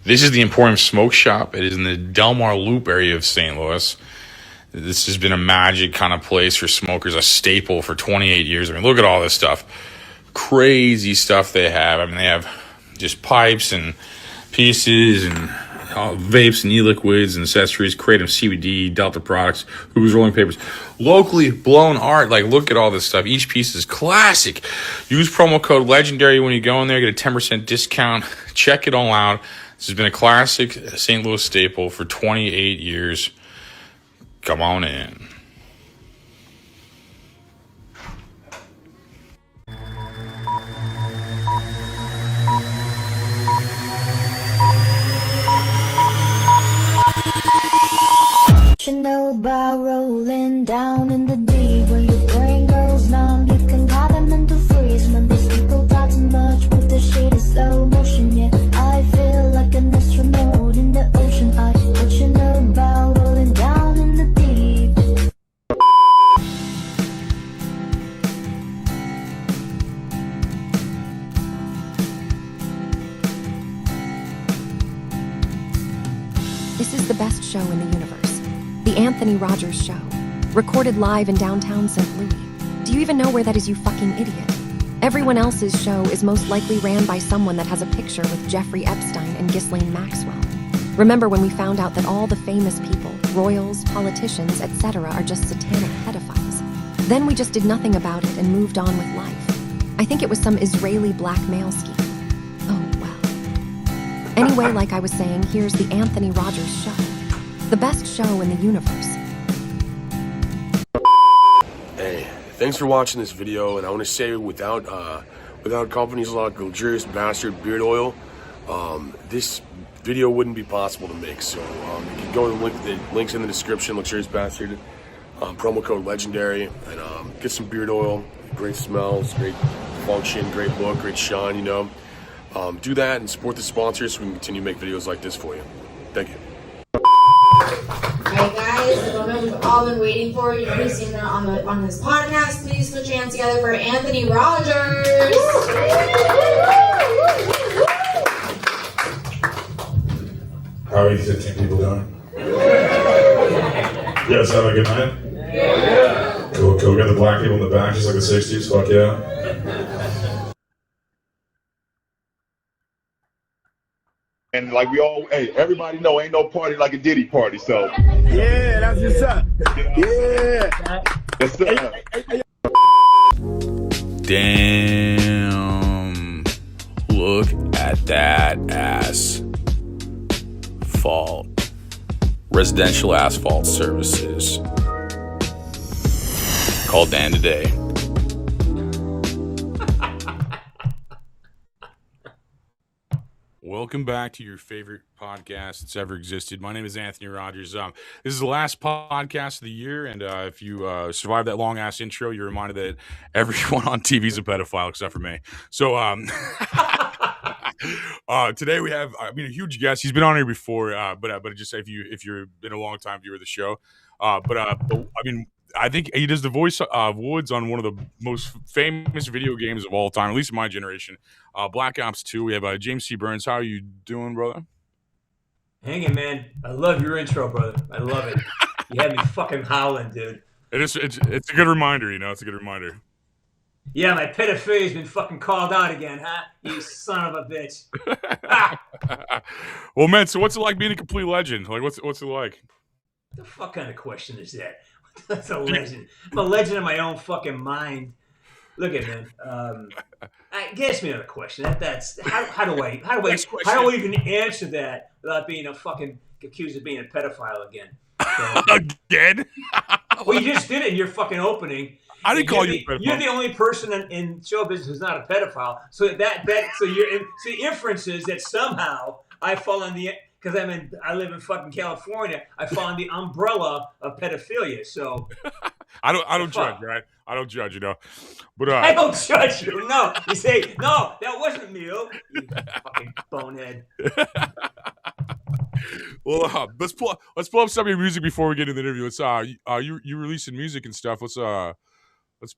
This is the Emporium Smoke Shop. It is in the Delmar Loop area of St. Louis. This has been a magic kind of place for smokers, a staple for 28 years. I mean, look at all this stuff. Crazy stuff they have. I mean, they have just pipes and pieces and vapes and e-liquids and accessories, Kratom CBD, Delta products, Hoover's rolling papers, locally blown art. Like, look at all this stuff. Each piece is classic. Use promo code LEGENDARY when you go in there. Get a 10% discount. Check it all out. This has been a classic St. Louis staple for 28 years. Come on in. You know about rolling down in the deep. When your brain goes numb, you can call them into freeze. When these people talk too much with the shit in slow motion, yeah, I feel like an astronaut in the ocean. What you know about rolling down in the deep? This is the best show in the universe. The Anthony Rogers Show. Recorded live in downtown St. Louis. Do you even know where that is, you fucking idiot? Everyone else's show is most likely ran by someone that has a picture with Jeffrey Epstein and Ghislaine Maxwell. Remember when we found out that all the famous people, royals, politicians, etc. are just satanic pedophiles? Then we just did nothing about it and moved on with life. I think it was some Israeli blackmail scheme. Oh, well. Anyway, like I was saying, here's the Anthony Rogers Show. The best show in the universe. Hey, thanks for watching this video, and I want to say without companies like Luxurious Bastard Beard Oil, this video wouldn't be possible to make. So you can go to the links in the description, Luxurious Bastard, promo code LEGENDARY, and get some beard oil. Great smells, great function, great look, great shine, you know. Do that and support the sponsors so we can continue to make videos like this for you. Thank you. Alright guys, the moment we've all been waiting for, you've already seen that on this podcast. Please put your hands together for Anthony Rogers. How are you 15 people doing? You guys having a good night? Yeah. Cool. We got the black people in the back, just like the 60s. Fuck yeah. And like everybody know, ain't no party like a Diddy party, so. Yeah, that's what's up. Yeah. Yes, sir. Damn. Look at that asphalt. Residential Asphalt Services. Called Dan today. Welcome back to your favorite podcast that's ever existed. My name is Anthony Rogers. This is the last podcast of the year, and if you survive that long-ass intro, you're reminded that everyone on TV is a pedophile except for me. So today we have, a huge guest. He's been on here before, but just if you're been a long-time viewer of the show, I think he does the voice of Woods on one of the most famous video games of all time, at least in my generation, Black Ops 2. We have James C. Burns. How are you doing, brother? Hanging, man. I love your intro, brother. I love it. You had me fucking howling, dude. It's a good reminder, you know. It's a good reminder. Yeah, my pedophilia's been fucking called out again, huh? You son of a bitch. Well, man, so what's it like being a complete legend? Like, what's it like? What the fuck kind of question is that? That's a legend. I'm a legend in my own fucking mind. Look at man. Ask me another question. That's how do I even answer that without being accused of being a pedophile again? So, again? Well, you just did it in your fucking opening. I didn't call you a pedophile. You're the only person in show business who's not a pedophile. So the inference is that somehow I fall in the. Because I live in fucking California, I fall in the umbrella of pedophilia. So I don't judge, right? I don't judge, you know. But I don't judge you. No, you say no. That wasn't me. You fucking bonehead. Well, let's pull up some of your music before we get into the interview. Let's you releasing music and stuff. Let's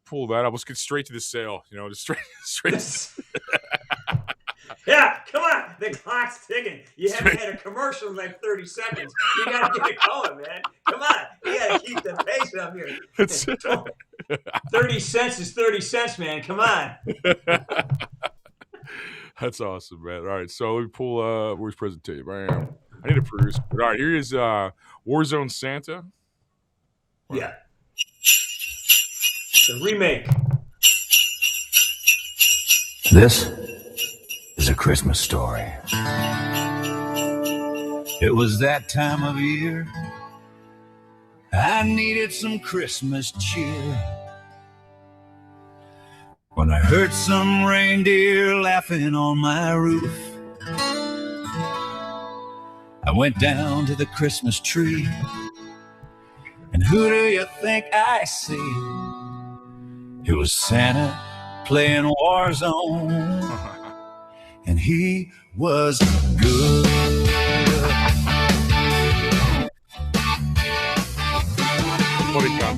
pull that up. Let's get straight to the sale. You know, just straight. Yeah, come on. The clock's ticking. You haven't had a commercial in like 30 seconds. You got to get it going, man. Come on. You got to keep the pace up here. 30 cents is 30 cents, man. Come on. That's awesome, man. All right, so let me pull where's presentation? Bam. I need a producer. All right, here is Warzone Santa. Yeah. The remake. This is a Christmas story. It was that time of year I needed some Christmas cheer. When I heard some reindeer laughing on my roof, I went down to the Christmas tree, and who do you think I see? It was Santa playing Warzone, and he was good.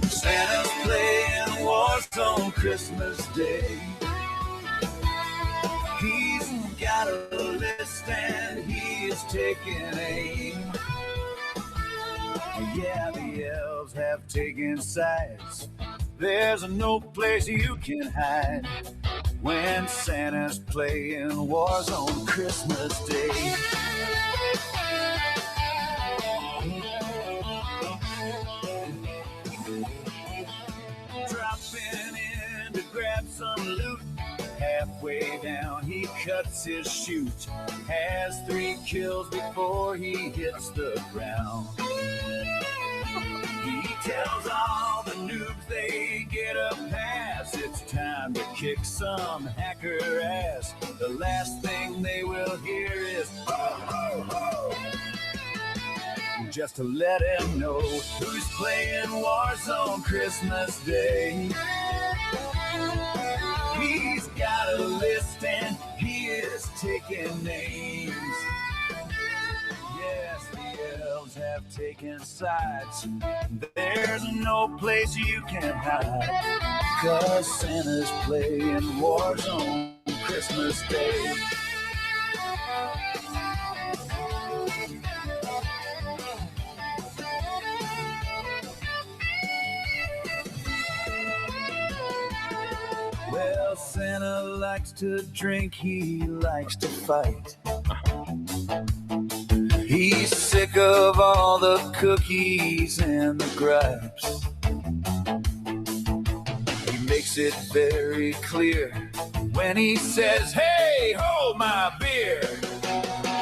Santa's playing Warzone Christmas Day. He's got a list and he is taking aim. Yeah, the elves have taken sides. There's no place you can hide when Santa's playing Warzone Christmas Day. Dropping in to grab some loot. Halfway down, he cuts his chute. Has 3 kills before he hits the ground. He tells all the noobs they get a pass. It's time to kick some hacker ass. The last thing they will hear is ho, ho, ho. Just to let him know who's playing Warzone Christmas Day. He's got a list and he is taking names. Yes, the elves have taken sides. There's no place you can hide, 'cause Santa's playing Warzone Christmas Day. Well, Santa likes to drink, he likes to fight. He's sick of all the cookies and the gripes. He makes it very clear when he says, hey, hold my beer.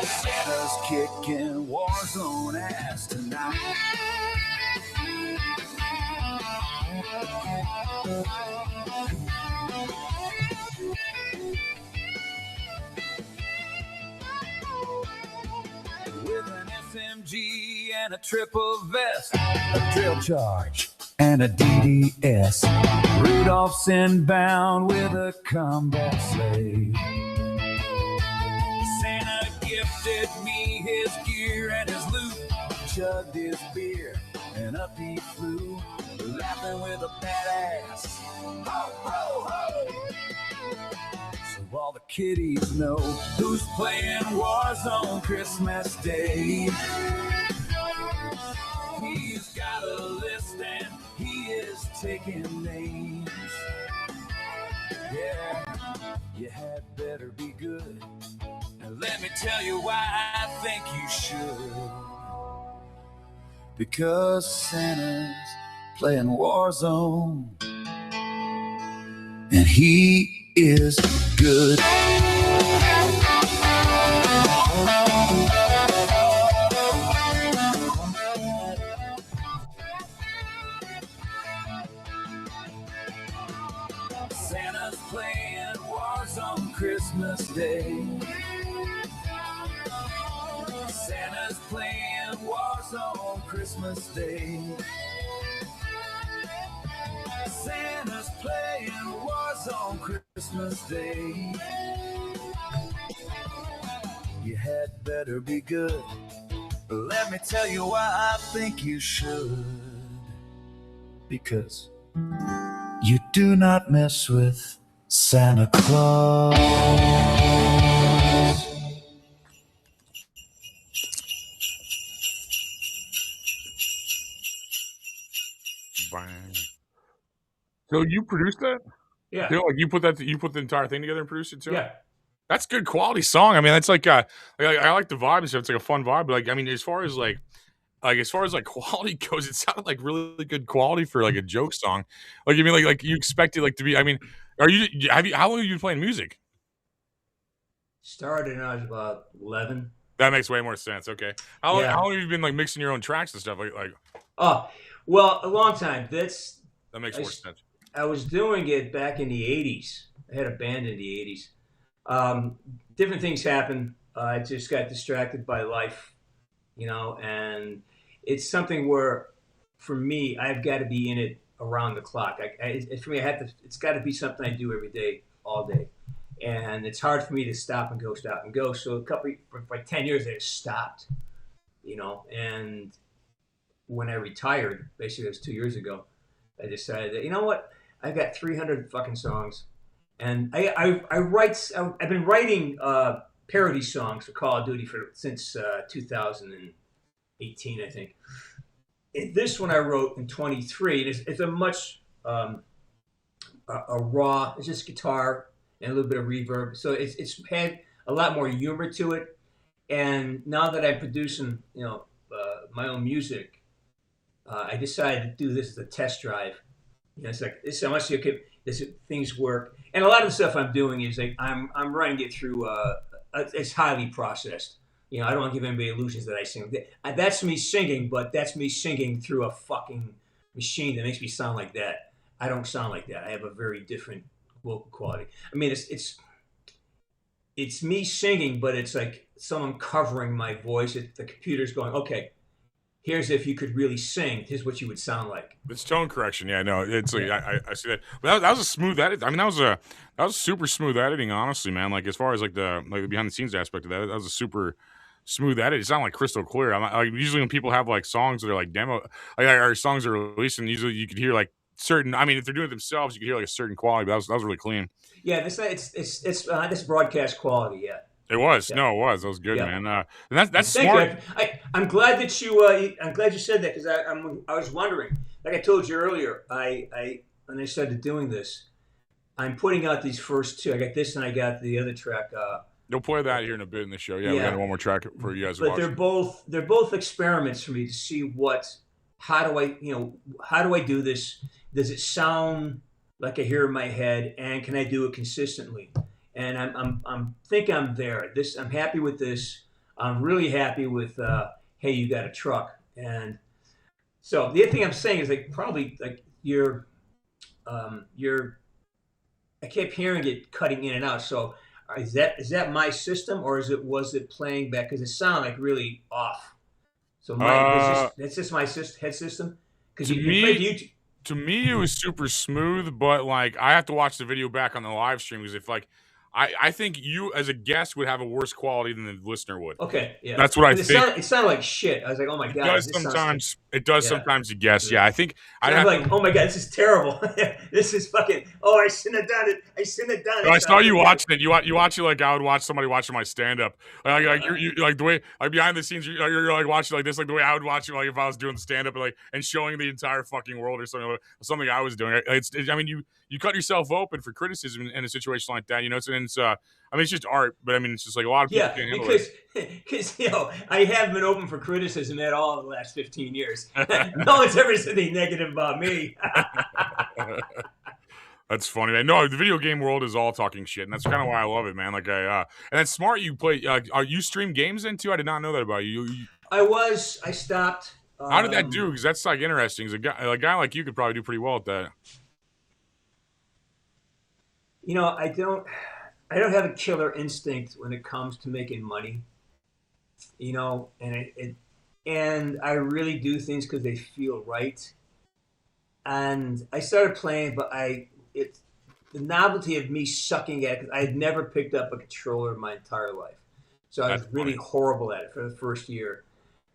Santa's kicking Warzone ass tonight. With an SMG and a triple vest, a drill charge and a DDS. Rudolph's inbound with a combat sleigh. Santa gifted me his gear and his loot, chugged his beer, and up he flew, laughing with a badass. Ho, ho, ho! So all the kiddies know who's playing Warzone Christmas Day. He's got a list and he is taking names. Yeah, you had better be good. Now let me tell you why I think you should. Because Santa's playing Warzone, and he is good. Santa's playing Warzone Christmas Day. Santa's playing Warzone Christmas Day. Santa's playing Warzone Christmas Day. You had better be good. Let me tell you why I think you should. Because you do not mess with Santa Claus. So you produced that? Yeah. You know, like you put the entire thing together and produced it too? Yeah. That's good quality song. I mean, that's like I like the vibe and stuff. It's like a fun vibe. But like, I mean, as far as quality goes, it sounded like really good quality for like a joke song. Like, you mean like you expect it like to be? I mean, how long have you been playing music? Started when I was about 11. That makes way more sense. Okay, how long have you been like mixing your own tracks and stuff? Like Oh, well, a long time. that makes more sense. I was doing it back in the 80s. I had a band in the 80s. Different things happened. I just got distracted by life, you know, and it's something where, for me, I've got to be in it around the clock. For me, it's got to be something I do every day, all day. And it's hard for me to stop and go. So for like 10 years, I just stopped, you know, and when I retired, basically it was 2 years ago, I decided that, you know what, I've got 300 fucking songs, and I've been writing parody songs for Call of Duty since 2018, I think. This one I wrote in 23. It's a much a raw. It's just guitar and a little bit of reverb, so it's had a lot more humor to it. And now that I'm producing, you know, my own music, I decided to do this as a test drive. You know, it's like this. I want to see okay, things work. And a lot of the stuff I'm doing is like I'm running it through. It's highly processed. You know, I don't want to give anybody illusions that I sing. That's me singing, but that's me singing through a fucking machine that makes me sound like that. I don't sound like that. I have a very different vocal quality. I mean, it's me singing, but it's like someone covering my voice. The computer's going, okay, here's if you could really sing. Here's what you would sound like. It's tone correction. Yeah, no, it's like I see that. But that was a smooth edit. I mean, that was super smooth editing, honestly, man. Like as far as like the behind the scenes aspect of that was a super smooth edit. It sounded like crystal clear. I'm like usually when people have like songs that are like demo, like or songs that are released, and usually you could hear like certain. I mean, if they're doing it themselves, you could hear like a certain quality. But that was really clean. Yeah, this broadcast quality. Yeah. It was. Yeah. No, it was. That was good, Yeah. man. And that's Thank smart. you. I'm glad that I'm glad you said that, because I was wondering. Like I told you earlier, when I started doing this, I'm putting out these first two. I got this and I got the other track. You'll play that here in a bit in the show. Yeah, we got one more track for you guys to But watch. they're both experiments for me to see how do I do this? Does it sound like I hear in my head, and can I do it consistently? And I'm think I'm there. I'm happy with this. I'm really happy with Hey, You Got a Truck. And so the other thing I'm saying is like probably like I kept hearing it cutting in and out. So is that my system, or was it playing back? Because it sounded like really off. So that's just my head system. Because you played YouTube. To me, it was super smooth, but like I have to watch the video back on the live stream because if like I think you as a guest would have a worse quality than the listener would. Okay, yeah, that's what I think. It sounded like shit. I was like, oh my god. It does sometimes to guess. Yeah, I think I'm like, oh my god, this is terrible. This is fucking. Oh, I shouldn't have done it. I shouldn't have done it. I saw you watching it. You watch it like I would watch somebody watching my stand up. Like you're like the way like behind the scenes you're like watching like this, like the way I would watch it, like if I was doing the stand up and showing the entire fucking world or something I was doing. I mean you cut yourself open for criticism in a situation like that. You know, I mean, it's just art, but I mean, it's just like a lot of people can't handle it. Because you know, I have been open for criticism at all the last 15 years. No one's ever said anything negative about me. That's funny, man. No, the video game world is all talking shit, and that's kind of why I love it, man. Like and that's smart. You play. Are you stream games then too? I did not know that about you. I stopped. How did that do? Because that's like interesting. A guy like you could probably do pretty well at that. You know, I don't have a killer instinct when it comes to making money. You know, and I really do things because they feel right. And I started playing, but the novelty of me sucking at it, because I had never picked up a controller in my entire life. So I was really horrible at it for the first year.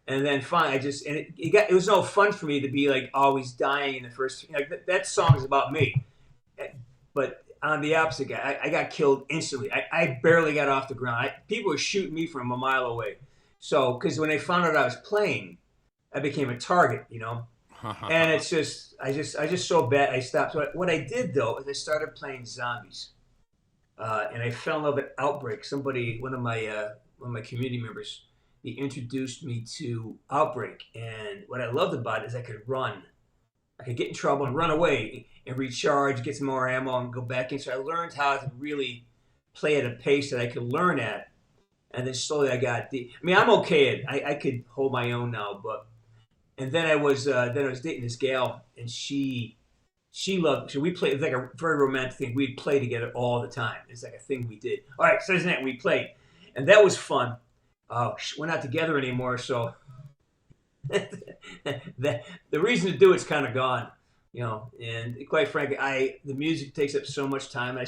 And then finally, it was no fun for me to be like always dying in the first. Like that song is about me, but I'm the opposite guy. I got killed instantly. I barely got off the ground. People were shooting me from a mile away. So because when they found out I was playing, I became a target. You know, And it's just, I just so bad I stopped. So what I did though is I started playing zombies, and I fell in love with Outbreak. One of my community members, he introduced me to Outbreak, and what I loved about it is I could run. I could get in trouble and run away and recharge, get some more ammo, and go back in. So I learned how to really play at a pace that I could learn at, and then slowly I got. I'm okay at. I could hold my own now, but. And then I was dating this gal, and she loved. So we played. It's like a very romantic thing. We'd play together all the time. It's like a thing we did. All right, so isn't that we played, and that was fun. We're not together anymore, so the reason to do it's kind of gone, And quite frankly, the music takes up so much time.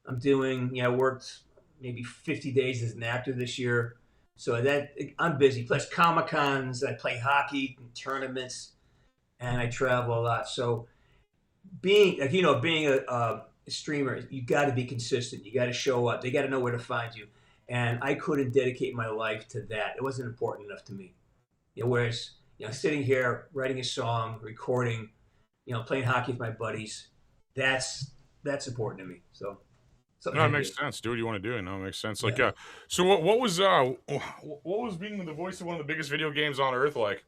I'm doing. I worked maybe 50 days as an actor this year. So I'm busy. Plus Comic-Cons, I play hockey and tournaments, and I travel a lot. So being a streamer, you got to be consistent. You got to show up. They got to know where to find you. And I couldn't dedicate my life to that. It wasn't important enough to me. Whereas sitting here, writing a song, recording, playing hockey with my buddies, that's important to me. So. No, it makes sense. Do what you want to do. No, it makes sense. Like, so what was being the voice of one of the biggest video games on earth like?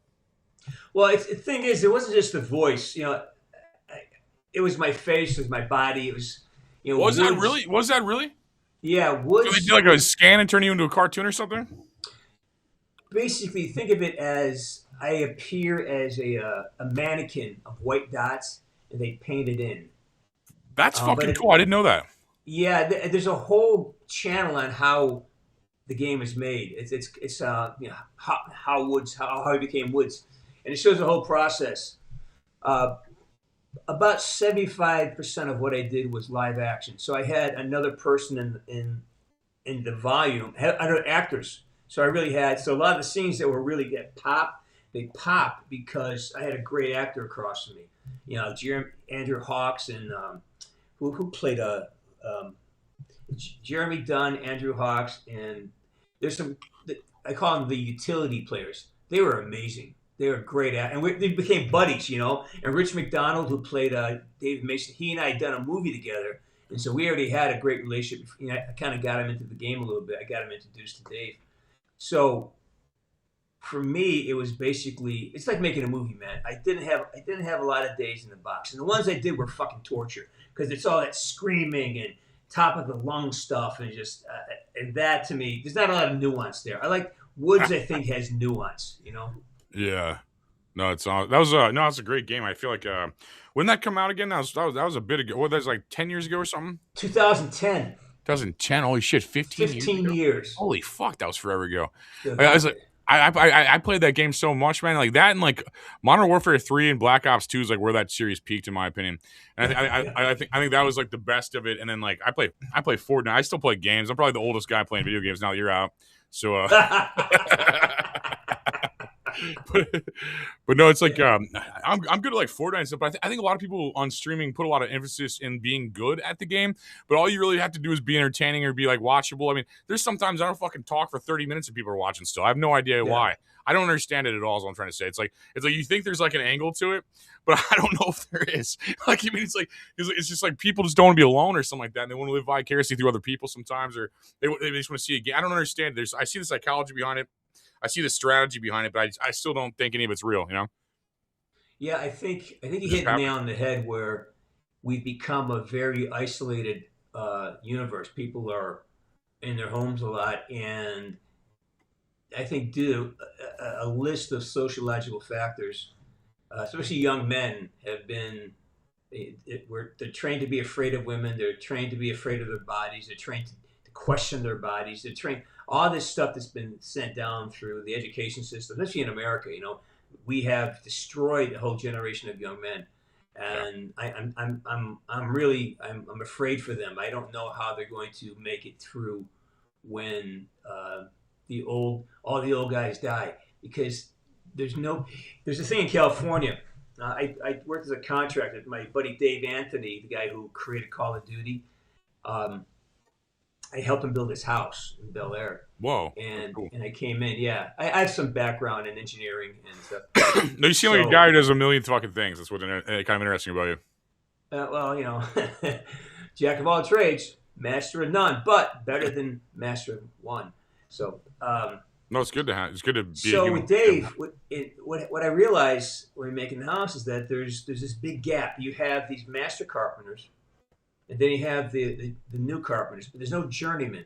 Well, the thing is, it wasn't just the voice. It was my face, it was my body. It was, Was that really? Was that really? Yeah, Woods. So they did like a scan and turn you into a cartoon or something? Basically, think of it as I appear as a mannequin of white dots, and they paint it in. That's fucking cool. I didn't know that. Yeah, there's a whole channel on how the game is made. It's how he became Woods, and it shows the whole process. About 75% of what I did was live action. So I had another person in the volume, other actors. So I really had a lot of the scenes that were really they pop because I had a great actor across from me. Andrew Hawks and who played Jeremy Dunn, Andrew Hawks, and there's some. I call them the utility players. They were amazing. They were great at, and they became buddies, And Rich McDonald, who played David Mason, he and I had done a movie together, and so we already had a great relationship. I kind of got him into the game a little bit. I got him introduced to Dave. So for me, it was basically it's like making a movie, man. I didn't have a lot of days in the box, and the ones I did were fucking torture because it's all that screaming and top of the lung stuff, and just and that to me, there's not a lot of nuance there. I like Woods. I think has nuance, Yeah, no, it's a great game. I feel like when that come out again, that was a bit ago. What, that's like 10 years ago or something. 2010. 2010. Holy shit, 15 years. Holy fuck, that was forever ago. I was like. I played that game so much, man. Like that, and like Modern Warfare 3 and Black Ops 2 is like where that series peaked, in my opinion. And I think that was like the best of it. And then like I play Fortnite. I still play games. I'm probably the oldest guy playing video games now that you're out. So, but no, it's like I'm good at like Fortnite and stuff. But I think a lot of people on streaming put a lot of emphasis in being good at the game. But all you really have to do is be entertaining or be like watchable. I mean, there's sometimes I don't fucking talk for 30 minutes and people are watching still. I have no idea why. I don't understand it at all. Is what I'm trying to say. It's like you think there's like an angle to it, but I don't know if there is. Like, I mean, it's just like people just don't want to be alone or something like that. And they want to live vicariously through other people sometimes, or they just want to see a game. I don't understand. I see the psychology behind it. I see the strategy behind it, but I still don't think any of it's real, Yeah, I think you hit the nail on the head where we've become a very isolated universe. People are in their homes a lot, and I think due to a list of sociological factors, especially young men, have been they're trained to be afraid of women. They're trained to be afraid of their bodies. They're trained to question their bodies. They're trained. All this stuff that's been sent down through the education system, especially in America, we have destroyed a whole generation of young men, and I'm afraid for them. I don't know how they're going to make it through when all the old guys die, because there's a thing in California. I worked as a contractor. My buddy Dave Anthony, the guy who created Call of Duty. I helped him build his house in Bel Air. Whoa. And Cool. I came in. Yeah, I have some background in engineering and stuff. No, you seem like a guy who does a million fucking things. That's what's kind of interesting about you. Well, you know, jack of all trades, master of none, but better than master of one. So, No, it's good to have. It's good to be. so a human. with Dave, what I realized when making the house is that there's this big gap. You have these master carpenters, and then you have the new carpenters, but there's no journeyman.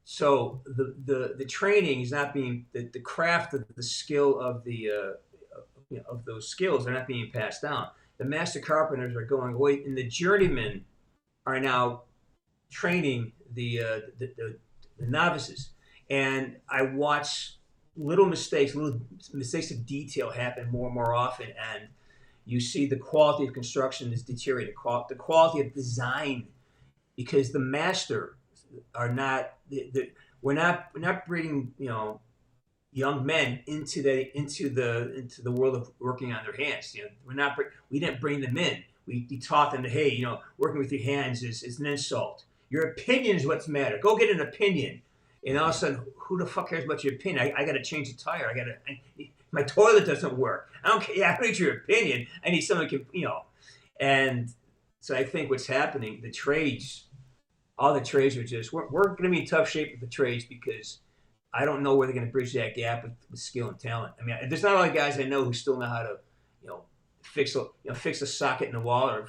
So the training is not being the craft of the skill of the of those skills are not being passed down. The master carpenters are going away, and the journeymen are now training the novices. And I watch little mistakes of detail happen more and more often, and you see the quality of construction is deteriorating, the quality of design, because the master are not. We're not bringing young men into the world of working on their hands. We didn't bring them in. We taught them that, hey, working with your hands is an insult. Your opinion is what's matter. Go get an opinion. And all of a sudden, who the fuck cares about your opinion? I got to change a tire. My toilet doesn't work. I don't care. Yeah, I need your opinion. I need someone who can, And so I think what's happening, all the trades are just, we're going to be in tough shape with the trades because I don't know where they're going to bridge that gap with skill and talent. I mean, there's not a lot of guys I know who still know how to, fix a socket in the wall, or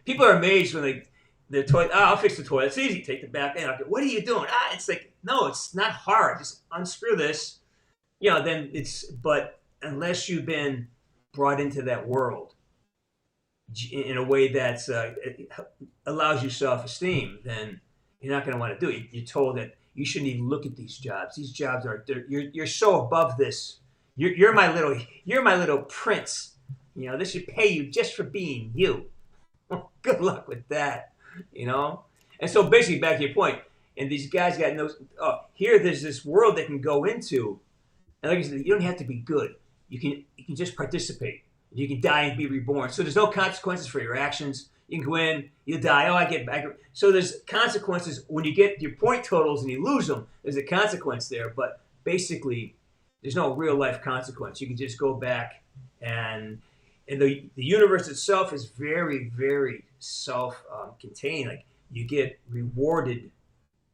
people are amazed when the toilet. Oh, I'll fix the toilet. It's easy. Take the back end. What are you doing? It's like, no, it's not hard. Just unscrew this. Then but unless you've been brought into that world in a way that allows you self-esteem, then you're not going to want to do it. You're told that you shouldn't even look at these jobs. These jobs you're so above this. You're my little prince. This should pay you just for being you. Good luck with that. And so basically, back to your point, and these guys got there's this world they can go into, and like I said, you don't have to be good. You can just participate. You can die and be reborn. So there's no consequences for your actions. You can go in, you die. I get back. So there's consequences when you get your point totals and you lose them. There's a consequence there, but basically, there's no real life consequence. You can just go back, and the universe itself is very, very self-contained. Like, you get rewarded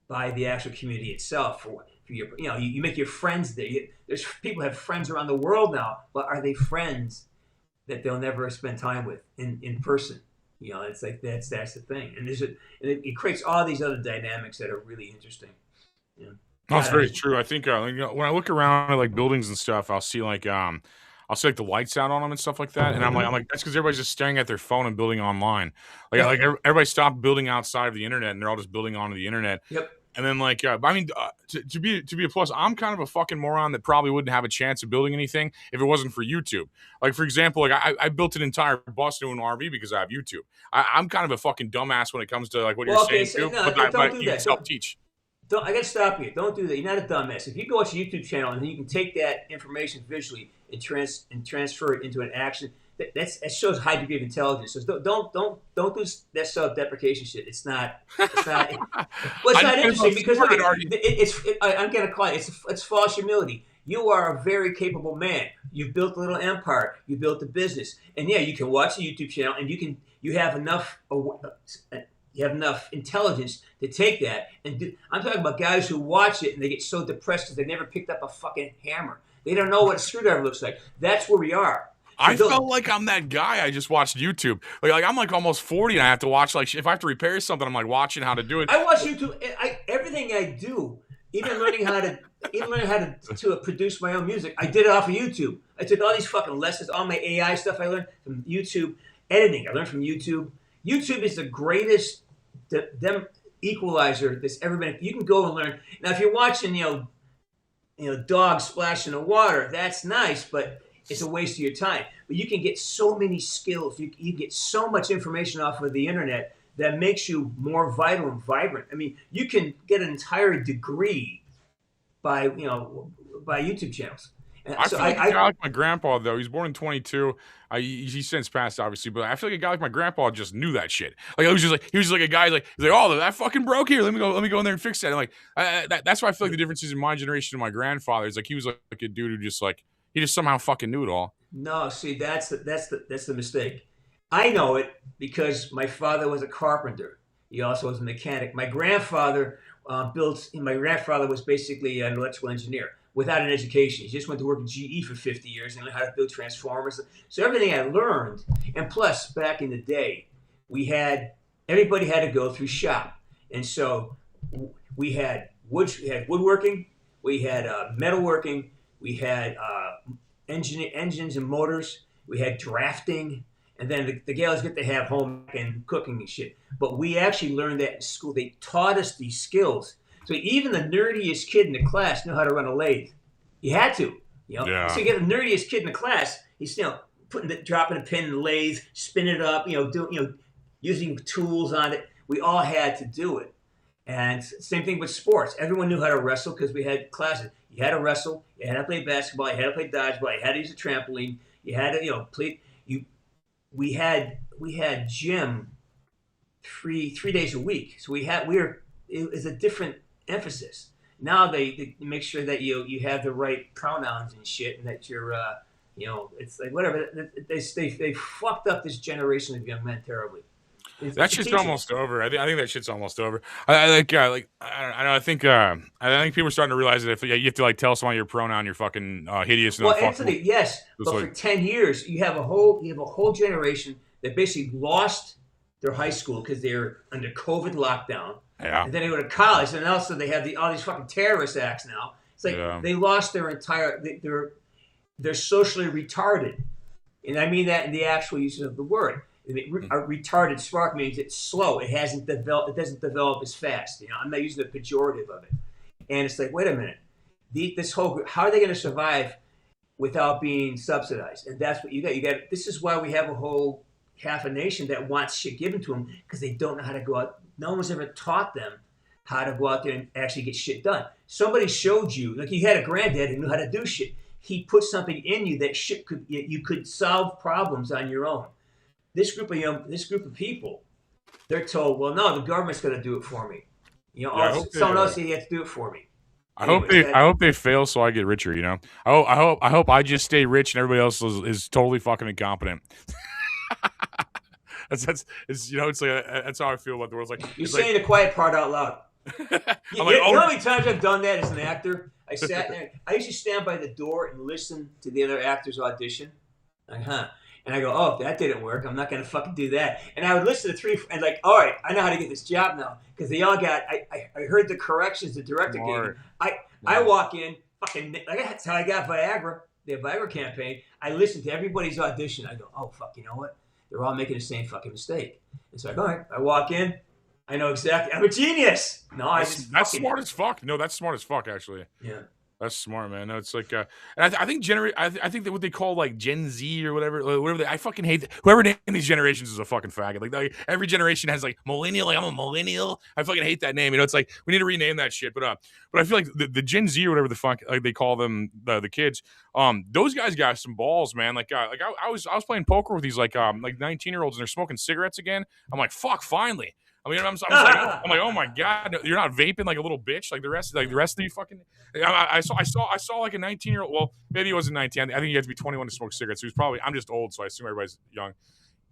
by the actual community itself for your, you make your friends there. There's people have friends around the world now, but are they friends that they'll never spend time with in person? It's like that's the thing, and it creates all these other dynamics that are really interesting. That's very true. I think when I look around at like buildings and stuff, I'll see like the lights out on them and stuff like that, and I'm like that's because everybody's just staring at their phone and building online. Like everybody stopped building outside of the internet, and they're all just building onto the internet. Yep. And then to be a plus, I'm kind of a fucking moron that probably wouldn't have a chance of building anything if it wasn't for YouTube. Like, for example, I built an entire bus to an RV because I have YouTube. I'm kind of a fucking dumbass when it comes to like what you're saying too. No, but don't do you that. self-teach. I got to stop you. Don't do that. You're not a dumbass. If you go watch a YouTube channel and then you can take that information visually and transfer it into an action, that shows a high degree of intelligence. So don't do that self-deprecation shit. It's not. Well, it's not interesting because look, I'm gonna call it. It's false humility. You are a very capable man. You've built a little empire. You built a business, and yeah, you can watch a YouTube channel, and you have enough. You have enough intelligence to take that and do. I'm talking about guys who watch it and they get so depressed because they never picked up a fucking hammer. They don't know what a screwdriver looks like. That's where we are. I felt like I'm that guy. I just watched YouTube. Like I'm like almost 40 and I have to watch if I have to repair something, I'm like watching how to do it. I watch YouTube. Everything I do, even learning how to produce my own music, I did it off of YouTube. I took all these fucking lessons, all my AI stuff I learned from YouTube. Editing, I learned from YouTube. YouTube is the greatest equalizer that's ever been. You can go and learn. Now, if you're watching, dogs splash in the water, that's nice, but it's a waste of your time. But you can get so many skills. You get so much information off of the internet that makes you more vital and vibrant. I mean, you can get an entire degree by YouTube channels. I feel like a guy like my grandpa, though. He was born in 22. He's since passed, obviously, but I feel like a guy like my grandpa just knew that shit. Like he was just like a guy he's like, oh, that fucking broke here. Let me go in there and fix that. And like that's why I feel like the difference is in my generation and my grandfather's. Like he was like a dude who just like he just somehow fucking knew it all. No, see, that's the mistake. I know it because my father was a carpenter. He also was a mechanic. My grandfather My grandfather was basically an electrical engineer without an education. He just went to work at GE for 50 years and learned how to build transformers. So everything I learned, and plus back in the day, everybody had to go through shop, and so we had woodworking, we had metalworking, we had engines and motors, we had drafting, and then the gals get to have home and cooking and shit. But we actually learned that in school. They taught us these skills. So even the nerdiest kid in the class knew how to run a lathe. You had to, you know. Yeah. So you get the nerdiest kid in the class. He's dropping a pin in the lathe, spinning it up, using tools on it. We all had to do it. And same thing with sports. Everyone knew how to wrestle because we had classes. You had to wrestle. You had to play basketball. You had to play dodgeball. You had to use a trampoline. You had to, play. We had gym three days a week. So it was a different emphasis. Now they make sure that you have the right pronouns and shit, and that you're it's like whatever. They fucked up this generation of young men terribly. That shit's almost over. I think that shit's almost over. I think people are starting to realize that if you have to tell someone your pronoun, you're fucking hideous. Well, Anthony, yes, but for 10 years you have a whole generation that basically lost their high school because they're under COVID lockdown. Yeah. And then they go to college, and also they have all these fucking terrorist acts now. It's like they lost their entire. They're socially retarded, and I mean that in the actual use of the word. A retarded spark means it's slow. It hasn't developed. It doesn't develop as fast. I'm not using the pejorative of it. And it's like, wait a minute, this whole group, how are they going to survive without being subsidized? And that's what you got. This is why we have a whole half a nation that wants shit given to them because they don't know how to go out. No one's ever taught them how to go out there and actually get shit done. Somebody showed you, like you had a granddad who knew how to do shit. He put something in you that you could solve problems on your own. This group of people, they're told, well, no, the government's going to do it for me. Someone else has to do it for me. I hope they fail so I get richer. I hope I just stay rich and everybody else is totally fucking incompetent. That's how I feel about the world. It's like you're saying the quiet part out loud. You know how many times I've done that as an actor? I sat there. I used to stand by the door and listen to the other actors audition. And I go, oh, if that didn't work, I'm not going to fucking do that. And I would listen to three, and all right, I know how to get this job now. Because they all got, I heard the corrections the director gave me. I walk in, that's how I got Viagra, the Viagra campaign. I listen to everybody's audition. I go, oh, fuck, you know what? They're all making the same fucking mistake. And so I go, all right, I walk in. I know exactly. I'm a genius. No, that's smart as fuck. No, that's smart as fuck, actually. Yeah. That's smart, man. No, it's like, and I think that what they call Gen Z or whatever, I fucking hate whoever named these generations is a fucking faggot. Like every generation has millennial. I'm a millennial. I fucking hate that name. It's like we need to rename that shit. But I feel like the Gen Z or whatever the fuck they call them, the kids. Those guys got some balls, man. I was playing poker with these 19-year-olds and they're smoking cigarettes again. I'm like, fuck, finally. I mean, I'm like, oh my god, you're not vaping like a little bitch like the rest of you fucking. I saw a 19-year-old. Well, maybe he wasn't 19. I think you had to be 21 to smoke cigarettes. He was probably. I'm just old, so I assume everybody's young.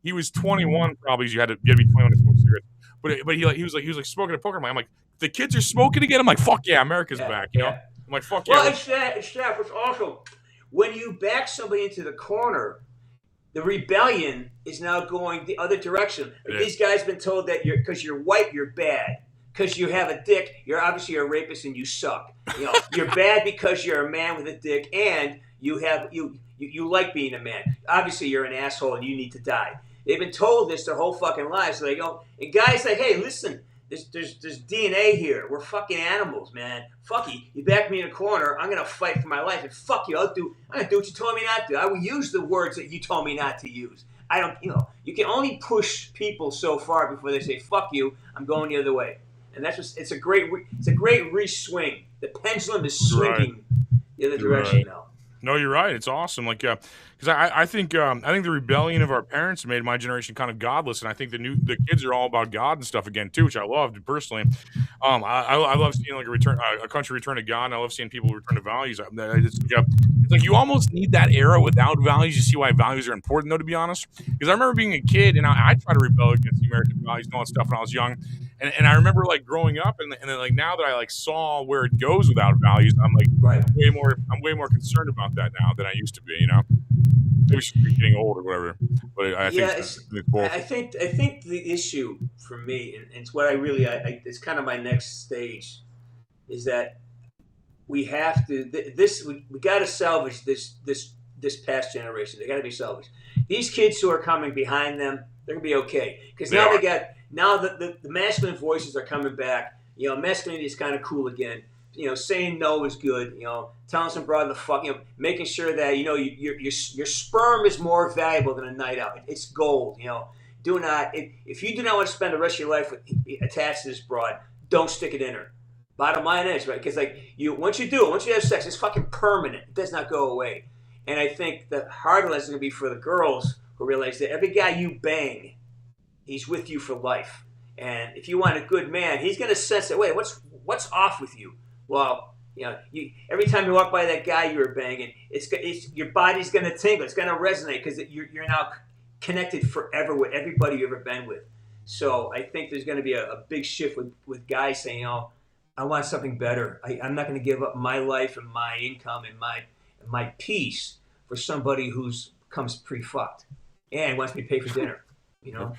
He was 21, probably. You had to be 21 to smoke cigarettes. But he was smoking a poker. I'm like, the kids are smoking again. I'm like, fuck yeah, America's back. You know. I'm like, fuck yeah. Well, it's that. It's also when you back somebody into the corner. The rebellion is now going the other direction. These guys have been told that because you're white, you're bad. Because you have a dick, you're obviously a rapist and you suck. You're bad because you're a man with a dick and you like being a man. Obviously, you're an asshole and you need to die. They've been told this their whole fucking lives. So they go, and guys say, hey, listen, there's DNA here. We're fucking animals, man. Fuck you. You back me in a corner. I'm gonna fight for my life, and fuck you. I'm gonna do what you told me not to. I will use the words that you told me not to use. I don't. You can only push people so far before they say fuck you. I'm going the other way, and that's just. It's a great re-swing. The pendulum is swinging the other direction now. No, you're right. It's awesome. Like, because I think the rebellion of our parents made my generation kind of godless, and I think the kids are all about God and stuff again too, which I loved personally. I love seeing like a country return to God, and I love seeing people return to values. It's like you almost need that era without values. You see why values are important, though, to be honest. Because I remember being a kid, and I tried to rebel against the American values and all that stuff when I was young. And I remember like growing up, and then like now that I like saw where it goes without values, I'm like I'm way more concerned about that now than I used to be. You know, maybe it's just getting old or whatever. But I think it's both. I think the issue for me, and it's what I really, it's kind of my next stage, is that we have to we got to salvage this past generation. They got to be salvaged. These kids who are coming behind them, they're gonna be okay because now the masculine voices are coming back. You know, masculinity is kind of cool again. You know, saying no is good. You know, telling some broad the fuck. You know, making sure that your sperm is more valuable than a night out. It's gold. You know, if you do not want to spend the rest of your life attached to this broad, don't stick it in her. Bottom line is right because like once you have sex, it's fucking permanent. It does not go away. And I think the hard lesson is going to be for the girls who realize that every guy you bang, he's with you for life. And if you want a good man, he's going to sense that, wait, what's off with you? Well, every time you walk by that guy you were banging, your body's going to tingle. It's going to resonate because you're now connected forever with everybody you've ever been with. So I think there's going to be a big shift with guys saying, oh, I want something better. I'm not going to give up my life and my income and my peace for somebody who's comes pre-fucked and wants me to pay for dinner, you know?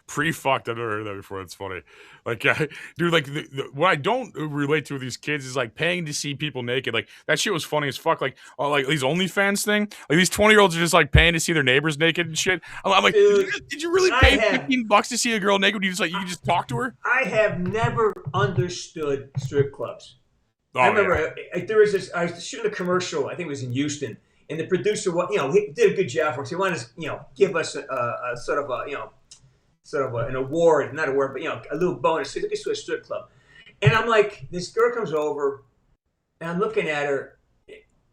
Pre-fucked. I've never heard that before. That's funny. Like, dude, like what I don't relate to with these kids is like paying to see people naked. Like that shit was funny as fuck. Like, like these OnlyFans thing. Like these 20-year-olds are just like paying to see their neighbors naked and shit. I'm like, dude, did you really pay $15 to see a girl naked? You can just talk to her? I have never understood strip clubs. Oh, I remember there was this. I was shooting a commercial. I think it was in Houston, and the producer, he did a good job for us. He wanted to, give us a sort of an award, not award, but a little bonus. So he took us to a strip club, and I'm like, this girl comes over, and I'm looking at her,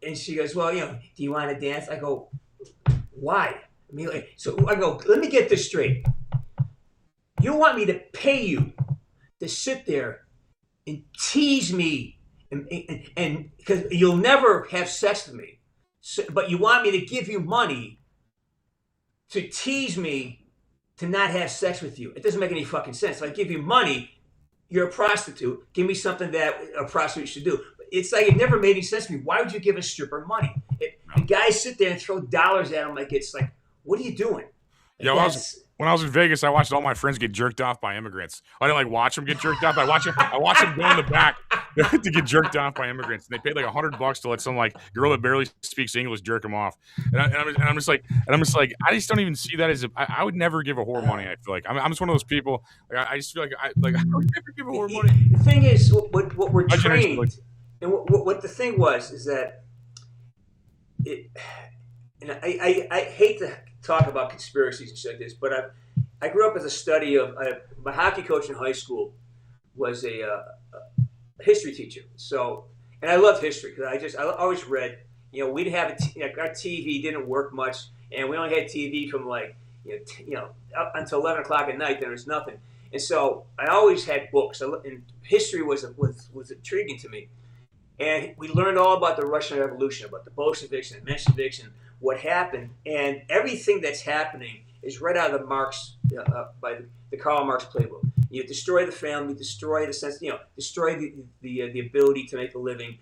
and she goes, well, do you want to dance? I go, why? I mean, so I go, let me get this straight. You want me to pay you to sit there and tease me? And because you'll never have sex with me, but you want me to give you money to tease me to not have sex with you. It doesn't make any fucking sense. If I give you money, you're a prostitute. Give me something that a prostitute should do. It's like it never made any sense to me. Why would you give a stripper money? The guys sit there and throw dollars at them like it's like, what are you doing? Yeah, when I was in Vegas, I watched all my friends get jerked off by immigrants. I didn't like watch them get jerked off. I watched them go in the back to get jerked off by immigrants. And they paid like $100 to let some like girl that barely speaks English jerk them off. And I'm just like, I just don't even see that as I would never give a whore money. I feel like I'm just one of those people. Like I just feel like I would never give a whore money. The thing is, what we're trained, and what the thing was is that and I hate to talk about conspiracies and shit like this, but I grew up as a study of my hockey coach in high school was a history teacher. So, and I loved history because I always read. We'd have our TV didn't work much, and we only had TV from like up until 11 o'clock at night. There was nothing, and so I always had books. And history was intriguing to me, and we learned all about the Russian Revolution, about the Bolsheviks and Mensheviks and what happened, and everything that's happening is right out of the Marx by the Karl Marx playbook. You destroy the family, destroy the sense, destroy the ability to make a living,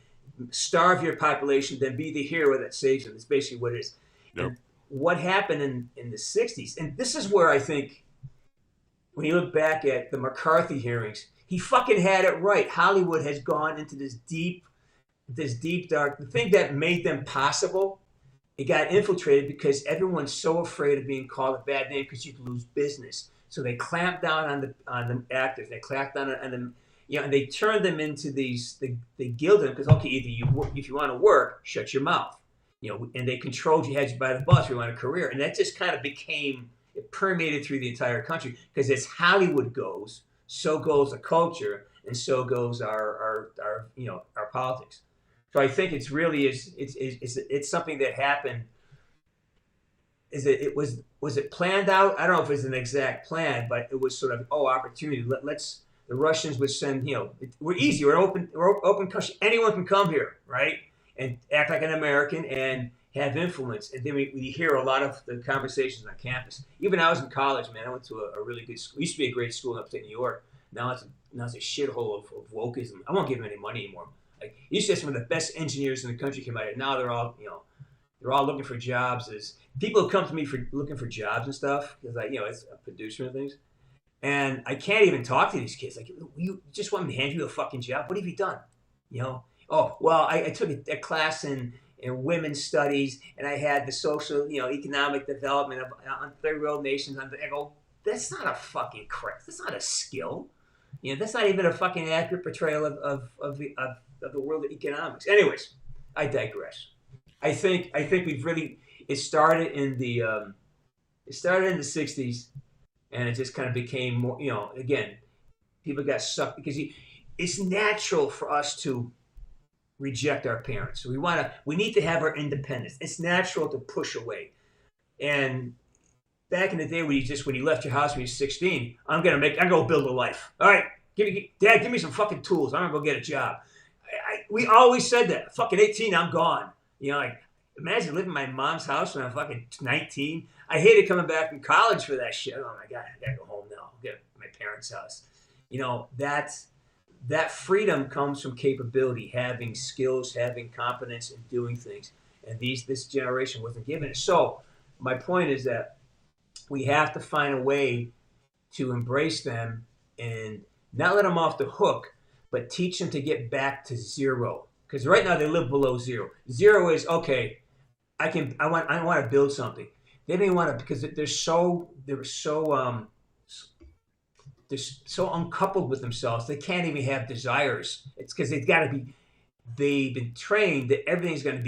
starve your population, then be the hero that saves them. It's basically what it is. Yep. And what happened in the 60s, and this is where I think when you look back at the McCarthy hearings, he fucking had it right. Hollywood has gone into this deep dark, the thing that made them possible. It got infiltrated because everyone's so afraid of being called a bad name because you could lose business. So they clamped down on the actors. They clamped down on them, and they turned them into these. They gilded them because either if you want to work, shut your mouth, and they controlled you, had you by the balls if you want a career, and that just kind of it permeated through the entire country because as Hollywood goes, so goes the culture, and so goes our politics. So I think it's really it's something that happened. Was it planned out? I don't know if it's an exact plan, but it was sort of opportunity. Let's the Russians would send, we're easy, we're open country, anyone can come here, right, and act like an American and have influence. And then we hear a lot of the conversations on campus. Even I was in college, man. I went to a really good school. It used to be a great school in upstate New York. Now it's a shithole of wokeism. I won't give them any money anymore. Like, used to have some of the best engineers in the country came out of it. Now they're all looking for jobs. As people have come to me for looking for jobs and stuff, because it's a producer and things. And I can't even talk to these kids. Like, you just want me to hand you a fucking job? What have you done? Oh, well, I took a class in women's studies, and I had the social, economic development on third world nations. I go, that's not a fucking crap. That's not a skill. That's not even a fucking accurate portrayal of the world of economics. Anyways, I digress. I think we've really, it started in the 60s, and it just kind of became more, again, people got sucked because it's natural for us to reject our parents. We need to have our independence. It's natural to push away. And back in the day when you left your house when you were 16, I'm gonna build a life. All right, Dad, give me some fucking tools. I'm gonna go get a job. We always said that. Fucking 18, I'm gone. Imagine living in my mom's house when I'm fucking 19. I hated coming back from college for that shit. Oh my God, I gotta go home now. Get my parents' house. That freedom comes from capability, having skills, having competence, and doing things. And this generation wasn't given it. So my point is that we have to find a way to embrace them and not let them off the hook, but teach them to get back to zero. Because right now they live below zero. Zero is, okay, I want to build something. They didn't want to, because they're so uncoupled with themselves. They can't even have desires. It's because they've been trained that everything's going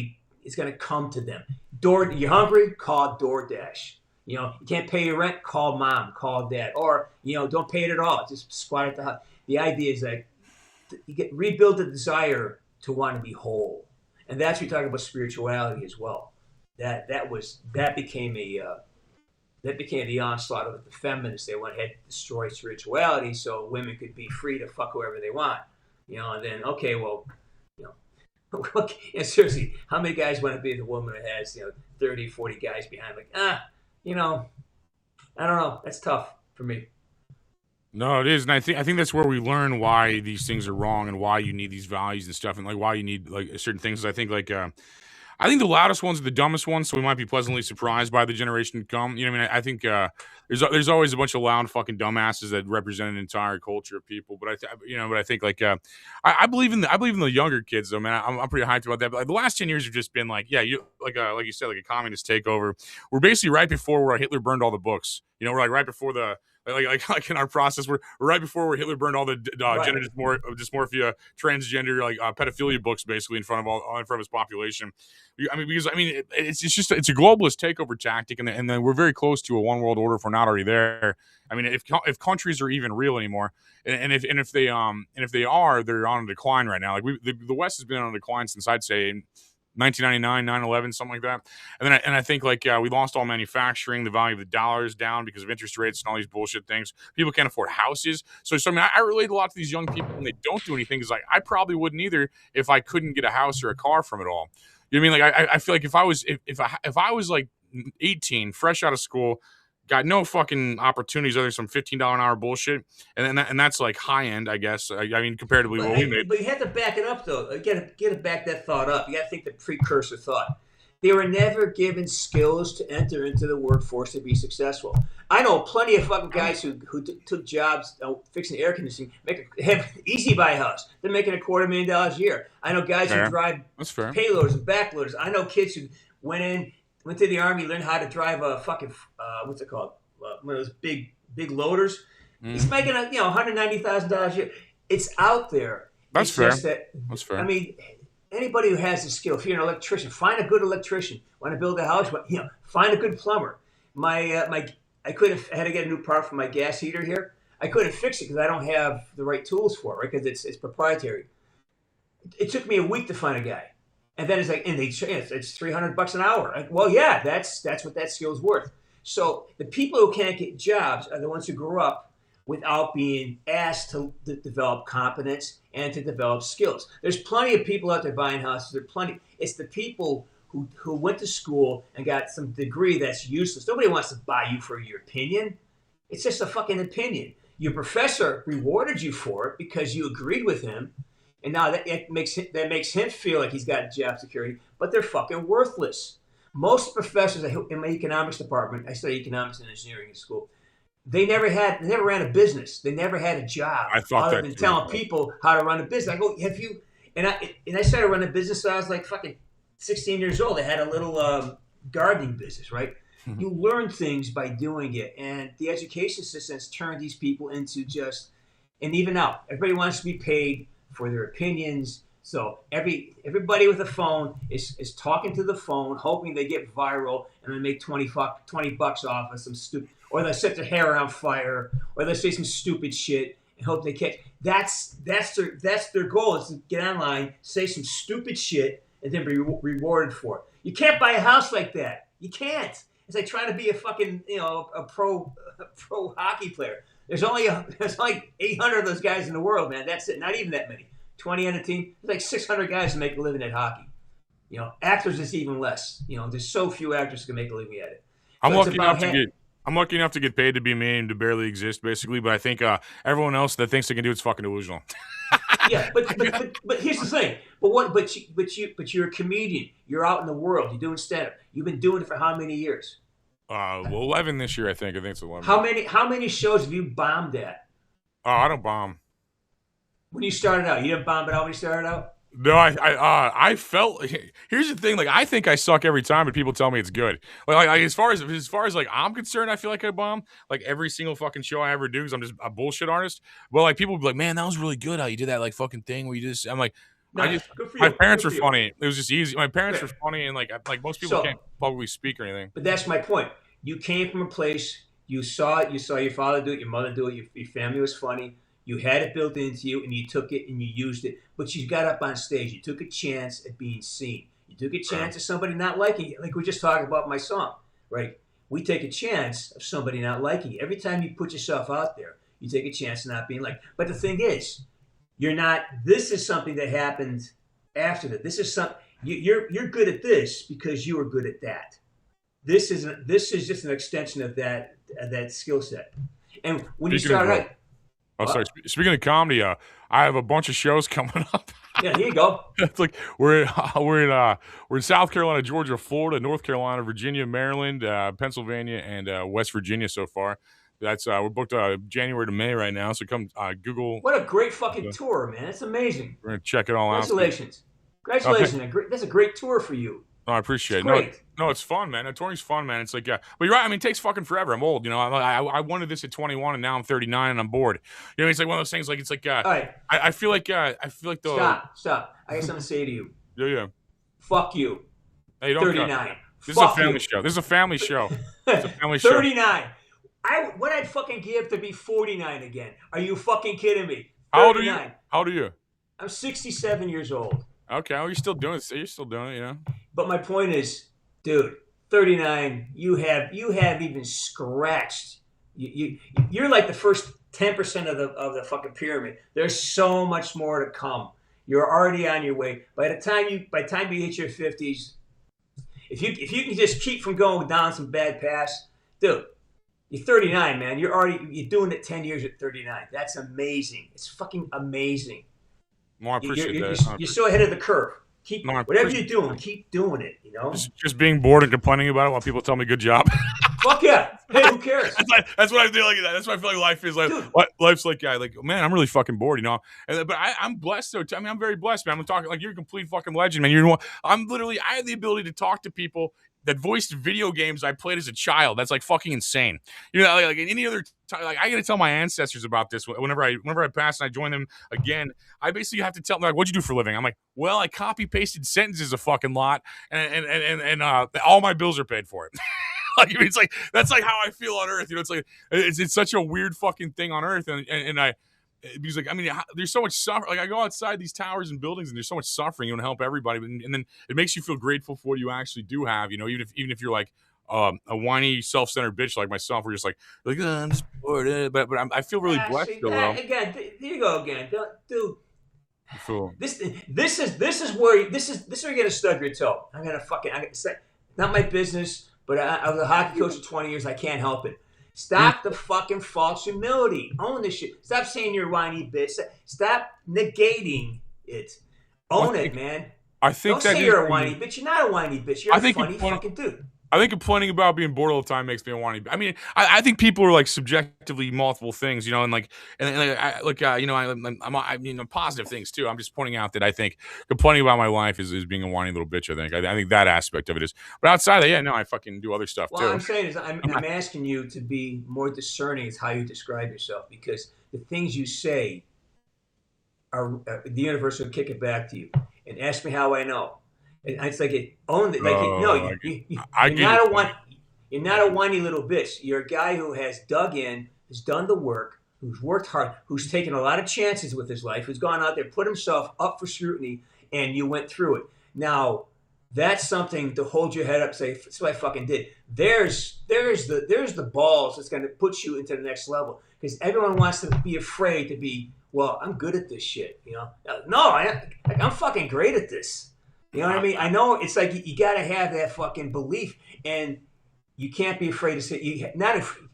to come to them. You're hungry? Call DoorDash. You can't pay your rent? Call mom, call dad. Or, don't pay it at all. Just squat at the house. The idea is that you rebuild the desire to want to be whole. And that's what you're talking about spirituality as well. That became the onslaught of the feminists. They went ahead and destroyed spirituality so women could be free to fuck whoever they want. And then, okay, well, seriously, how many guys want to be the woman that has, 30, 40 guys behind? Like, I don't know. That's tough for me. No, it is, and I think that's where we learn why these things are wrong and why you need these values and stuff, and like why you need like certain things. I think the loudest ones are the dumbest ones, so we might be pleasantly surprised by the generation to come. I think there's always a bunch of loud fucking dumbasses that represent an entire culture of people. But I think I believe in the younger kids though, man. I'm pretty hyped about that. But the last 10 years have just been like you said, like a communist takeover. We're basically right before where Hitler burned all the books. We're like right before the. Like in our process, we're right before where Hitler burned all the gender dysmorphia, transgender, pedophilia books, basically in front of his population. It's a globalist takeover tactic, and then we're very close to a one world order if we're not already there. If countries are even real anymore, and if they are, they're on a decline right now. Like the West has been on a decline since I'd say 1999, 9/11, something like that. And I think we lost all manufacturing. The value of the dollar is down because of interest rates and all these bullshit things. People can't afford houses. So I relate a lot to these young people when they don't do anything. Because I probably wouldn't either if I couldn't get a house or a car from it all. You know what I mean? I feel like if I was like 18, fresh out of school, got no fucking opportunities other than some $15 an hour bullshit, and that's like high end, I guess. Comparatively what we made. But you have to back it up, though. You got to back that thought up. You got to think the precursor thought. They were never given skills to enter into the workforce to be successful. I know plenty of fucking guys who took jobs fixing air conditioning, have easy buy a house. They're making $250,000 a year. I know guys who drive payloaders and backloaders. I know kids who went to the Army, learned how to drive a fucking, what's it called? One of those big loaders. He's making $190,000 a year. It's out there. That's fair. That's fair. Anybody who has the skill, if you're an electrician, find a good electrician. Want to build a house? Find a good plumber. I had to get a new part for my gas heater here. I couldn't fix it because I don't have the right tools for it, right? Because it's proprietary. It took me a week to find a guy. And then it's like, and it's $300 an hour. Like, well, yeah, that's what that skill's worth. So the people who can't get jobs are the ones who grew up without being asked to develop competence and to develop skills. There's plenty of people out there buying houses. There's plenty. It's the people who went to school and got some degree that's useless. Nobody wants to buy you for your opinion. It's just a fucking opinion. Your professor rewarded you for it because you agreed with him. And now that makes him feel like he's got job security, but they're fucking worthless. Most professors in my economics department, I studied economics and engineering in school, they never ran a business. They never had a job other than telling people how to run a business. I go, have you? And I started running a business when I was like fucking 16 years old. I had a little gardening business, right? You learn things by doing it, and the education system has turned these people into and even now, everybody wants to be paid for their opinions. So everybody with a phone is talking to the phone, hoping they get viral and they make $20 off of some stupid, or they set their hair on fire, or they say some stupid shit and hope they catch. That's their goal, is to get online, say some stupid shit, and then be rewarded for it. You can't buy a house like that. You can't. It's like trying to be a fucking a pro hockey player. There's only 800 of those guys in the world, man. That's it. Not even that many. 20 on a team. There's like 600 guys who make a living at hockey. Actors is even less. There's so few actors who can make a living at it. I'm lucky enough to get paid to be me and to barely exist, basically. But I think everyone else that thinks they can do it's fucking delusional. Yeah, but here's the thing. But you're a comedian. You're out in the world. You're doing stand-up. You've been doing it for how many years? 11 this year, I think. I think it's 11. How many shows have you bombed at? Oh, I don't bomb. When you started out, you didn't bomb it out when you started out? No, I felt. Here's the thing. Like, I think I suck every time, but people tell me it's good. Like as far as like I'm concerned, I feel like I bomb like every single fucking show I ever do because I'm just a bullshit artist. But like people will be like, man, that was really good how you did that like fucking thing where you just. I'm like, Nice. my parents were funny. It was just easy. My parents were funny, and like most people can't publicly speak or anything. But that's my point. You came from a place. You saw it. You saw your father do it. Your mother do it. Your family was funny. You had it built into you, and you took it and you used it. But you got up on stage. You took a chance at being seen. You took a chance of somebody not liking it. Like we just talked about my song, right? We take a chance of somebody not liking it. Every time you put yourself out there, you take a chance of not being liked. But the thing is, you're not. This is something that happened after that. This is something you're good at this because you were good at that. This is just an extension of that skill set. And when you start out. Oh, sorry. Speaking of comedy, I have a bunch of shows coming up. Yeah, here you go. It's like we're in South Carolina, Georgia, Florida, North Carolina, Virginia, Maryland, Pennsylvania, and West Virginia so far. That's we're booked January to May right now. So come Google. What a great fucking tour, man! It's amazing. We're gonna check it all out. Congratulations! Okay. That's a great tour for you. No, I appreciate it. No, it's fun, man. Touring's fun, man. It's like, but you're right. I mean, it takes fucking forever. I'm old, I wanted this at 21, and now I'm 39, and I'm bored. It's like one of those things. Like it's like, all right. I feel like the stop. I got something to say to you. Yeah. Fuck you. Hey, don't 39. This is a family show. This is a family show. It's a family show. 39. What I'd fucking give to be 49 again? Are you fucking kidding me? 39. How old are you? I'm 67 years old. Okay, well, you're still doing it. You're still doing it, But my point is, dude, 39. You have even scratched. You're like the first 10% of the fucking pyramid. There's so much more to come. You're already on your way. By the time you hit your 50s, if you can just keep from going down some bad paths, dude, you're 39, man. You're doing it 10 years at 39. That's amazing. It's fucking amazing. Well, I appreciate that. You're so ahead of the curve. Whatever you're doing, keep doing it. Just being bored and complaining about it while people tell me good job. Fuck yeah! Hey, who cares? That's what I feel like. That's what I feel like life is like. Life's like, man, I'm really fucking bored, But I'm blessed though. I mean, I'm very blessed, man. I'm talking like you're a complete fucking legend, man. I have the ability to talk to people that voiced video games I played as a child. That's like fucking insane. Like any other time, like I got to tell my ancestors about this. Whenever I pass and I join them again, I basically have to tell them like, "What'd you do for a living?" I'm like, "Well, I copy pasted sentences a fucking lot, and all my bills are paid for it." Like it's like that's like how I feel on Earth. It's like it's such a weird fucking thing on Earth, and because like I mean, there's so much suffering. Like I go outside these towers and buildings, and there's so much suffering. You want to help everybody, and then it makes you feel grateful for what you actually do have. You know, even if you're like a whiny, self-centered bitch like myself, we're just like I'm just bored. But I feel really blessed. Still, again, there you go again, dude. Cool. This is where you're gonna stub your toe. Not my business, but I was a hockey coach for 20 years. I can't help it. Stop the fucking false humility. Own this shit. Stop saying you're a whiny bitch. Stop negating it. Own it, man. I think Don't say you're a whiny bitch. You're not a whiny bitch. You're a funny fucking dude. I think complaining about being bored all the time makes me a whiny. I mean, I think people are like subjectively multiple things, you know, and you know, positive things too. I'm just pointing out that I think complaining about my life is being a whiny little bitch. I think that aspect of it is. But outside of that, yeah, no, I fucking do other stuff too. What I'm saying is, I'm asking you to be more discerning as how you describe yourself, because the things you say are the universe will kick it back to you. And ask me how I know. And it's like own it. Like you're not a whiny little bitch. You're a guy who has dug in, has done the work, who's worked hard, who's taken a lot of chances with his life, who's gone out there, put himself up for scrutiny, and you went through it. Now, that's something to hold your head up and say, that's what I fucking did. There's the balls that's going to put you into the next level, because everyone wants to be afraid to be, well, I'm good at this shit, you know? No, I'm fucking great at this. You know what I mean? I know it's like you got to have that fucking belief, and you can't be afraid to say. You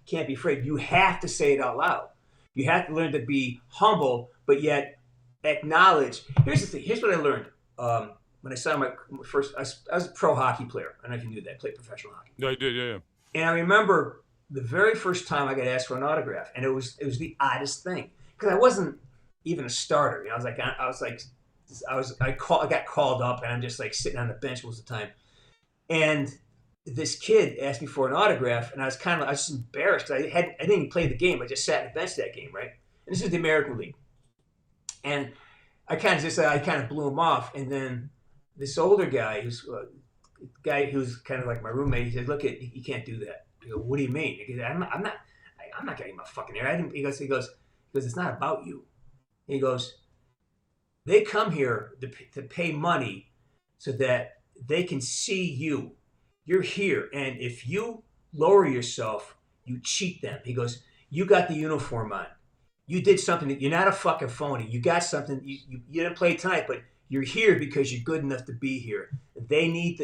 can't be afraid. You have to say it out loud. You have to learn to be humble, but yet acknowledge. Here's the thing. Here's what I learned when I signed my first. I was a pro hockey player. I don't know if you knew that. I played professional hockey. Yeah, I did. Yeah. And I remember the very first time I got asked for an autograph, and it was the oddest thing, because I wasn't even a starter. You know, I got called up, and I'm just like sitting on the bench most of the time. And this kid asked me for an autograph, and I was just embarrassed. I didn't even play the game. I just sat on the bench that game, right? And this is the American League. And I kind of blew him off. And then this older guy, who's kind of like my roommate, he said, "Look, you can't do that." I go, "What do you mean?" He goes, I'm not getting my fucking hair. He goes, "It's not about you." He goes, "They come here to pay money so that they can see you. You're here. And if you lower yourself, you cheat them." He goes, "You got the uniform on. You did something. You're not a fucking phony. You got something. You didn't play tonight, but you're here because you're good enough to be here. They need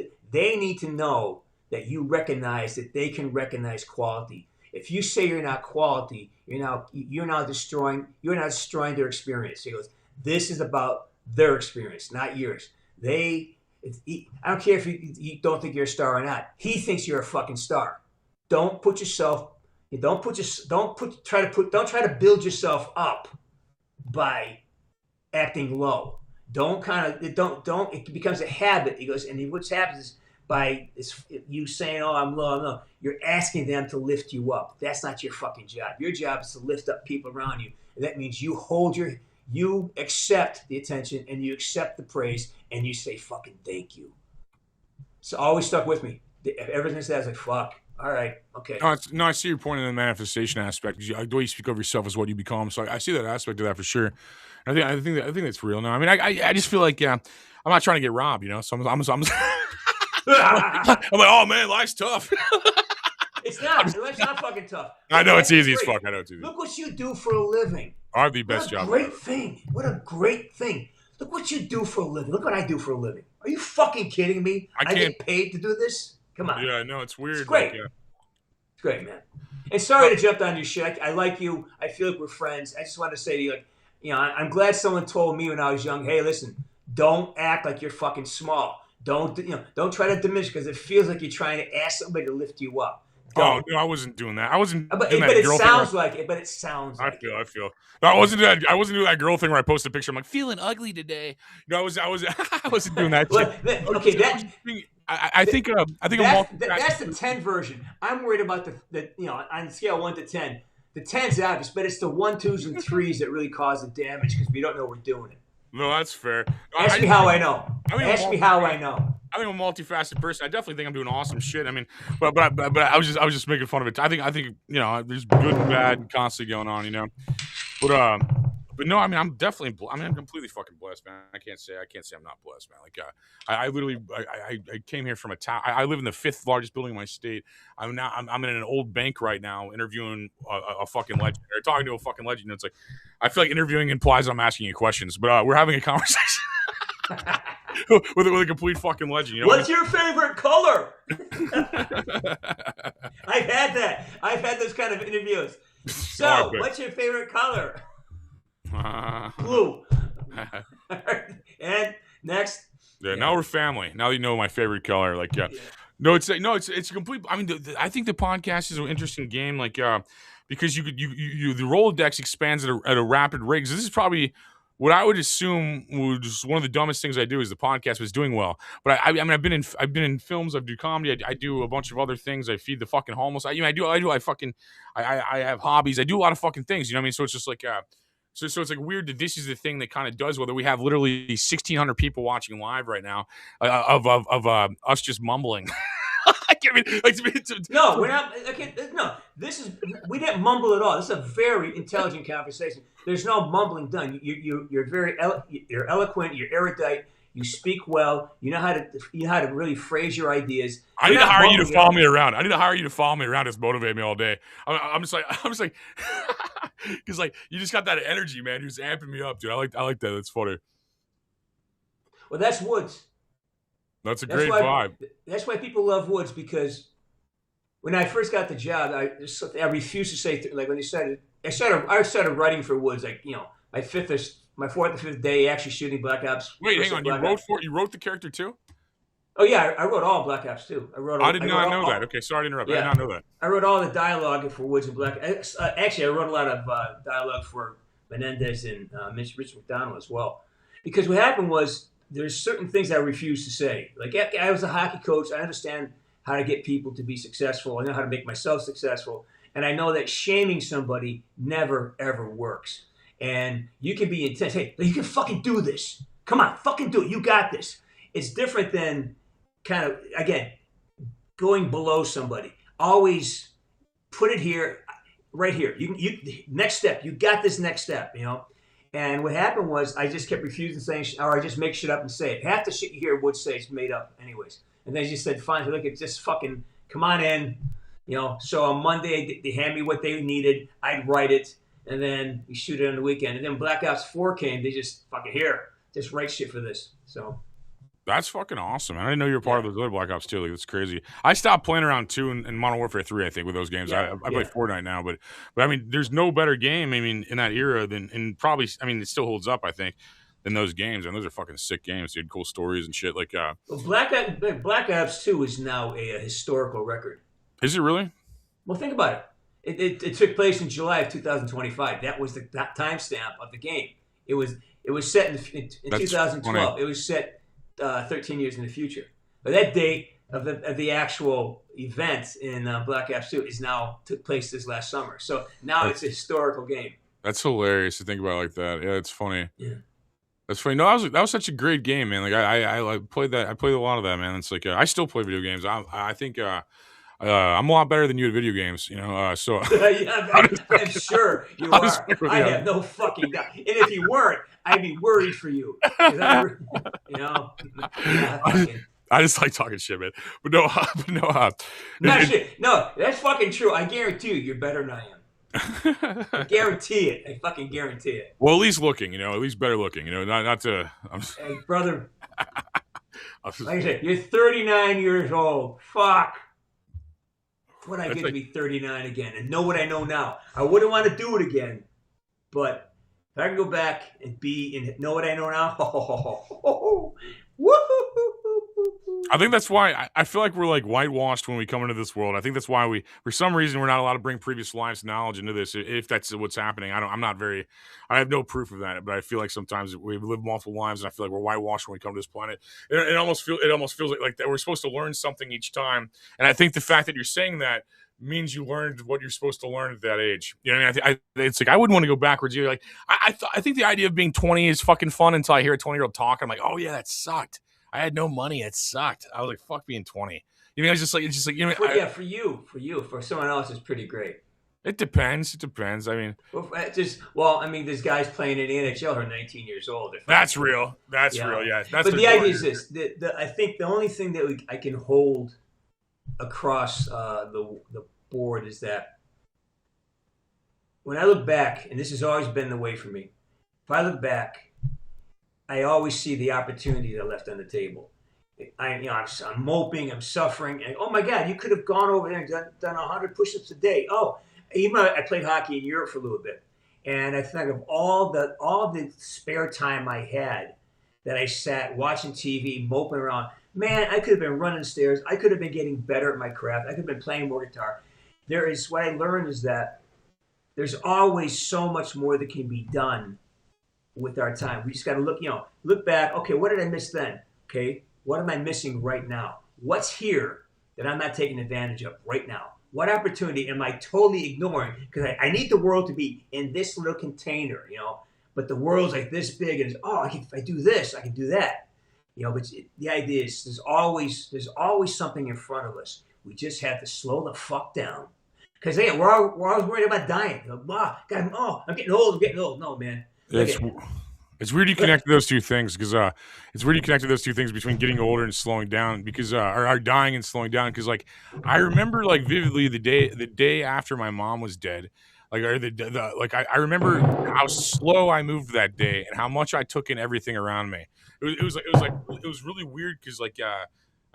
to know that you recognize that they can recognize quality. If you say you're not quality, you're now destroying their experience." He goes, "This is about their experience, not yours. I don't care if you don't think you're a star or not. He thinks you're a fucking star. Don't try to build yourself up by acting low. It becomes a habit." He goes, "And what happens is by you saying, 'Oh, I'm low,' you're asking them to lift you up. That's not your fucking job. Your job is to lift up people around you. And that means you accept the attention, and you accept the praise, and you say fucking thank you." So always stuck with me. Everything that says, like, fuck. All right. Okay. No, I see your point in the manifestation aspect. The way you speak of yourself is what you become. So I see that aspect of that for sure. I think that's real now. I mean, I just feel like I'm not trying to get robbed, you know. So I'm like, oh man, life's tough. It's not. Life's not fucking tough. I know it's easy as fuck. I know it's easy. Look what you do for a living. I have the best job. What a great thing. Look what you do for a living. Look what I do for a living. Are you fucking kidding me? I get paid to do this? Come on. Yeah, no, it's weird. It's great. It's great, man. And sorry to jump on your shit. I like you. I feel like we're friends. I just want to say to you, like, I'm glad someone told me when I was young, hey, listen, don't act like you're fucking small. Don't try to diminish, because it feels like you're trying to ask somebody to lift you up. Oh, no, I wasn't doing that. I wasn't. But it sounds like it. But it sounds. I feel. No, I wasn't doing that girl thing where I posted a picture. I'm like, feeling ugly today. No, I wasn't doing that. I think that's the 10 version. I'm worried about the on scale 1 to 10. The 10's obvious, but it's the 1, 2s, and 3s that really cause the damage, because we don't know we're doing it. No, that's fair. Ask me how I know. Ask me how I know. I think I'm a multifaceted person. I definitely think I'm doing awesome shit. I mean, but I was just making fun of it. I think there's good and bad constantly going on, you know. But But no, I mean, I'm definitely. I'm completely fucking blessed, man. I can't say I'm not blessed, man. Like, I literally, I came here from a town. I live in the 5th largest building in my state. I'm in an old bank right now, interviewing a fucking legend, or talking to a fucking legend. It's like, I feel like interviewing implies I'm asking you questions, but we're having a conversation with a complete fucking legend. You know, what's your favorite color? I've had that. I've had those kind of interviews. So, what's your favorite color? Blue. And next. Yeah, now we're family. Now you know my favorite color. Like, no, it's a complete. I mean, I think the podcast is an interesting game. Like, because you the Rolodex expands at a rapid rate. This is probably what I would assume was one of the dumbest things I do is the podcast was doing well. But I mean, I've been in films. I do comedy. I do a bunch of other things. I feed the fucking homeless. I have hobbies. I do a lot of fucking things. You know what I mean? So it's just like. So it's like weird that this is the thing that kind of does whether we have literally 1,600 people watching live right now of us just mumbling. I mean, no, we're not. Okay, no, we didn't mumble at all. This is a very intelligent conversation. There's no mumbling done. You're very you're eloquent. You're erudite. You speak well. You know how to really phrase your ideas. I need to hire you to follow me around. I need to hire you to follow me around. Just motivate me all day. I'm just like, because like you just got that energy, man. You're just amping me up, dude. I like that. That's funny. Well, that's Woods. That's a great vibe. That's why people love Woods, because when I first got the job, I refused to say like when they said it. I started writing for Woods, like, you know, my 4th or 5th day actually shooting Black Ops. Wait, hang on. You wrote the character too? Oh yeah, I wrote all Black Ops too. I did not know that. Okay, sorry to interrupt. Yeah, I did not know that. I wrote all the dialogue for Woods and Black. Actually, I wrote a lot of dialogue for Menendez and Rich McDonald as well. Because what happened was there's certain things I refused to say. Like, I was a hockey coach. I understand how to get people to be successful. I know how to make myself successful. And I know that shaming somebody never, ever works. And you can be intense. Hey, you can fucking do this. Come on, fucking do it. You got this. It's different than kind of, again, going below somebody. Always put it here, right here. You next step. You got this next step, you know. And what happened was I just kept refusing saying, or I just make shit up and say it. Half the shit you hear Wood say is made up anyways. And they just said, fine, look, it's just fucking, come on in. You know, so on Monday, they hand me what they needed. I'd write it, and then we shoot it on the weekend. And then Black Ops 4 came. They just fucking, just write shit for this. So that's fucking awesome, man. I didn't know you were part of those other Black Ops 2. Like, that's crazy. I stopped playing around 2 and Modern Warfare 3, I think, with those games. I play Fortnite now, but I mean, there's no better game, I mean, in that era than, and probably, I mean, it still holds up, I think, than those games. And those are fucking sick games, dude. Cool stories and shit. Like, well, Black Ops 2 is now a historical record. Is it really? Well, think about it. It took place in July of 2025. That was the timestamp of the game. It was set in 2012. Funny. It was set 13 years in the future. But that date of the actual event in Black Ops 2 took place this last summer. So now it's a historical game. That's hilarious to think about like that. Yeah, it's funny. Yeah. That's funny. No, that was such a great game, man. Like I played that. I played a lot of that, man. It's like I still play video games. I think I'm a lot better than you at video games, you know. So yeah, I'm sure you are. I have no fucking doubt. And if you weren't, I'd be worried for you. You know. I just like talking shit, man. But no, shit. No, that's fucking true. I guarantee you're better than I am. I guarantee it. I fucking guarantee it. Well, at least looking, you know, at least better looking, you know, not to. Hey, brother. Like I said, you're 39 years old. Fuck. What I get to be 39 again and know what I know now. I wouldn't want to do it again, but if I can go back and know what I know now, I think that's why I feel like we're like whitewashed when we come into this world. I think that's why for some reason, we're not allowed to bring previous lives' knowledge into this. If that's what's happening, I have no proof of that, but I feel like sometimes we live multiple lives, and I feel like we're whitewashed when we come to this planet. It almost feels like that we're supposed to learn something each time, and I think the fact that you're saying that means you learned what you're supposed to learn at that age. You know what I mean? It's like I wouldn't want to go backwards. You're like I think the idea of being 20 is fucking fun until I hear a 20-year-old talk. I'm like, oh yeah, that sucked. I had no money. It sucked. I was like, fuck being 20. You know, it's just like, you know. For you. For someone else, it's pretty great. It depends. It depends. I mean, I mean, there's guys playing in the NHL who are 19 years old. that's real. That's real. Yeah. That's but the idea is this: I think the only thing that I can hold across the board is that when I look back, and this has always been the way for me, if I look back, I always see the opportunity that I left on the table. I'm moping, I'm suffering, and oh my God, you could have gone over there and done 100 push-ups a day. Oh, even I played hockey in Europe for a little bit, and I think of all the spare time I had that I sat watching TV, moping around. Man, I could have been running stairs. I could have been getting better at my craft. I could have been playing more guitar. What I learned is that there's always so much more that can be done with our time. We just got to look back. Okay, what did I miss then? Okay, what am I missing right now? What's here that I'm not taking advantage of right now? What opportunity am I totally ignoring? Because I need the world to be in this little container, but the world's like this big, and if I do this, I can do that. But the idea is there's always something in front of us. We just have to slow the fuck down. Because we're always worried about dying. I'm getting old. No, man. It's weird you connected those two things because it's weird you connected those two things between getting older and slowing down because or dying and slowing down because like I remember like vividly the day after my mom was dead, like or I remember how slow I moved that day and how much I took in everything around me. It was really weird because like I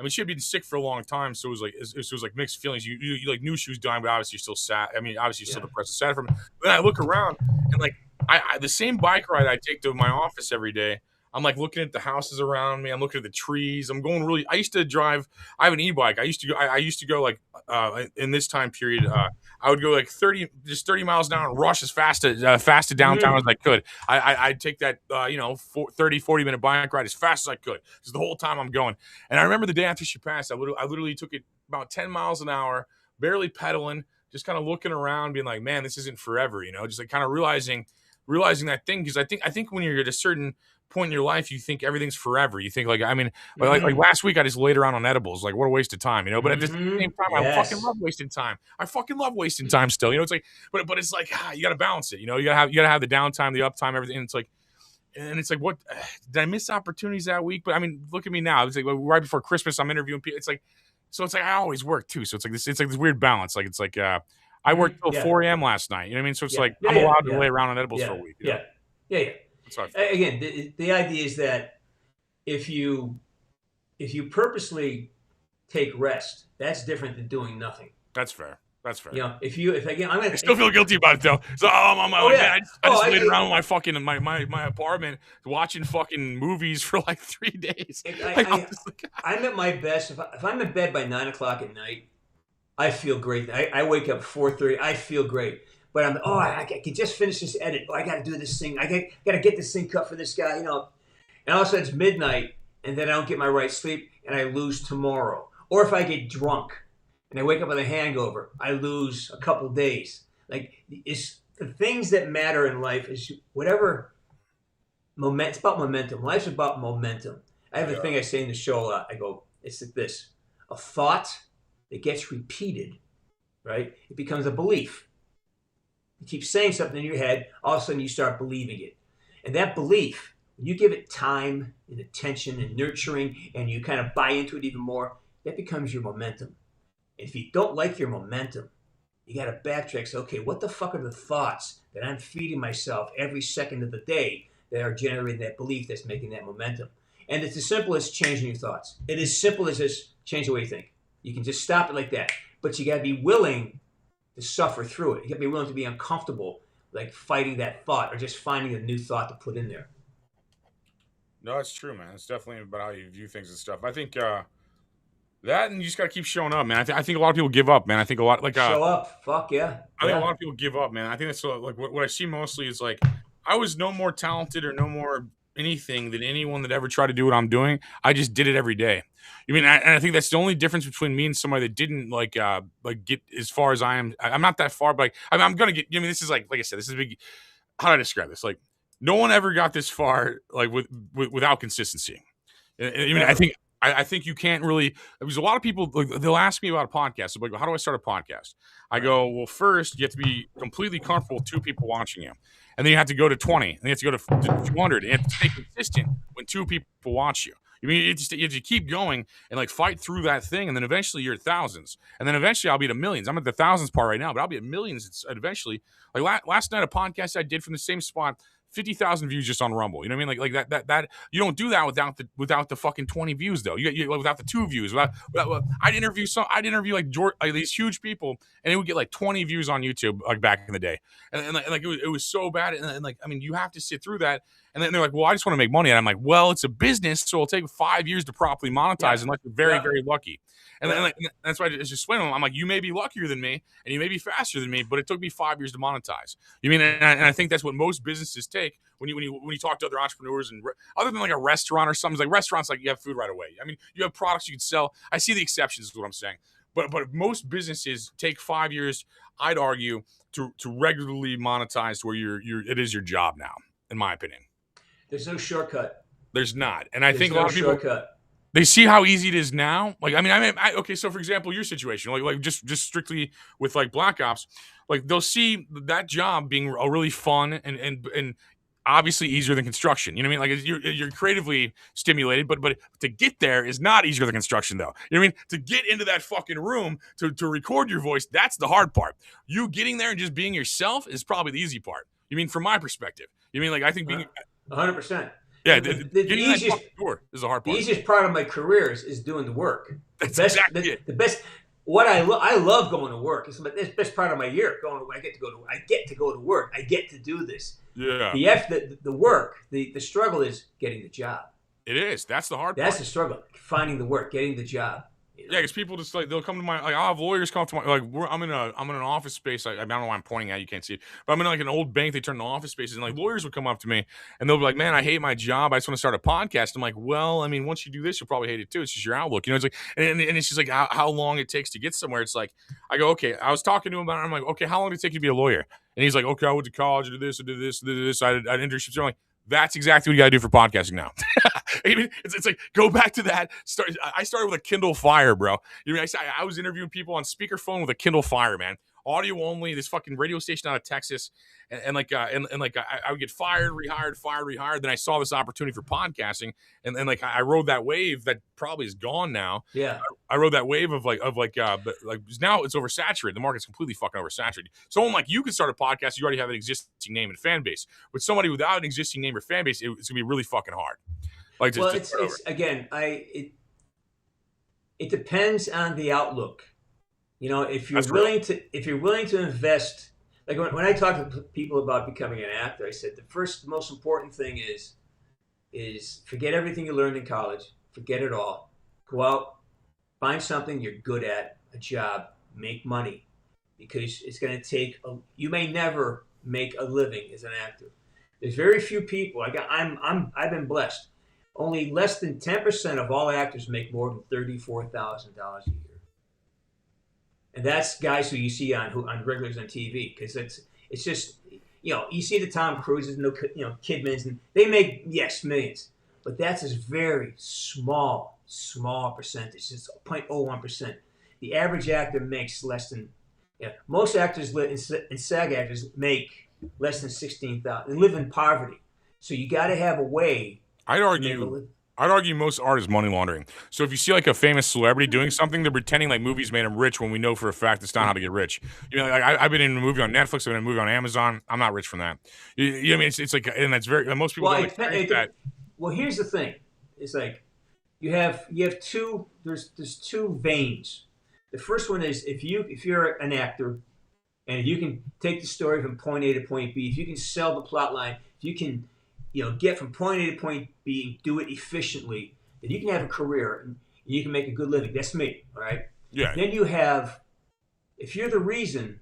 mean she had been sick for a long time, so it was like mixed feelings. You like knew she was dying, but obviously you're still sad. I mean obviously you're still depressed and sad from it. But then I look around and like. I the same bike ride I take to my office every day. I'm like looking at the houses around me. I'm looking at the trees. I'm going really. I used to drive. I have an e-bike. I used to go like in this time period. I would go like 30 miles an hour and rush as fast to downtown as I could. I'd take that 40 minute bike ride as fast as I could because the whole time I'm going. And I remember the day after she passed, I literally took it about 10 miles an hour, barely pedaling, just kind of looking around, being like, man, this isn't forever. Just like kind of realizing that thing because I think when you're at a certain point in your life you think everything's forever. You think like like last week I just laid around on edibles, like what a waste of time, but at the same time I fucking love wasting time. I fucking love wasting time still, it's like but it's like you got to balance it, you got to have the downtime, the uptime, everything. And it's like what did I miss opportunities that week? But I mean look at me now. It's like right before Christmas I'm interviewing people. It's like I always work too, so it's like this weird balance. Like it's like I worked till 4 a.m. last night. You know what I mean? So it's I'm allowed to lay around on edibles for a week. Yeah. Again, the idea is that if you purposely take rest, that's different than doing nothing. That's fair. I still feel guilty about it though. So man, I just laid around in my fucking my apartment watching fucking movies for like 3 days. I'm at my best if I'm in bed by 9 o'clock at night. I feel great. I wake up 4:30. I feel great. But I can just finish this edit. I got to do this thing. I got to get this thing cut for this guy, And all of a sudden it's midnight, and then I don't get my right sleep, and I lose tomorrow. Or if I get drunk, and I wake up with a hangover, I lose a couple days. Like it's the things that matter in life is whatever. It's about momentum. Life's about momentum. I have a thing I say in the show a lot. I go, it's like this: a thought that gets repeated, right? It becomes a belief. You keep saying something in your head, all of a sudden you start believing it. And that belief, when you give it time and attention and nurturing and you kind of buy into it even more, that becomes your momentum. And if you don't like your momentum, you got to backtrack and say, okay, what the fuck are the thoughts that I'm feeding myself every second of the day that are generating that belief that's making that momentum? And it's as simple as changing your thoughts. It is simple as just change the way you think. You can just stop it like that. But you got to be willing to suffer through it. You got to be willing to be uncomfortable, like fighting that thought or just finding a new thought to put in there. No, it's true, man. It's definitely about how you view things and stuff. I think that and you just got to keep showing up, man. I think a lot of people give up, man. I think a lot show up. Fuck yeah. I think a lot of people give up, man. I think that's like what I see mostly is like I was no more talented or no more anything than anyone that ever tried to do what I'm doing. I just did it every day. I think that's the only difference between me and somebody that didn't like get as far as I am. I'm not that far, but I'm gonna get. This is like I said, this is big. How do I describe this? Like no one ever got this far like without consistency. I I think you can't really, because a lot of people, like, they'll ask me about a podcast. They'll be like, how do I start a podcast? I go, well, first you have to be completely comfortable with 2 people watching you. And then you have to go to 20, and you have to go to 200, and you have to stay consistent when 2 people watch you. You mean you have to keep going and like fight through that thing, and then eventually you're at thousands, and then eventually I'll be at millions. I'm at the thousands part right now, but I'll be at millions eventually. Like last night, a podcast I did from the same spot, 50,000 views just on Rumble. You know what I mean? Like that you don't do that without the fucking 20 views though. You without the 2 views. I'd interview like these huge people, and it would get like 20 views on YouTube like back in the day, and like it was so bad. And like, I mean, you have to sit through that. And then they're like, well, I just want to make money. And I'm like, well, it's a business, so it'll take 5 years to properly monetize unless you're very, very lucky. And then, like, that's why I just explain to them. I'm like, you may be luckier than me, and you may be faster than me, but it took me 5 years to monetize. You mean, and I think that's what most businesses take when you talk to other entrepreneurs, and other than like a restaurant or something. Like restaurants, like you have food right away. I mean, you have products you can sell. I see the exceptions, is what I'm saying. But most businesses take 5 years, I'd argue, to regularly monetize to where it is your job now, in my opinion. There's no shortcut. There's not, and I think a no lot of people shortcut. They see how easy it is now. Like, I mean, okay. So, for example, your situation, like just strictly with like Black Ops, like they'll see that job being a really fun and obviously easier than construction. You know what I mean? Like you're creatively stimulated, but to get there is not easier than construction, though. You know what I mean? To get into that fucking room to record your voice, that's the hard part. You getting there and just being yourself is probably the easy part. You mean, from my perspective? You mean, like, I think being 100%. Yeah, the easiest door is the hard part. The easiest part of my career is doing the work. That's exactly it. The best. What I love going to work. It's the best part of my year. I get to go to work. I get to do this. Yeah. The work. The struggle is getting the job. It is. That's the hard part. That's the struggle. Finding the work, getting the job. Yeah, because people just like they'll come to my I'll have lawyers come to my I'm in an office space. I don't know why I'm pointing at, you can't see it, but I'm in like an old bank. They turn into office spaces, and like lawyers would come up to me and they'll be like, "Man, I hate my job. I just want to start a podcast." I'm like, "Well, I mean, once you do this, you'll probably hate it too. It's just your outlook, you know." It's like, and it's just like how long it takes to get somewhere. It's like, I go, okay. I was talking to him about it. I'm like, okay, how long did it take you to be a lawyer? And he's like, okay, I went to college, I did this, I did this, I did this. I did internships. I'm like, that's exactly what you got to do for podcasting now. I mean, it's like, go back to that. I started with a Kindle Fire, bro. You know, I was interviewing people on speakerphone with a Kindle Fire, man. Audio only. This fucking radio station out of Texas, I would get fired, rehired. Then I saw this opportunity for podcasting, and like I rode that wave that probably is gone now. Yeah, I rode that wave of like now it's oversaturated. The market's completely fucking oversaturated. Someone like you can start a podcast. You already have an existing name and fan base. But somebody without an existing name or fan base, it's gonna be really fucking hard. Like, it's again, it depends on the outlook. You know, if you're willing to invest, like when I talk to people about becoming an actor, I said the most important thing is forget everything you learned in college, forget it all, go out, find something you're good at, a job, make money, because it's going to take. You may never make a living as an actor. There's very few people. I've been blessed. Only less than 10% of all actors make more than $34,000 a year. And that's guys who you see on regulars on TV, because it's just, you know, you see the Tom Cruises, Kidmans, and they make millions, but that's a very small percentage. It's 0.01%. The average actor makes less than. Most actors and SAG actors make less than $16,000 and live in poverty. So you got to have a way. I'd argue most art is money laundering. So if you see like a famous celebrity doing something, they're pretending like movies made them rich when we know for a fact it's not how to get rich. You know, like I've been in a movie on Netflix, I've been in a movie on Amazon. I'm not rich from that. You know what I mean? It's like, and that's very, most people don't experience that. Well, here's the thing. It's like you have two. There's two veins. The first one is if you're an actor, and if you can take the story from point A to point B, if you can sell the plot line, if you can, get from point A to point B and do it efficiently, then you can have a career and you can make a good living. That's me, all right? Yeah. Then you have, if you're the reason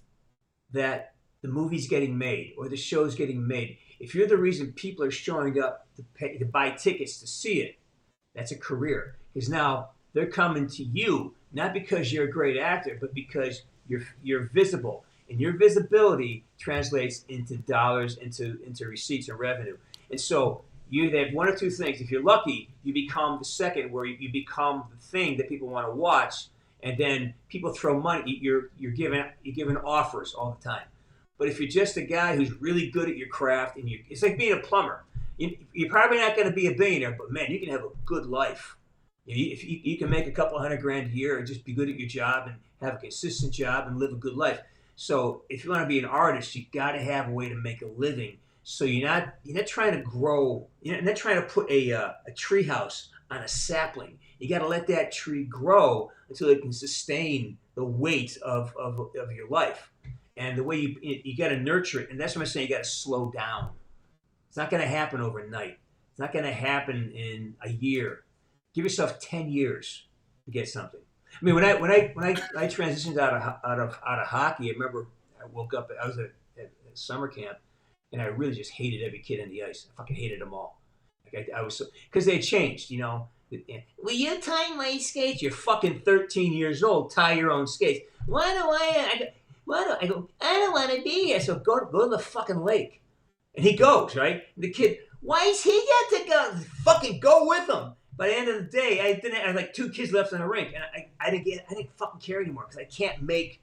that the movie's getting made or the show's getting made, if you're the reason people are showing up to buy tickets to see it, that's a career. Because now they're coming to you, not because you're a great actor, but because you're visible. And your visibility translates into dollars, into receipts and revenue. And so You either have one or two things. If you're lucky, you become the second, where you become the thing that people want to watch, and then people throw money. You're given offers all the time. But if you're just a guy who's really good at your craft, and it's like being a plumber. You're probably not going to be a billionaire, but man, you can have a good life. If you can make a couple $100,000 a year, and just be good at your job and have a consistent job and live a good life. So if you want to be an artist, you got to have a way to make a living. So you're not trying to grow. You're not trying to put a tree house on a sapling. You got to let that tree grow until it can sustain the weight of your life. And the way you got to nurture it, and that's what I'm saying. You got to slow down. It's not going to happen overnight. It's not going to happen in a year. Give yourself 10 years to get something. I mean, when I transitioned out of hockey, I remember I woke up. I was at summer camp, and I really just hated every kid on the ice. I fucking hated them all. Like I was because they had changed. You know, will you tie my skates? You're fucking 13 years old. Tie your own skates. Why do I go? I don't want to be here. So go to the fucking lake. And he goes, right? And the kid, why is he got to go? Fucking go with him. By the end of the day, I had like 2 kids left in the rink, and I didn't fucking care anymore because I can't make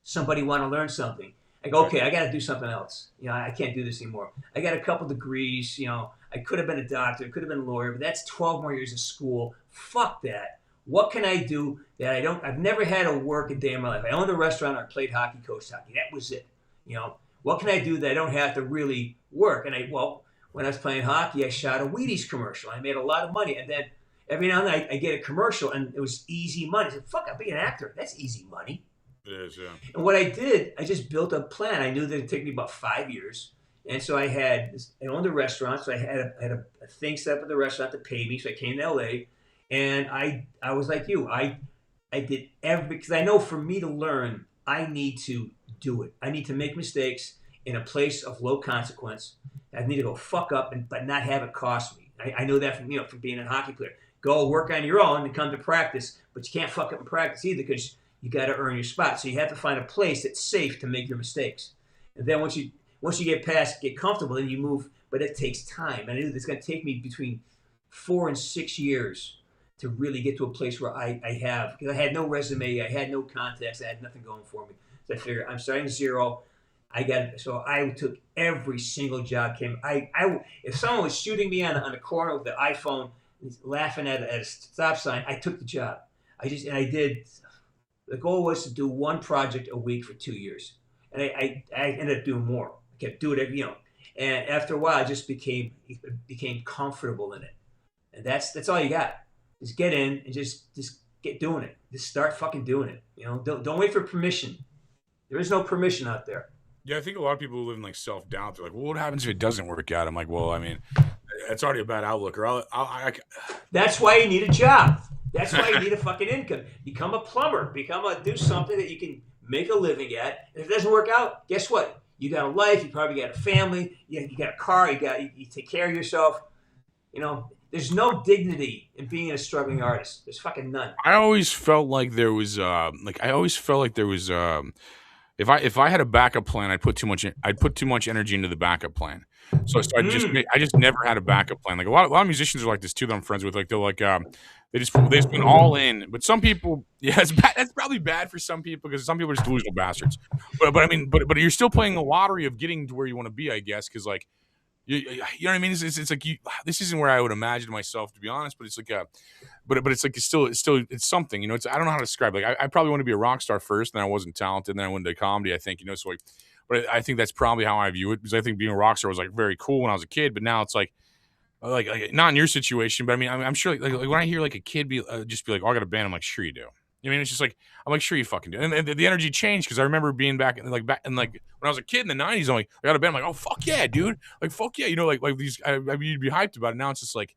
somebody want to learn something. I go, okay, I got to do something else. You know, I can't do this anymore. I got a couple degrees. You know, I could have been a doctor, could have been a lawyer, but that's 12 more years of school. Fuck that. What can I do that I've never had to work a day in my life. I owned a restaurant, I played hockey, coached hockey. That was it. You know, what can I do that I don't have to really work? And when I was playing hockey, I shot a Wheaties commercial. I made a lot of money. And then every now and then I get a commercial, and it was easy money. I said, fuck, I'll be an actor. That's easy money. It is, yeah. And what I did, I just built a plan. I knew that it'd take me about 5 years. And so I owned a restaurant, so I had a thing set up at the restaurant to pay me. So I came to LA, and I was like you. I did because I know for me to learn, I need to do it. I need to make mistakes in a place of low consequence. I need to go fuck up, but not have it cost me. I know that from being a hockey player. Go work on your own and come to practice, but you can't fuck up in practice either because you got to earn your spot. So you have to find a place that's safe to make your mistakes. And then once you get comfortable, then you move. But it takes time. And I knew it's going to take me between 4 and 6 years to really get to a place where I because I had no resume, I had no contacts, I had nothing going for me. So I figured I'm starting zero. So I took every single job came. If someone was shooting me on the corner with the iPhone, laughing at a stop sign, I took the job. I did. The goal was to do one project a week for 2 years, and I ended up doing more. I kept doing it, And after a while, I just became comfortable in it, and that's all you got. Just get in and just get doing it. Just start fucking doing it. Don't wait for permission. There is no permission out there. Yeah, I think a lot of people who live in like self-doubt. They're like, well, what happens if it doesn't work out? I'm like, well, I mean, it's already a bad outlook. Or That's why you need a job. That's why you need a fucking income. Become a plumber. Do something that you can make a living at. And if it doesn't work out, guess what? You got a life. You probably got a family. You got a car. You take care of yourself. There's no dignity in being a struggling artist. There's fucking none. I always felt like there was if I had a backup plan, I'd put too much energy into the backup plan. So I just never had a backup plan. Like a lot of musicians are like this too that I'm friends with. Like they're like they just went all in. But some people, yeah, it's bad. That's probably bad for some people because some people are just delusional bastards. But I mean, but you're still playing the lottery of getting to where you want to be, I guess, because like you know what I mean. It's like this isn't where I would imagine myself, to be honest. But it's like but it's like it's something. I don't know how to describe it. Like I probably want to be a rock star first, and then I wasn't talented, and then I went into comedy. I think so like. But I think that's probably how I view it because I think being a rock star was like very cool when I was a kid. But now it's like not in your situation. But I mean, I'm sure like when I hear like a kid just be like, "Oh, I got a band," I'm like, "Sure you do." I mean, it's just like I'm like, "Sure you fucking do." And the energy changed because I remember being back in when I was a kid in the '90s. I'm like, I got a band. I'm like, "Oh fuck yeah, dude!" Like fuck yeah, like these. I mean, you'd be hyped about it. Now it's just like.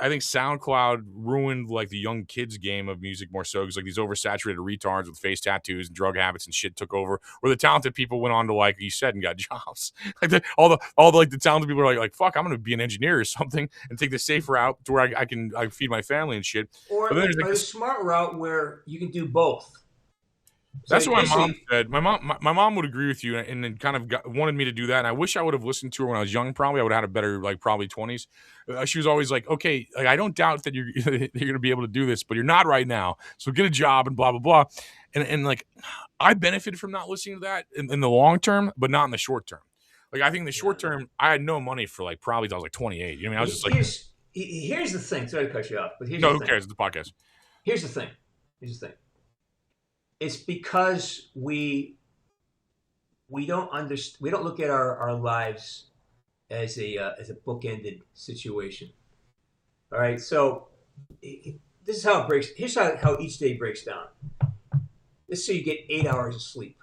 I think SoundCloud ruined like the young kids game of music more so because like these oversaturated retards with face tattoos and drug habits and shit took over. Where the talented people went on to like you said and got jobs. Like all the talented people are like fuck, I'm gonna be an engineer or something and take the safe route to where I can feed my family and shit. Or the smart route where you can do both. So That's what my mom basically, said. My mom would agree with you, and then kind of wanted me to do that. And I wish I would have listened to her when I was young. Probably I would have had a better, like, probably 20s. She was always like, "Okay, like, I don't doubt that you're you're going to be able to do this, but you're not right now. So get a job and blah blah blah." And like, I benefited from not listening to that in the long term, but not in the short term. Like, I think in the short term, I had no money for, like, probably till I was like 28. You know what I mean? I was just like, here's the thing. Sorry to cut you off, but here's no, the who thing. cares? It's the podcast. Here's the thing. It's because we don't understand. We don't look at our lives as a bookended situation. All right. So this is how it breaks. Here's how each day breaks down. Let's say you get 8 hours of sleep.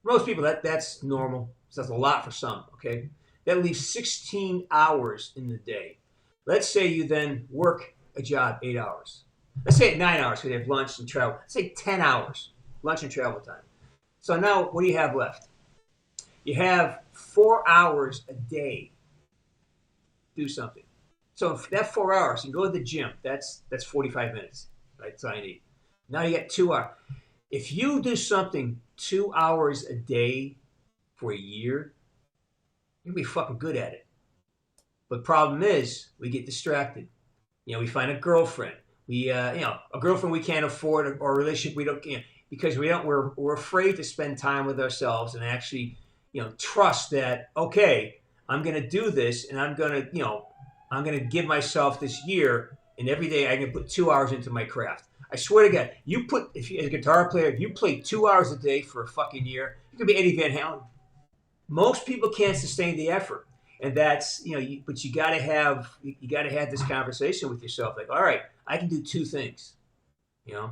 Most people that's normal. So that's a lot for some. Okay. That leaves 16 hours in the day. Let's say you then work a job 8 hours. Let's say 9 hours because you have lunch and travel. Let's say 10 hours, lunch and travel time. So now what do you have left? You have 4 hours a day. Do something. So if that 4 hours, you go to the gym. That's 45 minutes. Right? That's all you need. Now you get 2 hours. If you do something 2 hours a day for a year, you'll be fucking good at it. But problem is, we get distracted. You know, we find a girlfriend. A girlfriend we can't afford, or a relationship we don't, because we're afraid to spend time with ourselves and actually, trust that, okay, I'm going to do this and I'm going to give myself this year, and every day I can put 2 hours into my craft. I swear to God, if you as a guitar player, if you play 2 hours a day for a fucking year, you could be Eddie Van Halen. Most people can't sustain the effort. And that's, but you gotta have this conversation with yourself. Like, all right, I can do two things. I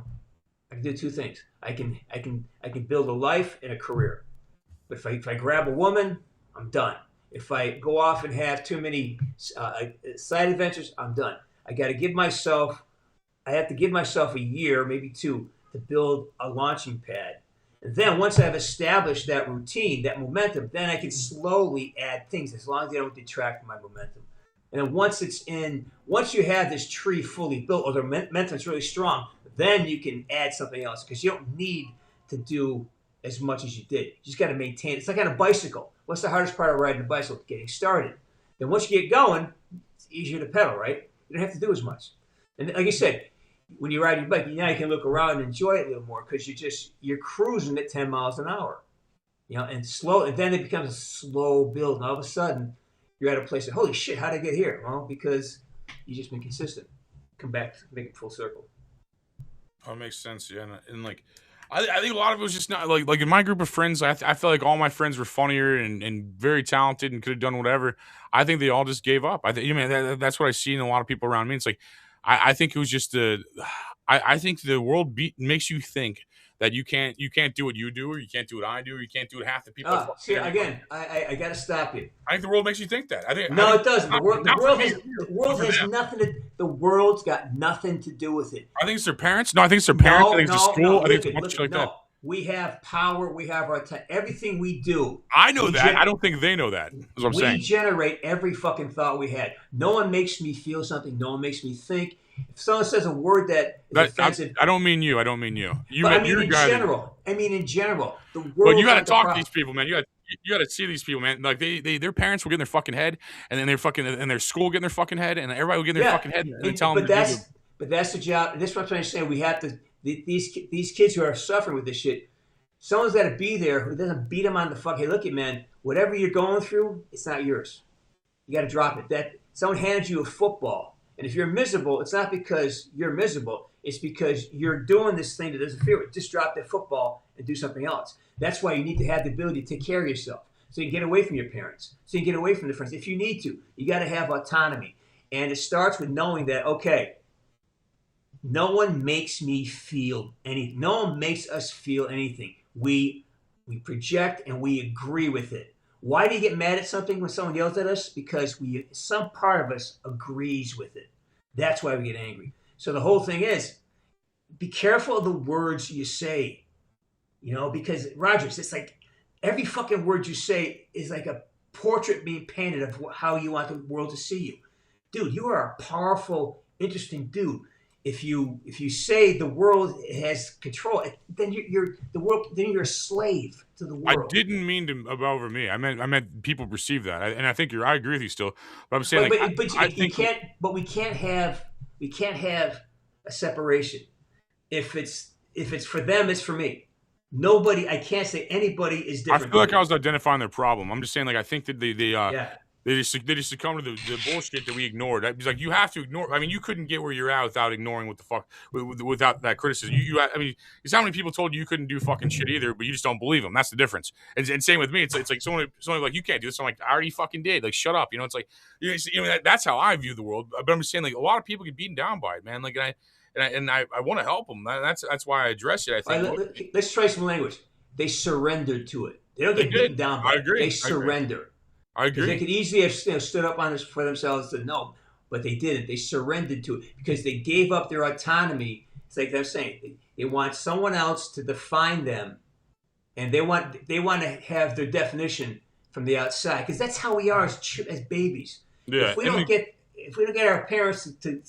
can do two things. I can build a life and a career. But if I grab a woman, I'm done. If I go off and have too many side adventures, I'm done. I have to give myself a year, maybe two, to build a launching pad. And then once I've established that routine, that momentum, then I can slowly add things as long as they don't detract from my momentum. And then once you have this tree fully built, or the momentum's really strong, then you can add something else, because you don't need to do as much as you did. You just got to maintain. It's like on a bicycle. What's the hardest part of riding a bicycle? Getting started. Then once you get going, it's easier to pedal, right? You don't have to do as much. And like I said, when you ride your bike, now you can look around and enjoy it a little more, because you're cruising at 10 miles an hour, and slow. And then it becomes a slow build, and all of a sudden you're at a place that, holy shit, how'd I get here? Well, because you just been consistent. Come back, make it full circle. Oh, it makes sense, yeah. And like, I think a lot of it was just not like in my group of friends. I felt like all my friends were funnier and very talented and could have done whatever. I think they all just gave up. I think that's what I see in a lot of people around me. It's like, I think it was just I think the world makes you think that you can't do what you do, or you can't do what I do, or you can't do what half the people. See, again, I got to stop you. I think the world makes you think that. It doesn't. The world's got nothing to do with it. I think it's their parents. No, I think it's their parents. I think it's the school. I think it's much like that. We have power. We have our time. Everything we do. I know that. I don't think they know that. That's what I'm saying. We generate every fucking thought we had. No one makes me feel something. No one makes me think. If someone says a word that is offensive, I don't mean you. I don't mean you. I mean in general. The world. Well, you got to talk to these people, man. You got to see these people, man. Like their parents will get in their fucking head, and then their school get in their fucking head, and everybody will get in their fucking head and tell them. But that's the job. This is what I'm trying to say. We have to. These kids who are suffering with this shit. Someone's got to be there who doesn't beat them on the fuck. Hey, look, man. Whatever you're going through, it's not yours. You got to drop it. That someone handed you a football. And if you're miserable, it's not because you're miserable. It's because you're doing this thing that doesn't feel it. Just drop that football and do something else. That's why you need to have the ability to take care of yourself. So you can get away from your parents. So you can get away from the friends. If you need to, you got to have autonomy. And it starts with knowing that, okay, no one makes me feel anything. No one makes us feel anything. We project and we agree with it. Why do you get mad at something when someone yells at us? Because some part of us agrees with it. That's why we get angry. So the whole thing is, be careful of the words you say. Because Rogers, it's like every fucking word you say is like a portrait being painted of how you want the world to see you. Dude, you are a powerful, interesting dude. if you say the world has control, then you're the world. Then you're a slave to the I world. didn't mean to over me. I meant people perceive that, and I think I agree with you still. But I'm saying, I think we can't have a separation. If it's for them, it's for me. Nobody, I can't say anybody is different. I feel like I was identifying their problem. I'm just saying, like, I think that yeah. They just succumb to the bullshit that we ignored. It's like you have to ignore. I mean, you couldn't get where you're at without ignoring what the fuck, without that criticism. I mean, it's how many people told you couldn't do fucking shit either, but you just don't believe them. That's the difference. And same with me. It's like someone like, you can't do this. I'm like, I already fucking did. Like, shut up. You know, it's like that's how I view the world. But I'm just saying, like, a lot of people get beaten down by it, man. Like, and I want to help them. That's why I address it. I think. Let's try some language. They surrendered to it. They don't get beaten down by it. I agree. They surrender. I agree. They could easily have stood up on this for themselves and said no, but they didn't. They surrendered to it because they gave up their autonomy. It's like they're saying they want someone else to define them, and they want to have their definition from the outside because that's how we are as babies. Yeah. If we don't get our parents to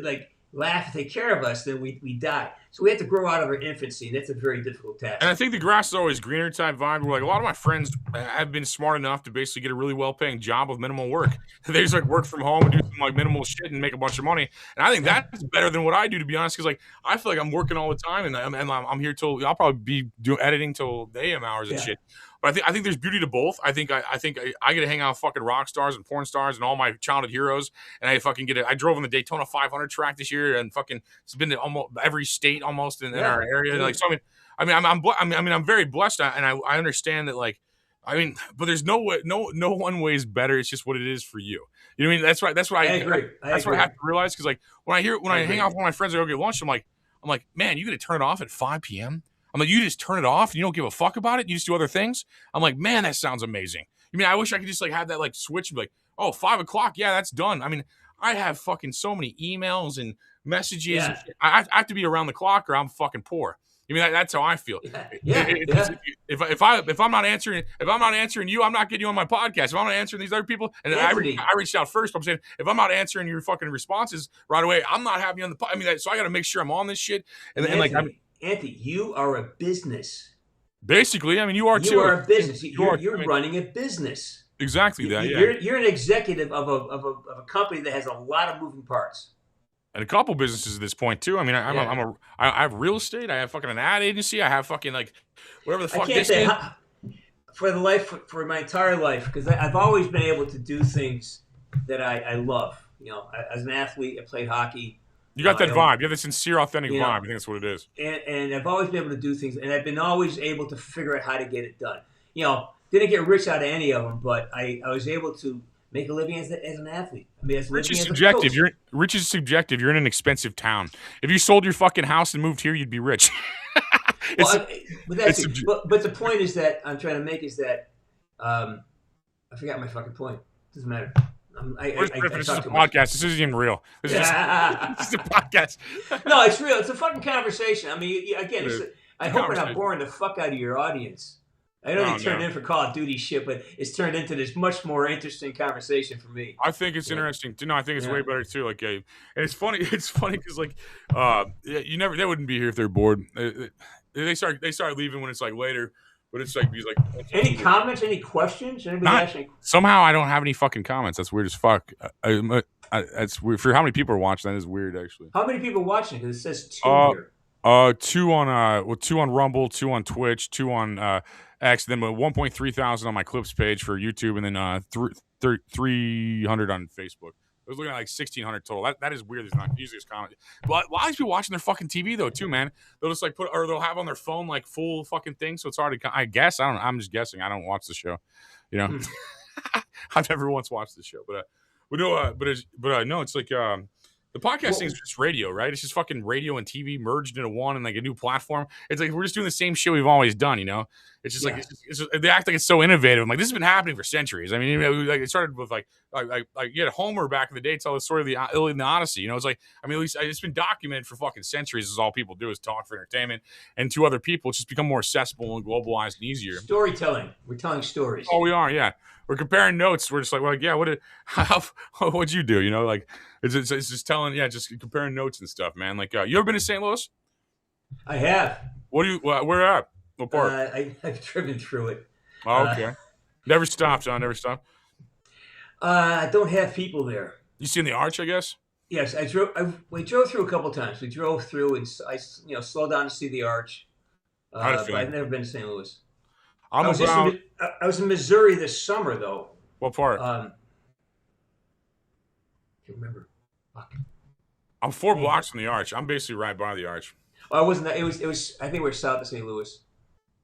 like laugh and take care of us, then we die. So we have to grow out of our infancy, and that's a very difficult task. And I think the grass is always greener type vibe. Where like a lot of my friends have been smart enough to basically get a really well-paying job with minimal work. They just like work from home and do some like minimal shit and make a bunch of money. And I think that's better than what I do, to be honest. Because like I feel like I'm working all the time, and I'm here till I'll probably be editing till the AM hours and shit. But I think there's beauty to both. I think I get to hang out with fucking rock stars and porn stars and all my childhood heroes. And I fucking I drove on the Daytona 500 track this year and fucking it's been to almost every state almost in our area. Like so, I'm very blessed, and I understand that like. I mean, but there's no way, no one way is better. It's just what it is for you. You know what I mean? That's right. That's what I agree. That's what I have to realize because like when I hang out with one of my friends, I go get lunch. I'm like, man, you got to turn it off at 5 p.m. I'm like, you just turn it off and you don't give a fuck about it. You just do other things. I'm like, man, that sounds amazing. I mean, I wish I could just like have that like switch and be like, oh, 5 o'clock. Yeah, that's done. I mean, I have fucking so many emails and messages. Yeah. I have to be around the clock or I'm fucking poor. I mean, that's how I feel. If I'm not answering you, I'm not getting you on my podcast. If I'm not answering these other people, and I reached out first, I'm saying if I'm not answering your fucking responses right away, I'm not having you on the. I mean, so I got to make sure I'm on this shit. And Anthony, you are a business. Basically, I mean, you are too. You are a business. You're running a business. Exactly that. You're an executive of a company that has a lot of moving parts. And a couple businesses at this point too. I mean, I have real estate. I have fucking an ad agency. I have fucking like whatever the fuck this is. For my entire life, because I've always been able to do things that I love. You know, as an athlete, I played hockey. You got that vibe. You have the sincere, authentic vibe. I think that's what it is. And I've always been able to do things, and I've been always able to figure out how to get it done. You know, didn't get rich out of any of them, but I was able to make a living as an athlete. I mean, rich is subjective. Rich is subjective. You're in an expensive town. If you sold your fucking house and moved here, you'd be rich. But the point is that I'm trying to make is that I forgot my fucking point. Doesn't matter. This is a podcast. This isn't even real. This is a podcast. No, it's real. It's a fucking conversation. I mean, again, I hope we're not boring the fuck out of your audience. I know they turned in for Call of Duty shit, but it's turned into this much more interesting conversation for me. I think it's interesting. No, I think it's way better too. Like, and it's funny. It's funny because like, they wouldn't be here if they're bored. They start leaving when it's like later. But it's like he's like. Any comments? Any questions? Somehow I don't have any fucking comments. That's weird as fuck. That's weird. For how many people are watching, that is weird actually. How many people are watching? Because it says 2 here. 2 on Rumble, 2 on Twitch, 2 on X, then 1.3 thousand on my clips page for YouTube, and then 300 on Facebook. I was looking at like 1,600 total. That is weird. There's not usually a comment. But why is people watching their fucking TV though too, man? They'll just like they'll have on their phone like full fucking thing, so it's hard to. I guess I don't. I'm just guessing. I don't watch the show. You know, I've never once watched the show, but no, it's like the podcast thing is just radio, right? It's just fucking radio and TV merged into one and like a new platform. It's like we're just doing the same shit we've always done, you know? It's just like they act like it's so innovative. I'm like, this has been happening for centuries. I mean, like it started with like you had Homer back in the day tell the story of the Iliad and the Odyssey. You know, it's like at least it's been documented for fucking centuries. Is all people do is talk for entertainment, and to other people, it's just become more accessible and globalized and easier. Storytelling. We're telling stories. Oh, we are, yeah. we're comparing notes. We're just like, well, yeah, what'd you do? You know, like it's just telling, yeah, just comparing notes and stuff, man. Like, you ever been to St. Louis? I have. Where at? What part? I've driven through it. Oh, okay. Never stopped, John. Never stopped. I don't have people there. You seen the Arch, I guess? Yes, we drove through a couple times. We drove through and I slowed down to see the Arch. But I've never been to St. Louis. I was in Missouri this summer, though. What part? Can't remember. Fuck. I'm 4 blocks from the Arch. I'm basically right by the Arch. Oh, I wasn't. It was. I think we're south of St. Louis,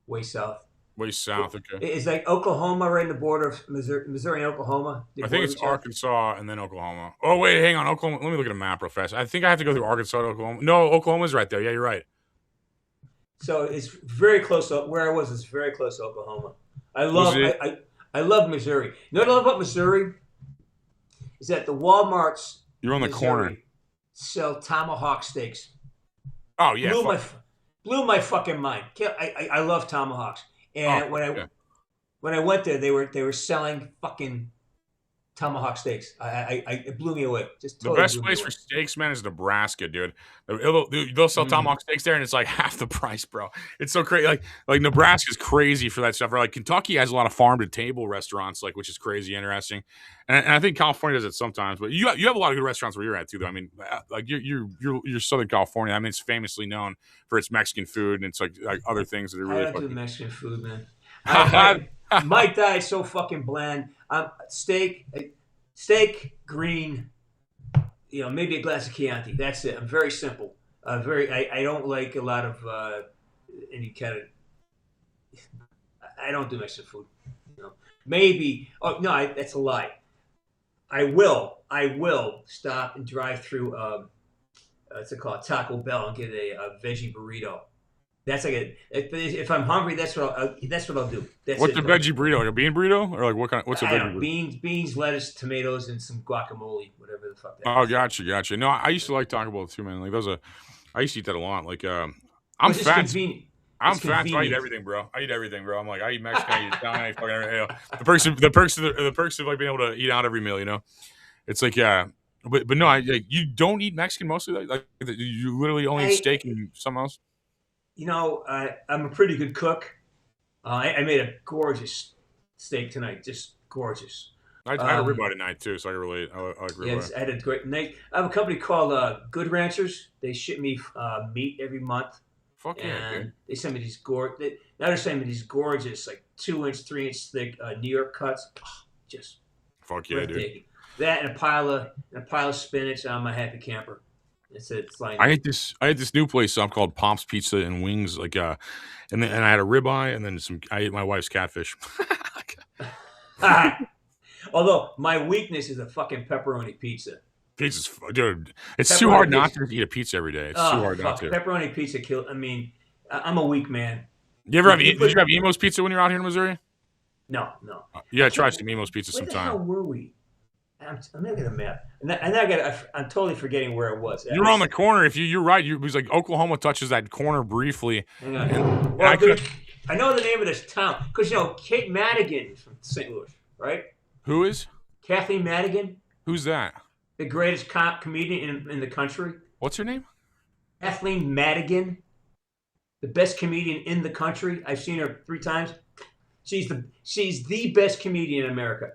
way south. Way south. Okay. It's like Oklahoma, right in the border of Missouri and Oklahoma. I think it's Arkansas and then Oklahoma. Oh wait, hang on. Oklahoma. Let me look at a map real fast. I think I have to go through Arkansas to Oklahoma. No, Oklahoma's right there. Yeah, you're right. So it's very close up where I was. It's very close to Oklahoma. I love Missouri. You know what I love about Missouri is that the Walmarts. You're on the corner. Sell tomahawk steaks. Oh yeah. Blew my fucking mind. I love tomahawks. And when I went there, they were selling fucking tomahawk steaks. It blew me away. Just totally the best place for steaks, man, is Nebraska, dude. They'll sell tomahawk steaks there, and it's like half the price, bro. It's so crazy. Like Nebraska's crazy for that stuff. Or like Kentucky has a lot of farm to table restaurants, like which is crazy interesting. And I think California does it sometimes. But you have a lot of good restaurants where you're at too, though. I mean, like you're Southern California. I mean, it's famously known for its Mexican food, and it's like other things that are really. I don't do Mexican food, man. My diet's so fucking bland. Steak, green, maybe a glass of Chianti. That's it. I'm very simple. I don't like a lot of any kind of. I don't do Mexican food. Maybe. Oh no, that's a lie. I will stop and drive through. What's it called? Taco Bell and get a veggie burrito. That's like if I'm hungry, that's what I'll do. What's a veggie burrito? Like a bean burrito, or like what kind? What's a veggie burrito? Beans, lettuce, tomatoes, and some guacamole, whatever the fuck that. Oh, gotcha. No, I used to like Taco Bell too, man. Like I used to eat that a lot. Like I'm fat. Convenient. I'm fat, so I eat everything, bro. I'm like, I eat Mexican, I eat Italian, I eat fucking everything. The perks of like being able to eat out every meal, It's like, yeah. But no, you don't eat Mexican mostly? Like you literally only eat steak and something else? I'm a pretty good cook. I made a gorgeous steak tonight, just gorgeous. I had a ribeye tonight too, so I can relate. I like ribeye. Yes, I had a great night. I have a company called Good Ranchers. They ship me meat every month. Fuck yeah, dude. They send me these they're sending me these gorgeous, like 2-inch, 3-inch thick New York cuts. Just fuck yeah, dude. That and a pile of spinach. I'm a happy camper. It's like I ate this new place called Pops Pizza and Wings, like and I had a ribeye and then I ate my wife's catfish. Although my weakness is a fucking pepperoni pizza. Pizza's, dude, it's too hard not to eat a pizza every day. It's too hard not to. Pepperoni pizza kill. I mean, I'm a weak man. Did you have Emo's Pizza when you're out here in Missouri? No. You gotta try some Emo's Pizza sometime. Where the hell were we? I'm looking at the map, and I'm totally forgetting where it was. You were on the corner. You're right. It was like Oklahoma touches that corner briefly. Hang on. I know the name of this town because Kate Madigan is from St. Louis, right? Who is? Kathleen Madigan. Who's that? The greatest comedian in the country. What's her name? Kathleen Madigan. The best comedian in the country. I've seen her 3 times. She's the best comedian in America.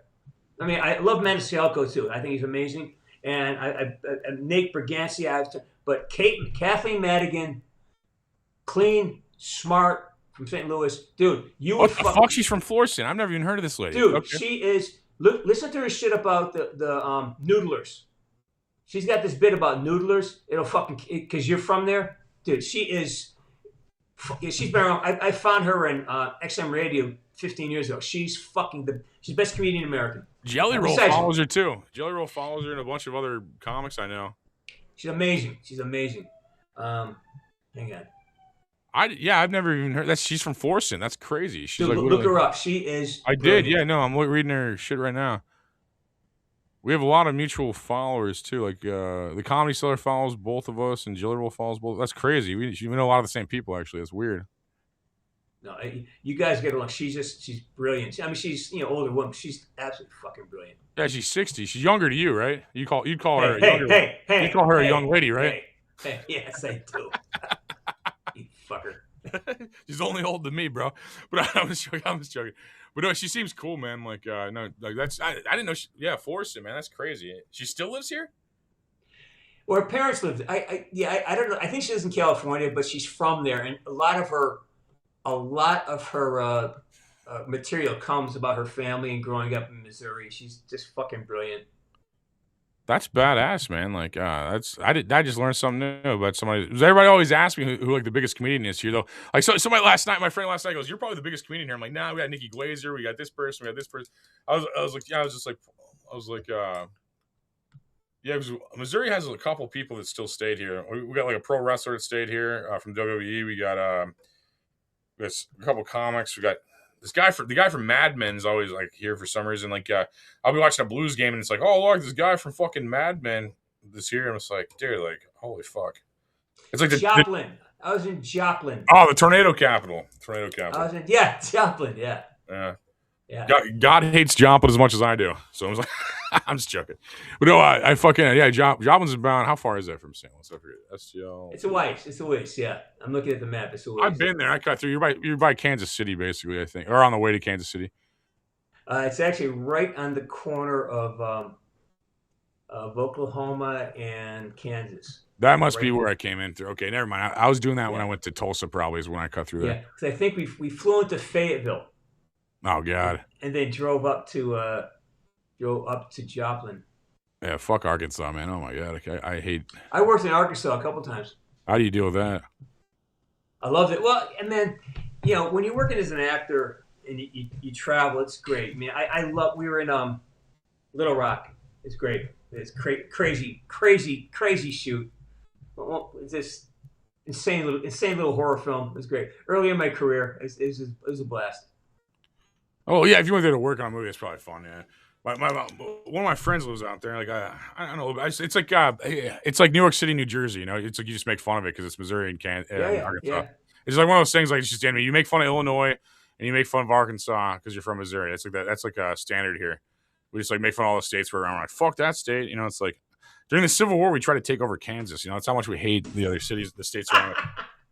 I mean, I love Maniscalco too. I think he's amazing. And I Nate Berganti. But Kathleen Madigan, clean, smart, from St. Louis, dude. What the fuck? She's from Florissant. I've never even heard of this lady. Dude, okay. She is. Listen to her shit about the noodlers. She's got this bit about noodlers. It'll fucking because you're from there, dude. She is. She's been around. I found her in XM Radio 15 years ago. She's she's best comedian in America. Jelly Roll follows her too. Jelly Roll follows her and a bunch of other comics I know. She's amazing. Hang on. I've never even heard that. She's from Florissant. That's crazy. She's dude, look her up. She is. I did. Yeah, no, I'm reading her shit right now. We have a lot of mutual followers too. Like the Comedy Cellar follows both of us, and Jelly Roll follows both. That's crazy. We know a lot of the same people. Actually, that's weird. No, you guys get along. She's brilliant. I mean, she's older woman. She's absolutely fucking brilliant. Yeah, she's 60. She's younger to you, right? You'd call her a hey, you call her a young lady, right? Hey, yes, I do. You fucker. She's only old than me, bro. But I'm just joking. But no, she seems cool, man. Like, no, like that's I didn't know. Forreston, man, that's crazy. She still lives here. Well, her parents lived. I don't know. I think she lives in California, but she's from there, and a lot of her material comes about her family and growing up in Missouri. She's just fucking brilliant. That's badass, man. Like, I just learned something new about somebody. Everybody always asks me who like the biggest comedian is here, though. Like, so somebody my friend last night goes, "You're probably the biggest comedian here." I'm like, "Nah, we got Nikki Glazer, we got this person, we got this person." I was like, yeah, because Missouri has a couple people that still stayed here. We got like a pro wrestler that stayed here from WWE. We got a couple comics. We got the guy from Mad Men is always like here for some reason. Like I'll be watching a Blues game and it's like, oh look, this guy from fucking Mad Men is here. And it's like, dude, like holy fuck. It's like Joplin. I was in Joplin. Oh, the tornado capital. I was in Joplin. Yeah. Yeah. God hates Joplin as much as I do. So I was like, I'm just joking. But no, I fucking Joplin's about, how far is that from St. Louis? I forget. It's a ways. Yeah, I'm looking at the map. It's a ways. I've been there. I cut through. You're by Kansas City, basically. I think, or on the way to Kansas City. It's actually right on the corner of Oklahoma and Kansas. That must be where I came in through. Okay, never mind. I was doing that when I went to Tulsa. Probably is when I cut through there. Yeah, because I think we flew into Fayetteville. Oh God! And then drove up to Joplin. Yeah, fuck Arkansas, man. Oh my God, I hate. I worked in Arkansas a couple times. How do you deal with that? I loved it. Well, and then when you're working as an actor and you travel, it's great. I mean, I love. We were in Little Rock. It's great. It's crazy shoot. It's this insane little horror film. It was great. Early in my career, it was a blast. Oh yeah, if you went there to work on a movie, it's probably fun. Yeah, one of my friends lives out there. Like I don't know, it's like New York City, New Jersey. It's like you just make fun of it because it's Missouri and Arkansas. Yeah. It's like one of those things. Like it's just you make fun of Illinois and you make fun of Arkansas because you're from Missouri. That's like that. That's like a standard here. We just like make fun of all the states we're around. We're like fuck that state. It's like during the Civil War we tried to take over Kansas. That's how much we hate the other cities, the states around it.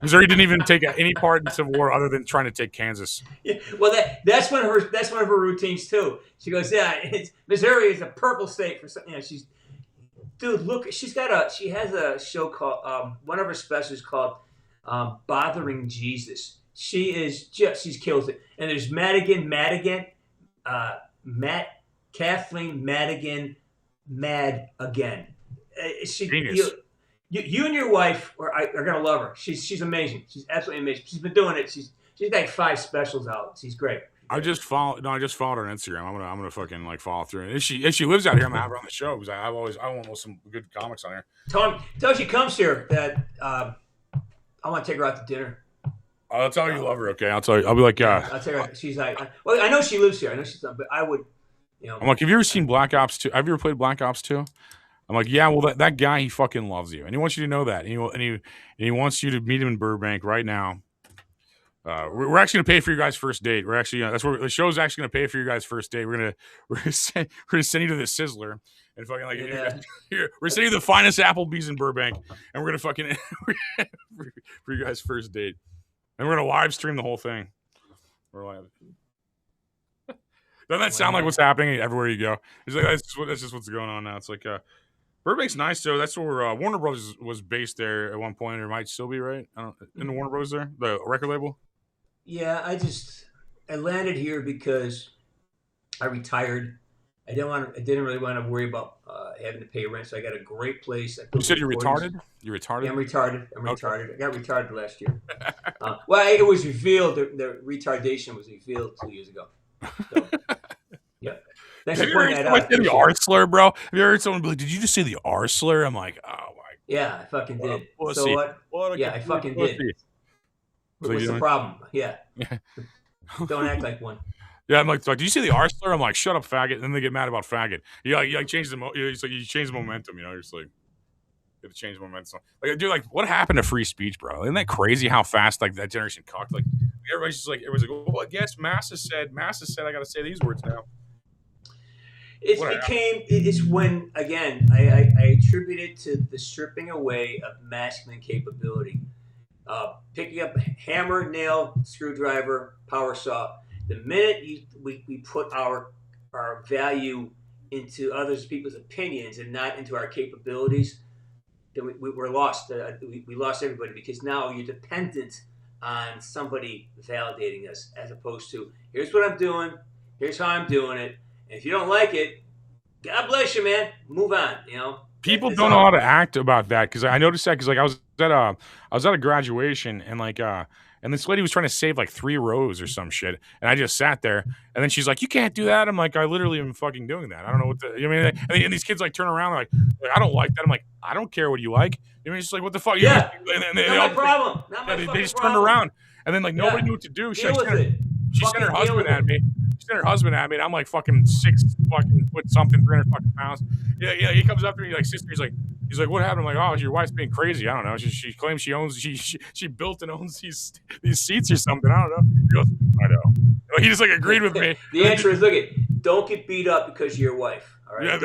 Missouri didn't even take any part in the Civil War other than trying to take Kansas. Yeah, well, that's one of her routines too. She goes, Missouri is a purple state for something. Dude, look, she has a show called one of her specials called Bothering Jesus. She's kills it. And there's Kathleen Madigan, Mad Again. Genius. You and your wife are gonna love her. She's amazing. She's absolutely amazing. She's been doing it. She's got 5 specials out. She's great. I just followed her on Instagram. I'm gonna fucking like follow through. And if she lives out here, I'm gonna have her on the show because I want to know some good comics on here. Tell her she comes here that I want to take her out to dinner. I'll tell her you love her. Okay, I'll tell you. I'll be like, I'll tell her. She's like, well, I know she lives here. I know she's done, but I would, I'm like, have you ever seen Black Ops 2? Have you ever played Black Ops 2? I'm like, yeah, well, that guy, he fucking loves you, and he wants you to know that, and he wants you to meet him in Burbank right now. We're actually gonna pay for your guys' first date. We're actually that's where the show's actually gonna pay for your guys' first date. We're gonna send you to the Sizzler and fucking like here. We're sending you the finest Applebee's in Burbank, and we're gonna fucking for your guys' first date, and we're gonna live stream the whole thing. We're live. Doesn't that sound like what's happening everywhere you go? It's like that's just what's going on now. It's like Burbank's nice, though. That's where Warner Bros. Was based there at one point, or might still be, right? In the Warner Bros. There, the record label. Yeah, I landed here because I retired. I didn't really want to worry about having to pay rent, so I got a great place. You said you're retarded? You're retarded? Yeah, I'm retarded. I got retarded last year. Well, it was revealed. The retardation was revealed 2 years ago. So, yeah. Thanks for pointing that out. The R slur, bro. Have you heard someone be like, "Did you just say the R slur?" I'm like, "Oh my." Yeah, I fucking did. So what? Yeah, I fucking did. What's the problem? Yeah. Don't act like one. Yeah, I'm like, did you say the R slur? I'm like, shut up, faggot. And then they get mad about faggot. You change the you change the momentum. You're just like, you have to change the momentum. Like, dude, like, what happened to free speech, bro? Isn't that crazy how fast like that generation cocked? Like, everybody's like, well, I guess Massa said I got to say these words now. It's when, again, I attribute it to the stripping away of masculine capability. Picking up hammer, nail, screwdriver, power saw. The minute we put our value into others people's opinions and not into our capabilities, then we're lost. We lost everybody, because now you're dependent on somebody validating us, as opposed to, here's what I'm doing, here's how I'm doing it. And if you don't like it, God bless you, man. Move on. People don't know how to act about that, because I noticed that, because like I was at a graduation, and like and this lady was trying to save like 3 rows or some shit, and I just sat there, and then she's like, "You can't do that." I'm like, "I literally am fucking doing that. I don't know what the." And these kids like turn around, like I don't like that. I'm like, "I don't care what you like." It's just like, what the fuck? Yeah, not my problem. Not my they just problem. turned around, and then like nobody knew what to do. She sent her husband at me. She sent her husband at me, and I'm like fucking 6 fucking foot something, 300 fucking pounds. Yeah. He comes up to me like, sister. He's like, what happened? I'm like, oh, your wife's being crazy. I don't know. She claims she owns. She built and owns these seats or something. I don't know. He goes, I know. He just like agreed with me. The answer is, look, don't get beat up because of your wife. All right. Yeah,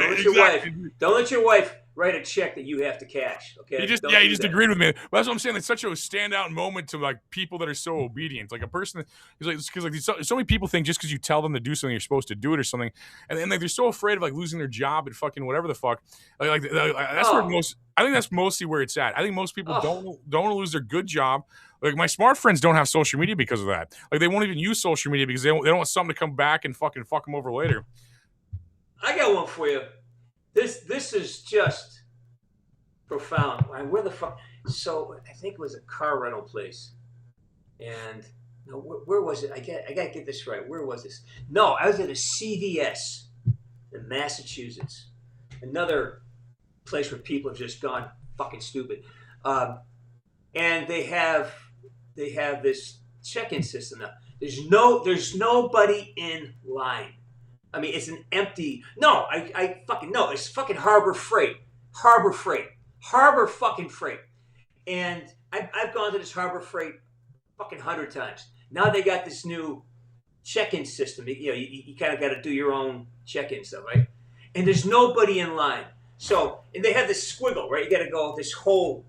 Don't let your wife write a check that you have to cash. Okay. He just agreed with me. But that's what I'm saying. It's such a standout moment to like people that are so obedient. Like a person, because like so many people think just because you tell them to do something, you're supposed to do it or something, and then like they're so afraid of like losing their job and fucking whatever the fuck. Like that's where I think that's mostly where it's at. I think most people don't want to lose their good job. Like my smart friends don't have social media because of that. Like they won't even use social media because they don't want something to come back and fuck them over later. I got one for you. This is just profound. Where the fuck? So I think it was a car rental place, and no, where was it? I gotta get this right. Where was this? No, I was at a CVS in Massachusetts, another place where people have just gone fucking stupid, and they have this check-in system now. There's nobody in line. I mean, it's an empty. No, I fucking no. It's fucking Harbor Freight, Harbor fucking Freight, and I've gone to this Harbor Freight fucking 100 times. Now they got this new check-in system. You kind of got to do your own check-in stuff, right? And there's nobody in line. So, and they have this squiggle, right? You got to go this whole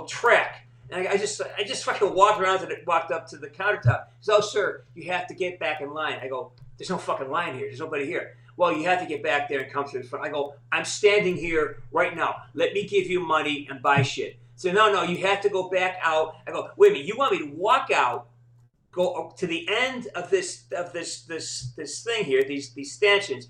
track. And I just fucking walked up to the countertop. So, sir, you have to get back in line. I go, there's no fucking line here. There's nobody here. Well, you have to get back there and come to the front. I go, I'm standing here right now. Let me give you money and buy shit. So no, you have to go back out. I go, wait a minute, you want me to walk out, go to the end of this thing here, these stanchions,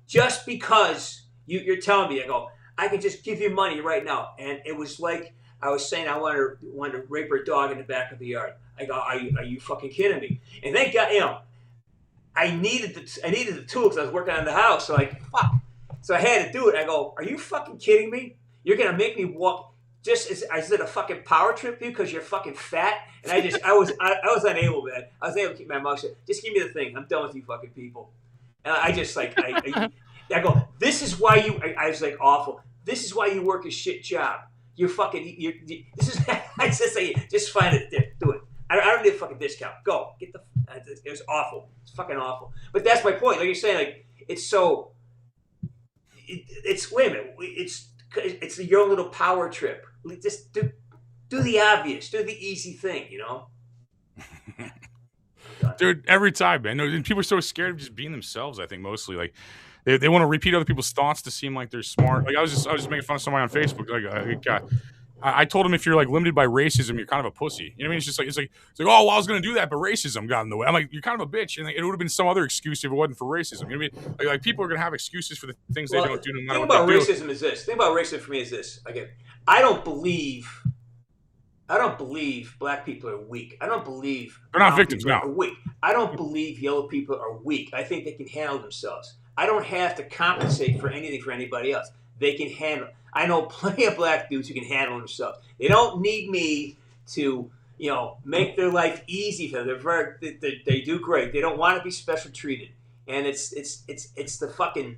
just because you're telling me? I go, I can just give you money right now. And it was like I was saying I wanted to rape her dog in the back of the yard. I go, are you fucking kidding me? And they got, I needed the tool because I was working on the house. So like, fuck. So I had to do it. I go, are you fucking kidding me? You're going to make me walk just as I did a fucking power trip you because you're fucking fat? And I was unable, man. I was able to keep my mouth shut. Just give me the thing. I'm done with you fucking people. And I just like, I go, this is why I was like, awful. This is why you work a shit job. You're fucking, this is, I just say, just find it, do it. I don't need a fucking discount. Go, get the, it was awful. It's fucking awful. But that's my point. Like you're saying, like, it's so, it's wait a minute. It's your own little power trip. Just do the obvious. Do the easy thing, Dude, every time, man. And people are so scared of just being themselves, I think, mostly. Like, they want to repeat other people's thoughts to seem like they're smart. Like, I was just making fun of somebody on Facebook. Like, I told him if you're like limited by racism, you're kind of a pussy. You know what I mean? It's like, oh, well, I was going to do that, but racism got in the way. I'm like, you're kind of a bitch. And it would have been some other excuse if it wasn't for racism. You know what I mean? Like people are going to have excuses for the things they don't do no matter what they do. The thing about racism for me is this. Again, I don't believe black people are weak. I don't believe they're not victims now. Are weak. I don't believe yellow people are weak. I think they can handle themselves. I don't have to compensate for anything for anybody else. They can handle. I know plenty of black dudes who can handle themselves. They don't need me to, make their life easy for them. They do great. They don't want to be special treated. And it's the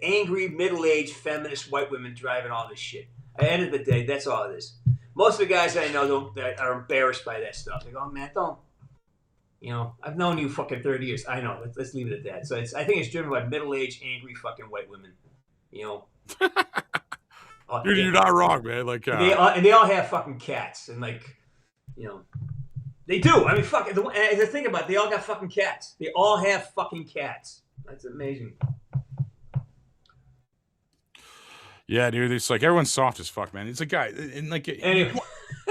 angry middle-aged feminist white women driving all this shit. At the end of the day, that's all it is. most of the guys I know that are embarrassed by that stuff. They go, oh, man, don't. I've known you fucking 30 years. I know. Let's leave it at that. So I think it's driven by middle-aged, angry fucking white women. Dude, you're not wrong, man. Like, they all have fucking cats, and like, they do. I mean, fuck. The thing about it, they all got fucking cats. They all have fucking cats. That's amazing. Yeah, dude. It's like everyone's soft as fuck, man. It's a guy, and like, Anyway.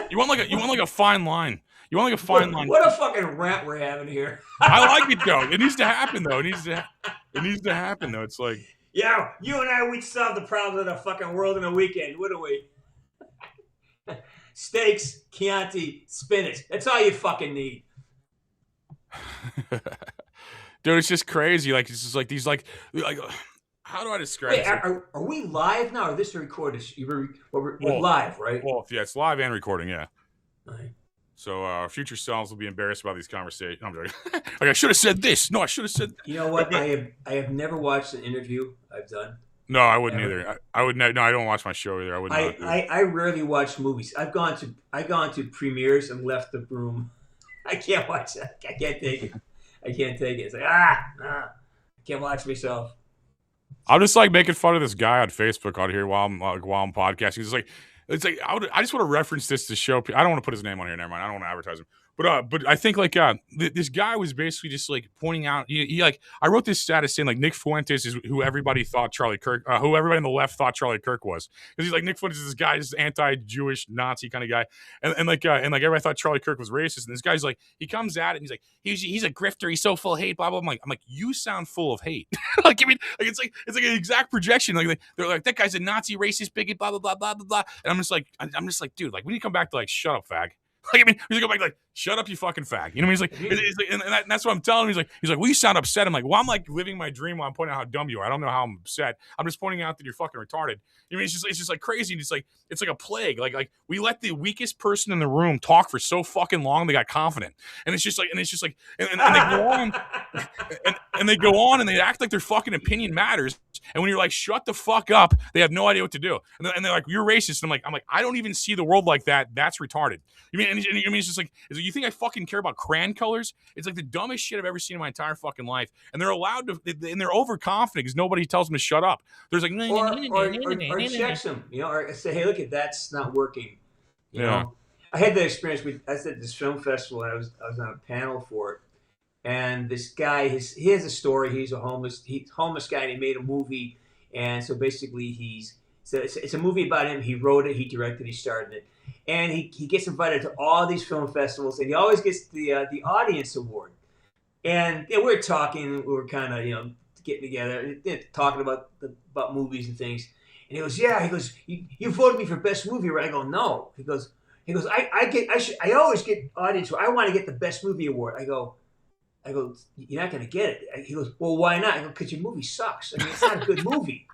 you want like a fine line. You want like a fine line. What a fucking rant we're having here. I like it though. It needs to happen though. It needs to happen though. It's like, yeah, you and I, we'd solve the problems of the fucking world in a weekend, wouldn't we? Steaks, Chianti, spinach. That's all you fucking need. dude, it's just crazy. Like, it's just like these like how do I describe Wait, it? are we live now, or this recorded? We're live, right? Well, yeah, it's live and recording, yeah. Right. So our future selves will be embarrassed about these conversations. I'm joking. Like, I should have said this. No, I should have said. You know what? I have never watched an interview I've done. No, I wouldn't either. I would not. No, I don't watch my show either. I would not. I rarely watch movies. I've gone to premieres and left the room. I can't watch that. I can't take it. It's like I can't watch myself. I'm just like making fun of this guy on Facebook out here while I'm podcasting. He's like, I just want to reference this to show. I don't want to put his name on here. Never mind. I don't want to advertise him. But I think like this guy was basically just like pointing out. He like, I wrote this status saying like Nick Fuentes is who everybody thought Charlie Kirk, who everybody on the left thought Charlie Kirk was, because he's like, Nick Fuentes is this guy, this anti-Jewish Nazi kind of guy, and like everybody thought Charlie Kirk was racist, and this guy's like, he comes at it and he's like, he's a grifter, he's so full of hate, blah blah. I'm like, you sound full of hate. Like, I mean, like it's like an exact projection. Like they're like, that guy's a Nazi, racist, bigot, blah blah blah blah blah blah. And I'm just like, dude, like we need to come back to like, shut up, fag. Like, I mean, he's like, go back like, shut up, you fucking fag. You know what I mean? He's like, and that's what I'm telling him. He's like, well, you sound upset. I'm like, well, I'm like living my dream while I'm pointing out how dumb you are. I don't know how I'm upset. I'm just pointing out that you're fucking retarded. You know, it's just like crazy. And it's like a plague. Like we let the weakest person in the room talk for so fucking long they got confident. And it's just like, and they go on, and they go on and they act like their fucking opinion matters. And when you're like, shut the fuck up, they have no idea what to do. And they're like, you're racist. And I'm like, I don't even see the world like that. That's retarded. You mean, it's just like, you think I fucking care about crayon colors? It's like the dumbest shit I've ever seen in my entire fucking life. And they're allowed to, and they're overconfident because nobody tells them to shut up. There's like, or checks them, or say, hey, look, that's not working. You know, I had that experience I was at this film festival and I was on a panel for it. And this guy, he has a story. He's a homeless guy, and he made a movie. And so basically, it's a movie about him. He wrote it, he directed, he starred in it, and he gets invited to all these film festivals, and he always gets the audience award. And we were talking, we were kind of getting together, talking about movies and things. And he goes, yeah, you voted me for best movie, right? I go, no. He goes, I always get audience award. I want to get the best movie award. I go, you're not going to get it. He goes, well, why not? I go, because your movie sucks. I mean, it's not a good movie.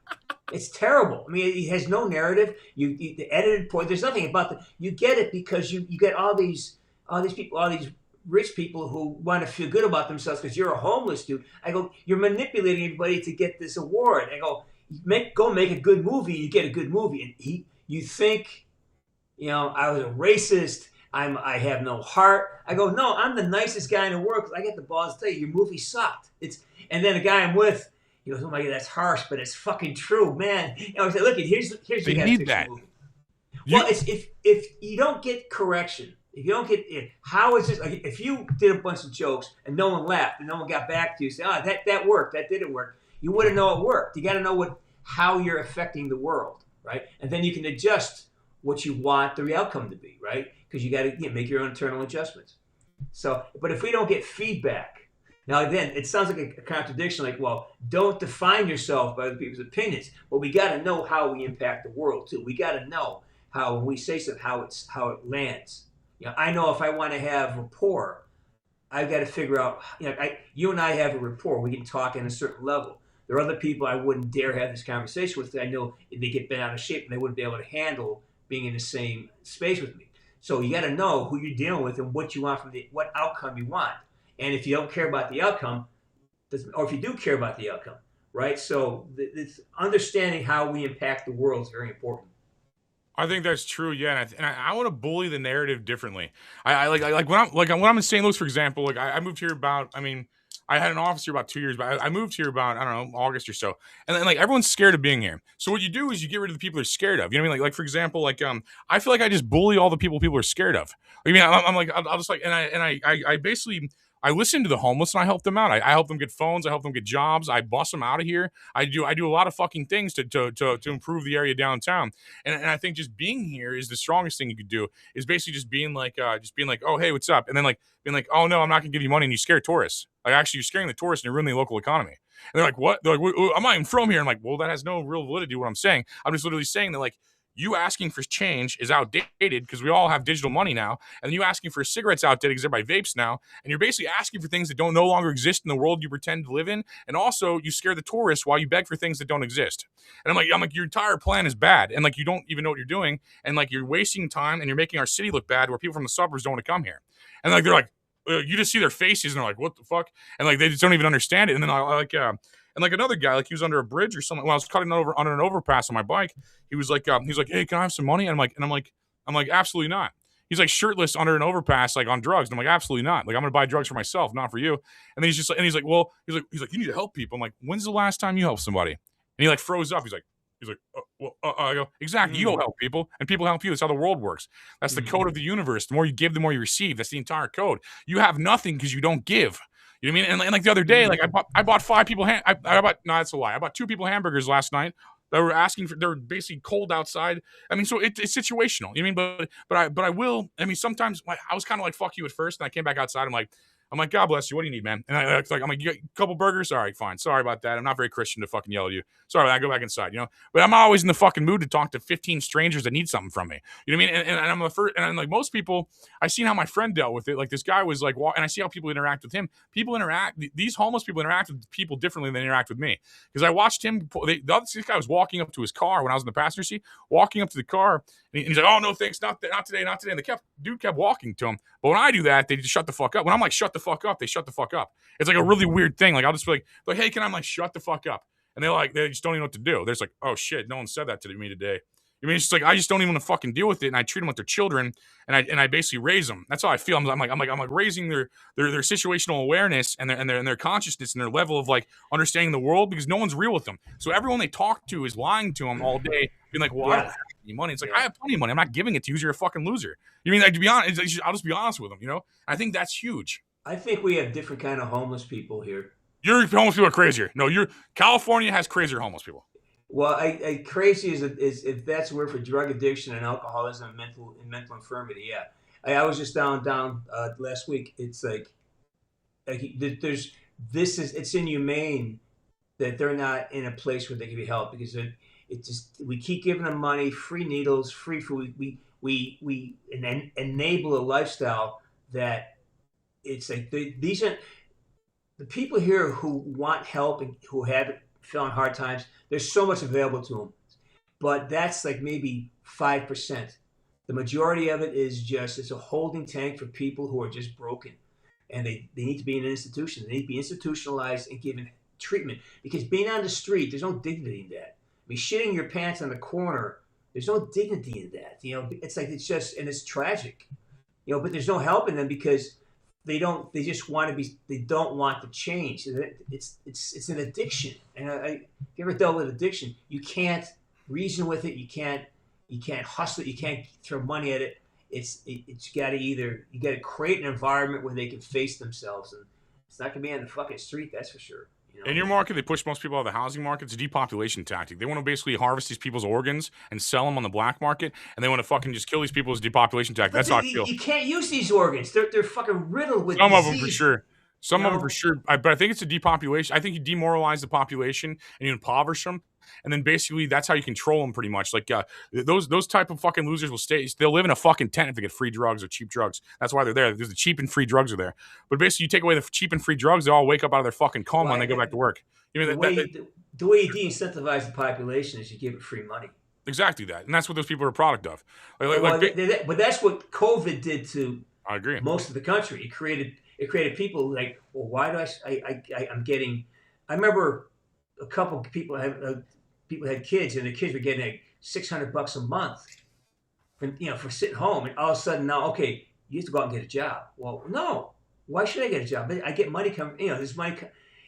It's terrible. I mean, it has no narrative. The edited point. There's nothing about you get it because you get all these people, all these rich people who want to feel good about themselves because you're a homeless dude. I go, you're manipulating everybody to get this award. I go, go make a good movie. You get a good movie, and you think, I was a racist. I have no heart. I go, no, I'm the nicest guy in the world because I get the balls to tell you your movie sucked. And then the guy I'm with, he goes, oh my God, that's harsh, but it's fucking true, man. I say, look, here's they need that. Movie. Well, it's if you don't get correction, if you don't get it, how is this? Like, if you did a bunch of jokes and no one laughed and no one got back to you, say, that worked, that didn't work, you wouldn't know it worked. You got to know how you're affecting the world, right? And then you can adjust what you want the outcome to be, right? Because you got to make your own internal adjustments. So, but if we don't get feedback, now then it sounds like a contradiction. Like, well, don't define yourself by other people's opinions. Well, we got to know how we impact the world too. We got to know how when we say something, how it lands. I know if I want to have rapport, I've got to figure out. You and I have a rapport. We can talk in a certain level. There are other people I wouldn't dare have this conversation with. I know they get bent out of shape and they wouldn't be able to handle being in the same space with me. So you got to know who you're dealing with and what you want what outcome you want. And if you don't care about the outcome, or if you do care about the outcome, right? So this understanding how we impact the world is very important. I think that's true. Yeah, and I want to bully the narrative differently. I like when I'm in St. Louis, for example. Like I moved here about. I mean, I had an office here about 2 years, but I moved here about I don't know August or so. And then like everyone's scared of being here. So what you do is you get rid of the people they're scared of. You know what I mean? Like for example, I feel like I just bully all the people are scared of. I mean, I'm like I'll just like and I basically. I listen to the homeless and I help them out. I help them get phones. I help them get jobs. I bust them out of here. I do a lot of fucking things to improve the area downtown. And I think just being here is the strongest thing you could do. Is basically just being like, oh hey, what's up? And then like being like, oh no, I'm not gonna give you money, and you scare tourists. Like actually, you're scaring the tourists and you're ruining the local economy. And they're like, what? They're like, I'm not even from here. I'm like, well, that has no real validity to what I'm saying. I'm just literally saying that like you asking for change is outdated because we all have digital money now, and then you asking for cigarettes outdated because everybody vapes now, and you're basically asking for things that don't no longer exist in the world you pretend to live in, and also you scare the tourists while you beg for things that don't exist. And I'm like, your entire plan is bad, and like you don't even know what you're doing, and like you're wasting time, and you're making our city look bad where people from the suburbs don't want to come here, and like they're like. You just see their faces and they're like, "What the fuck?" And like they just don't even understand it. And then and like another guy, like he was under a bridge or something. When I was cutting over under an overpass on my bike, he was like, "Hey, can I have some money?" And I'm like, absolutely not. He's like shirtless under an overpass, like on drugs. And I'm like, absolutely not. Like I'm gonna buy drugs for myself, not for you. And then he's just like, and he's like, well, he's like, you need to help people. I'm like, when's the last time you helped somebody? And he like froze up. He's like, I go, exactly. You don't help people, and people help you. That's how the world works. That's the code of the universe. The more you give, the more you receive. That's the entire code. You have nothing because you don't give. You know what I mean? And like the other day, like I bought 5 people. No, that's a lie. I bought 2 people hamburgers last night. They were asking for. They're basically cold outside. I mean, so it's situational. You know what I mean? But I will. I mean, sometimes like, I was kind of like fuck you at first, and I came back outside. I'm like, God bless you. What do you need, man? And I'm like, you got a couple burgers? All right, fine. Sorry about that. I'm not very Christian to fucking yell at you. Sorry, I go back inside, you know? But I'm always in the fucking mood to talk to 15 strangers that need something from me. You know what I mean? And I'm the first, and I'm like, most people, I seen how my friend dealt with it. Like this guy was like, and I see how people interact with him. These homeless people interact with people differently than they interact with me. Because I watched him, this guy was walking up to his car when I was in the passenger seat, walking up to the car, and he's like, oh, no, thanks, not today. And the dude kept walking to him. But when I do that, they just shut the fuck up. When I'm like, shut the fuck up, they shut the fuck up. It's like a really weird thing. Like I'll just be like, hey, I'm like, shut the fuck up. And they just don't even know what to do. They're just like, oh shit, no one said that to me today. I mean, it's just like I just don't even want to fucking deal with it, and I treat them like their children, and I basically raise them. That's how I feel. I'm like raising their situational awareness and their consciousness and their level of like understanding the world, because no one's real with them. So everyone they talk to is lying to them all day, being like, well, I don't have any money. It's like, I have plenty of money. I'm not giving it to you. You're a fucking loser. You mean, like, to be honest, I'll just be honest with them. You know, I think that's huge. I think we have different kind of homeless people here. Your homeless people are crazier. No, California has crazier homeless people. Well, crazy is if that's a word for drug addiction and alcoholism and mental infirmity. Yeah, I was just down last week. It's like it's inhumane that they're not in a place where they can be helped, because we keep giving them money, free needles, free food. We enable a lifestyle that it's like these are the people here who want help and who have fell in hard times. There's so much available to them, but that's like maybe 5%. The majority of it is it's a holding tank for people who are just broken, and they need to be in an institution. They need to be institutionalized and given treatment, because being on the street, there's no dignity in that. I mean, shitting your pants on the corner, there's no dignity in that. You know, it's like and it's tragic. You know, but there's no help in them because they don't want to change. It's an addiction. And if you ever dealt with addiction, you can't reason with it. You can't hustle it. You can't throw money at it. You got to create an environment where they can face themselves, and it's not gonna be on the fucking street, that's for sure. You know? In your market, they push most people out of the housing market. It's a depopulation tactic. They want to basically harvest these people's organs and sell them on the black market, and they want to fucking just kill these people as a depopulation tactic. That's how I feel. You can't use these organs. They're fucking riddled with some disease. of them for sure. Some of them for sure. But I think it's a depopulation. I think you demoralize the population and you impoverish them, and then basically that's how you control them pretty much. Like those type of fucking losers will stay. They'll live in a fucking tent if they get free drugs or cheap drugs. That's why they're there. Because the cheap and free drugs are there. But basically, you take away the cheap and free drugs, they all wake up out of their fucking coma and they go back to work. You know, the way you de-incentivize the population is you give it free money. Exactly that, and that's what those people are a product of. But that's what COVID did to I agree. most of the country. It created people like, well, why do I'm getting? I remember a couple of people had kids, and the kids were getting like $600 a month for sitting home, and all of a sudden now, okay, you have to go out and get a job. Well, no. Why should I get a job? I get money coming. This money.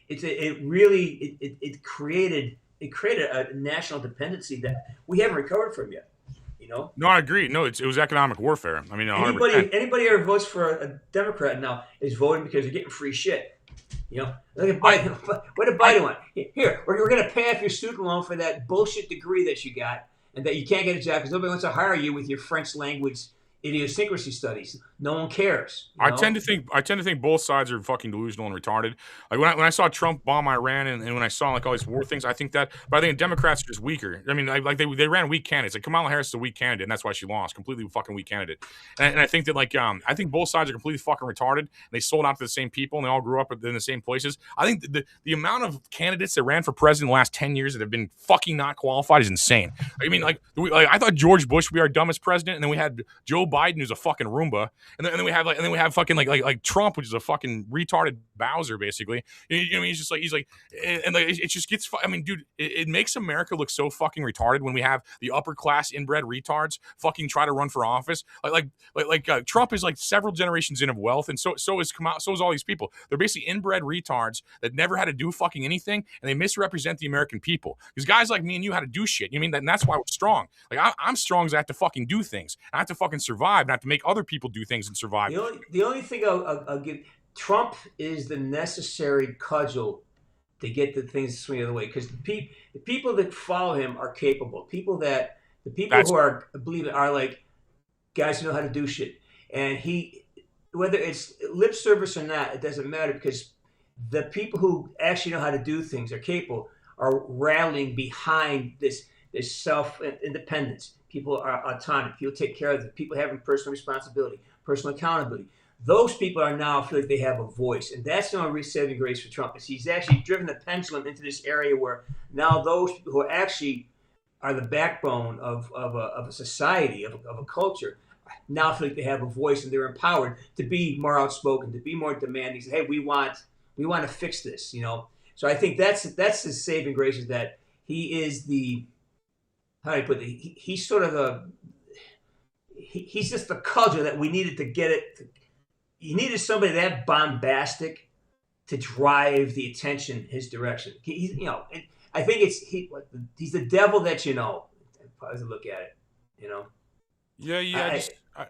It created a national dependency that we haven't recovered from yet. No, I agree. No, it was economic warfare. I mean, 100%. Anybody who votes for a Democrat now is voting because they're getting free shit. Look at Biden. What did Biden want? Here, we're going to pay off your student loan for that bullshit degree that you got, and that you can't get a job because nobody wants to hire you with your French language idiosyncrasy studies. No one cares. I tend to think both sides are fucking delusional and retarded. Like when I saw Trump bomb Iran and when I saw like all these war things, I think that. But I think Democrats are just weaker. I mean, like they ran weak candidates. Like Kamala Harris is a weak candidate, and that's why she lost. Completely fucking weak candidate. And I think that I think both sides are completely fucking retarded. And they sold out to the same people, and they all grew up in the same places. I think the amount of candidates that ran for president in the last 10 years that have been fucking not qualified is insane. I mean, I thought George Bush would be our dumbest president, and then we had Joe Biden, who's a fucking Roomba, and then we have fucking like Trump, which is a fucking retarded Bowser, basically. I mean, he's like, it just gets. I mean, dude, it makes America look so fucking retarded when we have the upper class inbred retards fucking try to run for office. Trump is like several generations in of wealth, and so is all these people. They're basically inbred retards that never had to do fucking anything, and they misrepresent the American people. Because guys like me and you had to do shit. You mean that? And that's why we're strong. Like I'm strong, because I have to fucking do things. I have to fucking survive, not to make other people do things and survive. The only thing I'll give Trump is the necessary cudgel to get the things swing the other way, because the people that follow him are capable. The people who believe it are like guys who know how to do shit. And whether it's lip service or not, it doesn't matter, because the people who actually know how to do things are capable, are rallying behind this self-independence. People are autonomous. People take care of the people having personal responsibility, personal accountability. Those people are now feel like they have a voice, and that's the only saving grace for Trump. Is he's actually driven the pendulum into this area where now those people who actually are the backbone of a society, of a culture, now feel like they have a voice and they're empowered to be more outspoken, to be more demanding. Say, hey, we want to fix this, So I think that's his saving grace, is that he is the, how do I put it? He's sort of he's just the cudgel that we needed to get it. You needed somebody that bombastic to drive the attention his direction. I think he's the devil that as I look at it, Yeah.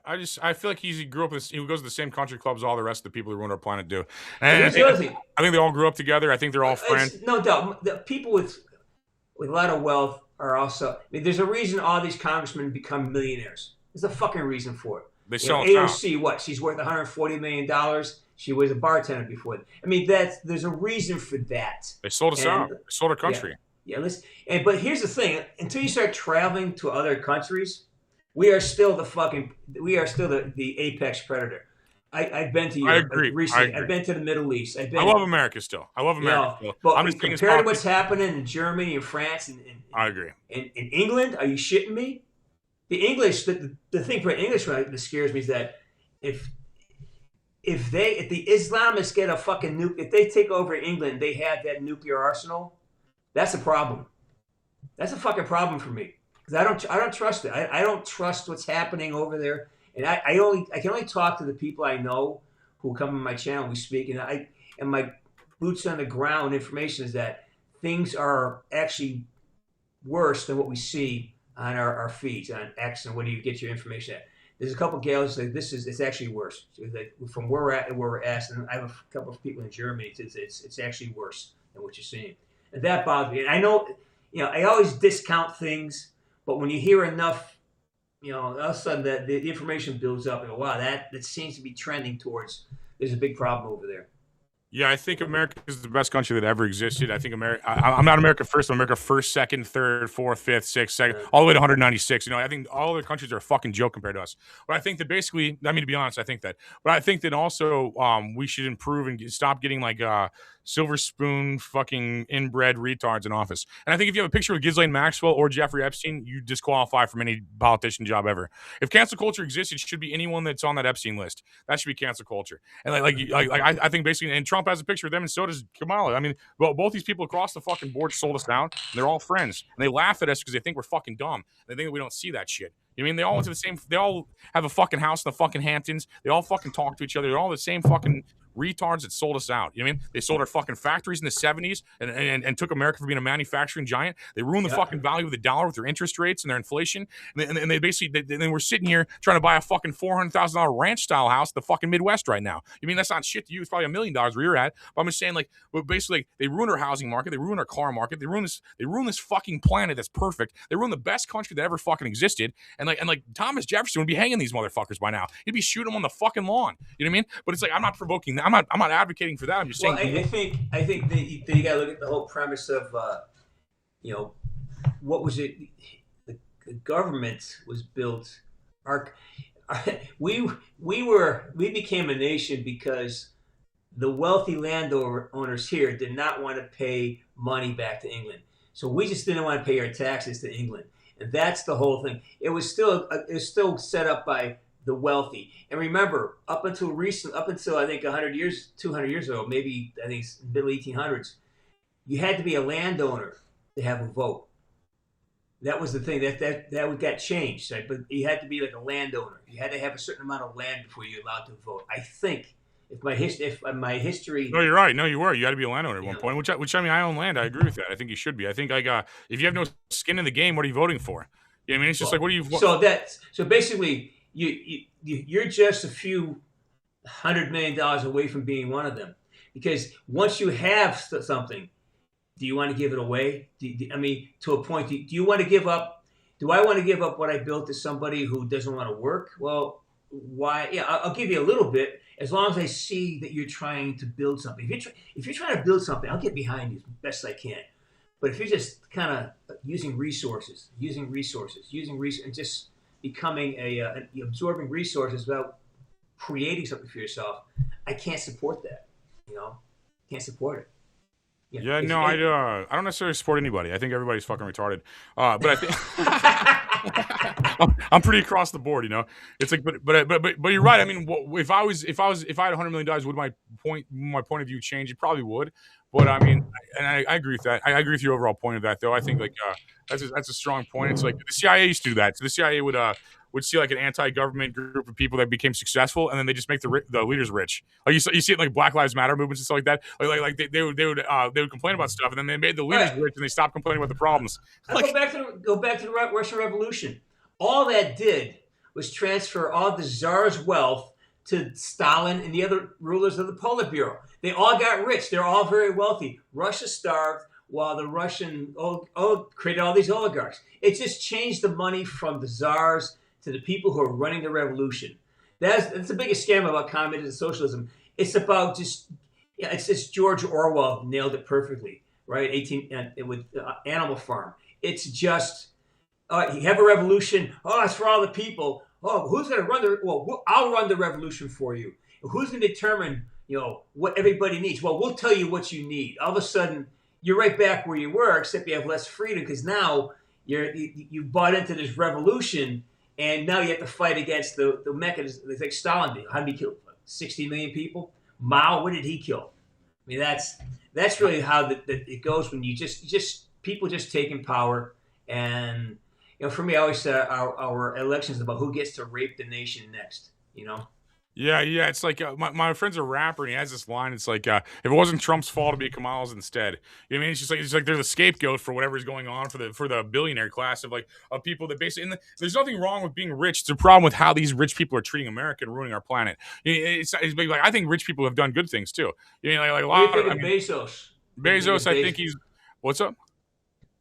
I feel like he grew up. He goes to the same country clubs all the rest of the people who ruin our planet do. And I think they all grew up together. I think they're all friends. No doubt, the people with a lot of wealth are also. I mean, there's a reason all these congressmen become millionaires. There's a fucking reason for it. They sell AOC, what? She's worth $140 million. She was a bartender before. I mean, there's a reason for that. They sold us out. They sold our country. Yeah. But here's the thing: until you start traveling to other countries, we are still the apex predator. I've been to Europe recently. I've been to the Middle East. I love America still. I love America still. But I'm just compared to what's happening in Germany and France and I agree. In England, are you shitting me? The English, the thing for English that scares me is that if the Islamists get a fucking nuke, if they take over England, they have that nuclear arsenal. That's a problem. That's a fucking problem for me, because I don't trust it. I don't trust what's happening over there, and I can only talk to the people I know who come on my channel. We speak, and my boots on the ground information is that things are actually worse than what we see on our feeds on X and where do you get your information at. There's a couple of gals that it's actually worse. So from where we're at and where we're at, and I have a couple of people in Germany. It's actually worse than what you're seeing, and that bothers me. And I know, I always discount things, but when you hear enough, all of a sudden the information builds up. And go, wow, that seems to be trending towards. There's a big problem over there. Yeah, I think America is the best country that ever existed. I think I'm not America first. I'm America first, second, third, fourth, fifth, sixth, second, all the way to 196. I think all other countries are a fucking joke compared to us. But I think that basically, to be honest, I think that. But I think that also we should improve and stop getting like silver spoon fucking inbred retards in office. And I think if you have a picture of Ghislaine Maxwell or Jeffrey Epstein, you disqualify from any politician job ever. If cancel culture exists, it should be anyone that's on that Epstein list. That should be cancel culture. And I think basically, and Trump has a picture of them, and so does Kamala. I mean, both these people across the fucking board sold us out, and they're all friends. And they laugh at us because they think we're fucking dumb. They think we don't see that shit. You mean they all went to the same? They all have a fucking house in the fucking Hamptons. They all fucking talk to each other. They're all the same fucking retards that sold us out. You know what I mean? They sold our fucking factories in the 70s and took America for being a manufacturing giant. They ruined the fucking value of the dollar with their interest rates and their inflation. And they basically, they were sitting here trying to buy a fucking $400,000 ranch style house in the fucking Midwest right now. You mean that's not shit to you? It's probably $1 million where you're at. But I'm just saying, like, basically, they ruined our housing market. They ruined our car market. They ruined this fucking planet that's perfect. They ruined the best country that ever fucking existed. And like Thomas Jefferson would be hanging these motherfuckers by now. He'd be shooting them on the fucking lawn. You know what I mean? But it's like, I'm not provoking that. I'm not advocating for that. I'm just saying. I think that you got to look at the whole premise of, what was it? The government was built. We became a nation because the wealthy landowners here did not want to pay money back to England. So we just didn't want to pay our taxes to England, and that's the whole thing. It was still set up by the wealthy. And remember, up until I think 100 years, 200 years ago, maybe I think middle 1800s, you had to be a landowner to have a vote. That was the thing that got changed, right? But you had to be like a landowner. You had to have a certain amount of land before you're allowed to vote. I think if my history. No, you're right. No, you were. You had to be a landowner at one point. Which I mean, I own land. I agree with that. I think you should be. I think if you have no skin in the game, what are you voting for? You know what I mean? It's just like, what are you? So basically. You're just a few $100 million away from being one of them, because once you have something, do you want to give it away? To a point, do you want to give up? Do I want to give up what I built to somebody who doesn't want to work? Well, why? Yeah, I'll give you a little bit as long as I see that you're trying to build something. If you're trying to build something, I'll get behind you as best I can. But if you're just kind of using resources, and just becoming absorbing resources without creating something for yourself, I can't support that. Can't support it. I don't necessarily support anybody. I think everybody's fucking retarded. But I think I'm pretty across the board. It's like, but you're right. I mean, if I had $100 million, would my point of view change? It probably would. But I mean, and I agree with that. I agree with your overall point of that, though. I think that's a strong point. It's like the CIA used to do that. So the CIA would see like an anti-government group of people that became successful, and then they just make the leaders rich. Like you see it like Black Lives Matter movements and stuff like that. Like they would complain about stuff, and then they made the leaders rich, and they stopped complaining about the problems. Go back to the Russian Revolution. All that did was transfer all the Tsar's wealth to Stalin and the other rulers of the Politburo. They all got rich. They're all very wealthy. Russia starved while the Russian created all these oligarchs. It just changed the money from the Tsars to the people who are running the revolution. That's the biggest scam about communism and socialism. It's about it's just George Orwell nailed it perfectly, right? With Animal Farm. It's just, you have a revolution. Oh, it's for all the people. Oh, who's going to run I'll run the revolution for you. Who's going to determine, what everybody needs? Well, we'll tell you what you need. All of a sudden, you're right back where you were, except you have less freedom because now you bought into this revolution, and now you have to fight against the mechanism. It's like Stalin did. How did he kill? 60 million people? Mao, what did he kill? I mean, that's really how it goes when you just people just taking power. And for me, I always say our elections is about who gets to rape the nation next. Yeah. It's like my friend's a rapper, and he has this line. It's like, if it wasn't Trump's fault, it'd be Kamal's instead. You know what I mean? It's like they're the scapegoat for whatever's going on for the billionaire class of people that basically. And there's nothing wrong with being rich. It's a problem with how these rich people are treating America and ruining our planet. It's like I think rich people have done good things too. Like a lot. What do you think of Bezos? Bezos, I think he's. What's up?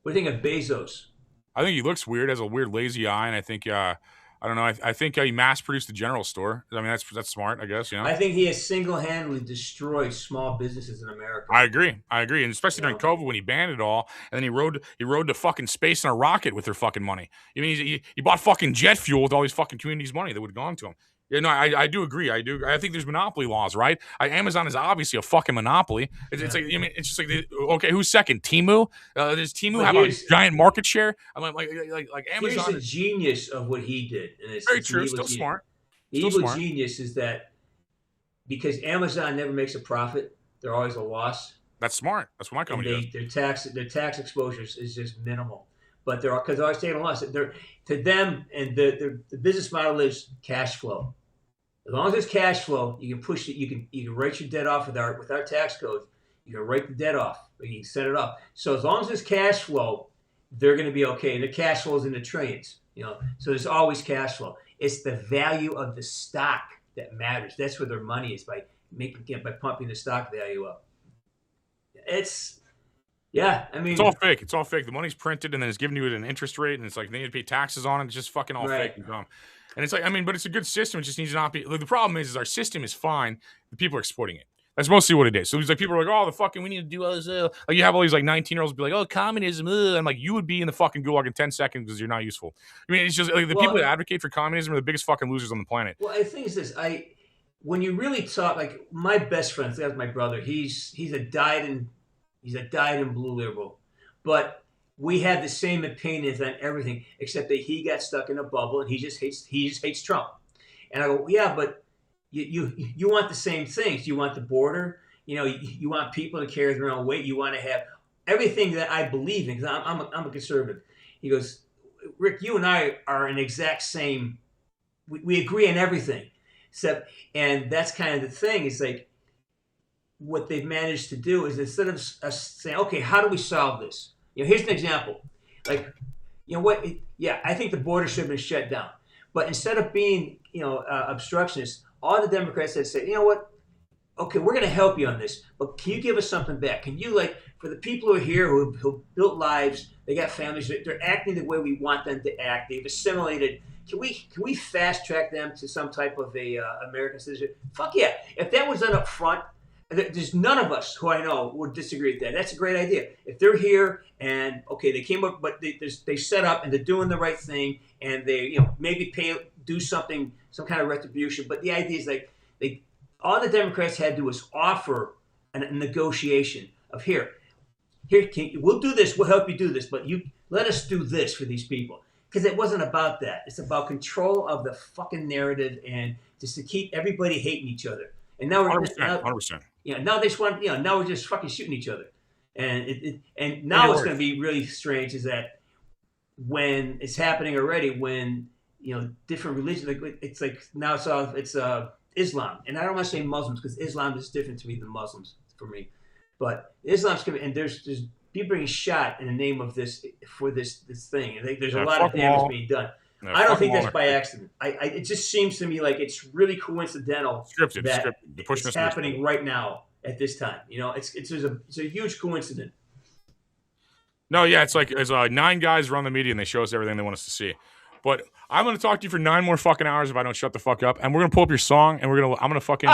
What do you think of Bezos? I think he looks weird, has a weird lazy eye, and I think I don't know. I think he mass-produced the general store. I mean, that's smart, I guess. I think he has single-handedly destroyed small businesses in America. I agree, and especially during COVID when he banned it all, and then he rode to fucking space in a rocket with their fucking money. I mean, he bought fucking jet fuel with all these fucking communities' money that would have gone to him. Yeah, no, I do agree. I think there's monopoly laws, right? Amazon is obviously a fucking monopoly. It's like, it's just like, okay, who's second? Temu? Does Temu have a giant market share? I'm like Amazon. Here's the genius of what he did. And it's very true. Still smart. The evil genius is that because Amazon never makes a profit, they're always a loss. That's smart. That's what my company does. Their tax exposure is just minimal. but they're because they're always taking a loss. They're to them, and the business model is cash flow. As long as there's cash flow, you can push it. You can write your debt off with our tax code. You can write the debt off, or you can set it up. So as long as there's cash flow, they're going to be okay. And the cash flow is in the trillions, So there's always cash flow. It's the value of the stock that matters. That's where their money is by pumping the stock value up. It's it's all fake. It's all fake. The money's printed and then it's given you at an interest rate, and it's like they need to pay taxes on it. It's just fucking all fake and dumb. And it's like, but it's a good system. It just needs to not be. Like, the problem is our system is fine. The people are exploiting it. That's mostly what it is. So it's like people are like, oh, we need to do all this. Like you have all these like 19-year-olds be like, oh, communism. I'm like, you would be in the fucking gulag in 10 seconds because you're not useful. I mean, it's just like the people that advocate for communism are the biggest fucking losers on the planet. Well, the thing is this, when you really talk, like my best friend, that's my brother. He's a dyed-in blue liberal, but we have the same opinions on everything except that he got stuck in a bubble and he just hates Trump. And I go, yeah, but you want the same things. You want the border. You want people to carry their own weight. You want to have everything that I believe in because I'm a conservative. He goes, Rick, you and I are an exact same. We agree on everything, and that's kind of the thing. It's like what they've managed to do is instead of us saying, okay, how do we solve this? Here's an example. Like, I think the border should have been shut down. But instead of being, obstructionists, all the Democrats had said, you know what? Okay, we're going to help you on this, but can you give us something back? Can you, for the people who are here who built lives, they got families, they're acting the way we want them to act. They've assimilated. Can we fast track them to some type of a American citizen? Fuck yeah! If that was done up front, there's none of us who I know would disagree with that. That's a great idea. If they're here and okay, they came up, but they set up and they're doing the right thing, and they maybe do something, some kind of retribution. But the idea is all the Democrats had to do was offer a negotiation of here, we'll do this, we'll help you do this, but you let us do this for these people. Because it wasn't about that. It's about control of the fucking narrative and just to keep everybody hating each other. And now we're 100%. Now they just want now we're just fucking shooting each other. And now what's going to be really strange is that when it's happening already, when different religions, it's like now it's Islam, and I don't want to say Muslims because Islam is different to me than Muslims for me, but Islam's coming, and there's people being shot in the name of this thing, and there's a lot of damage being done. No, I don't think that's by accident. It just seems to me like it's really coincidental that it's happening right now at this time. It's a huge coincidence. No, yeah, it's like 9 guys run the media and they show us everything they want us to see. But I'm going to talk to you for 9 more fucking hours if I don't shut the fuck up. And we're going to pull up your song, and I'm going to fucking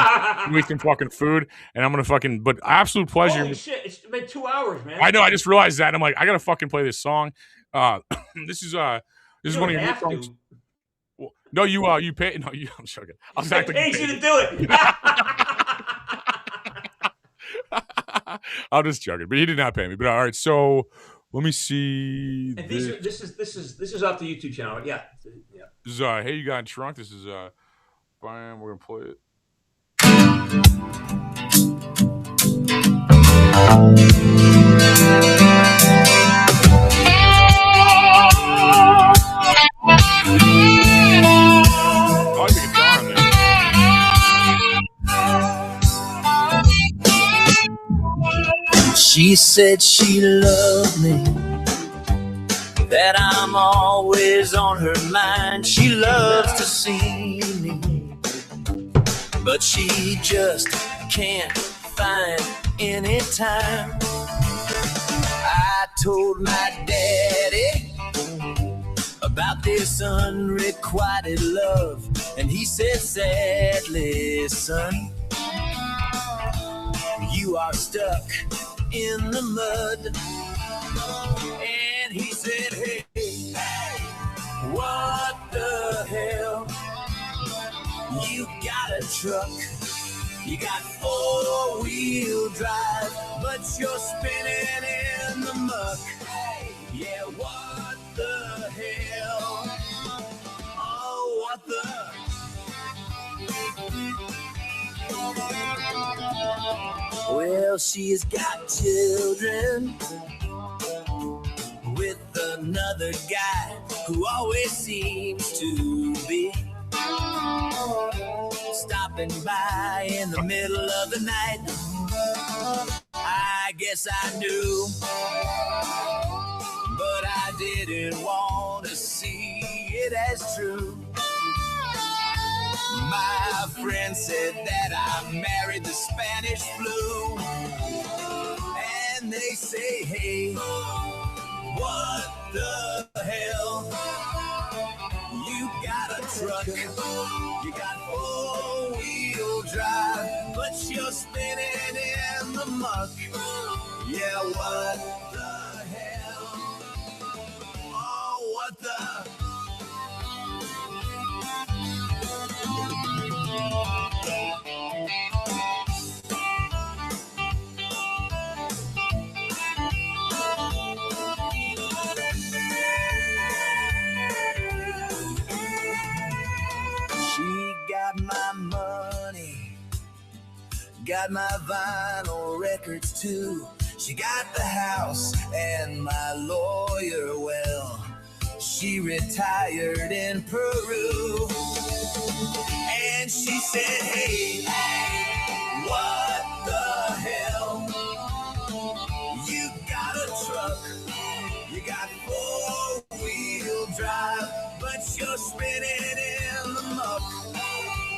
eat some fucking food, and I'm going to fucking, but absolute pleasure. Holy shit, it's been 2 hours, man. I know, I just realized that. I'm like, I got to fucking play this song. This is one of your new songs. Well, no, you pay. No, I'm joking. I paid you to do it. I'm just joking, but he did not pay me. But all right, so let me see. And this is off the YouTube channel. Yeah. This is Hey You Got Drunk. This is Brian. We're gonna play it. Oh, you can guitar on there. She said she loved me, that I'm always on her mind. She loves to see me, but she just can't find any time. I told my daddy about this unrequited love, and he said, sadly, son, you are stuck in the mud. And he said, hey, what the hell? You got a truck, you got 4-wheel drive, but you're spinning in the muck. Yeah, what the hell? Oh, what the? Well, she's got children with another guy who always seems to be stopping by in the middle of the night. I guess I knew, but I didn't want to see it as true. My friend said that I married the Spanish flu, and they say, hey, what the hell? You got a truck, you got four-wheel drive, but you're spinning in the muck. Yeah, what the hell? Oh, what the? She got my money, got my vinyl records too. She got the house and my lawyer. Well, she retired in Peru. And she said, hey, what the hell? You got a truck, you got four-wheel drive, but you're spinning in the muck.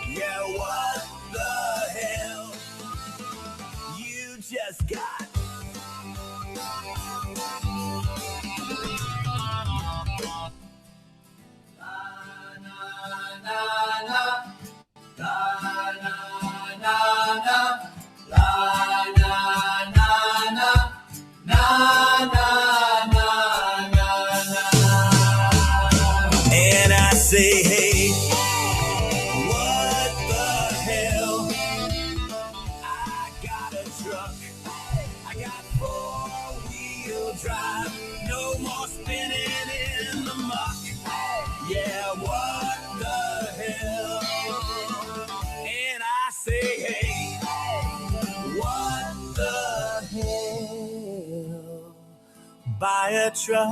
Yeah, what the hell? You just got. And I say, hey, what the hell? I got a truck, I got four-wheel drive, no more spinning in the muck. Yeah, what the hell? And I say, hey, what the hell? Buy a truck,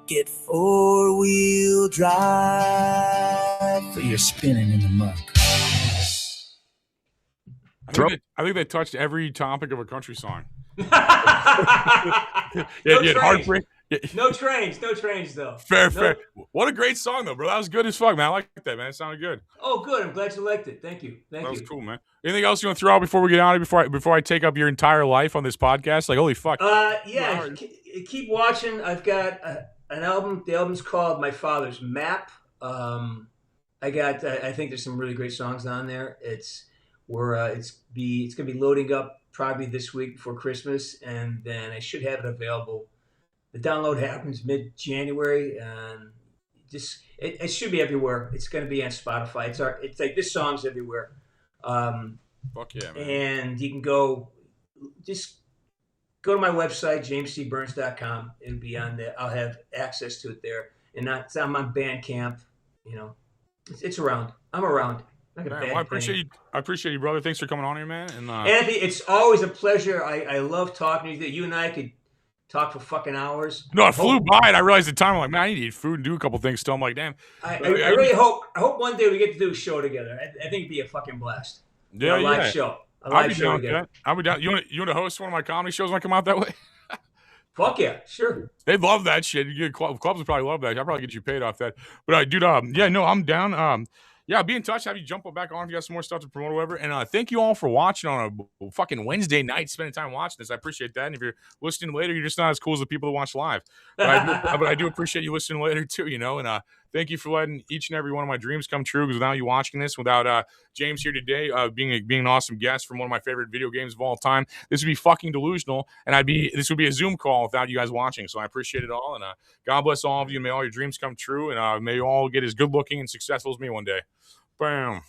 get four-wheel drive, so you're spinning in the muck. I think they touched every topic of a country song. No Yeah, trains. heartbreak. Yeah. No trains though. Fair. What a great song though, bro. That was good as fuck, man. I like that, man. It sounded good. Oh, good. I'm glad you liked it. Thank you. That was cool, man. Anything else you want to throw out before we get out of here, before I take up your entire life on this podcast? Like, holy fuck. Yeah. Keep watching. I've got an album. The album's called My Father's Map. I think there's some really great songs on there. It's gonna be loading up probably this week before Christmas, and then I should have it available. The download happens mid-January, and it should be everywhere. It's going to be on Spotify. It's like this song's everywhere. Fuck yeah, man. And you can go to my website, jamescburns.com. It'll be on there. I'll have access to it there. And I'm on Bandcamp. You know, it's around. I'm around. I appreciate you, brother. Thanks for coming on here, man. And Anthony, it's always a pleasure. I love talking to you. You and I could talk for fucking hours. No, it flew by, and I realized the time. I'm like, man, I need to eat food and do a couple things still. I'm like, damn. I really hope one day we get to do a show together. I think it'd be a fucking blast. Yeah, a live show. I'll be down with that. I'll be down. You want to host one of my comedy shows when I come out that way? Fuck yeah, sure. They'd love that shit. Clubs would probably love that. I'll probably get you paid off that. But dude, I'm down. Yeah, be in touch. Have you jump back on if you got some more stuff to promote or whatever. And thank you all for watching on a fucking Wednesday night, spending time watching this. I appreciate that. And if you're listening later, you're just not as cool as the people that watch live. But I do appreciate you listening later too, you know. And thank you for letting each and every one of my dreams come true. Because without you watching this, without James here today, being an awesome guest from one of my favorite video games of all time, this would be fucking delusional. And this would be a Zoom call without you guys watching. So I appreciate it all. And God bless all of you. May all your dreams come true. And may you all get as good looking and successful as me one day. Bam.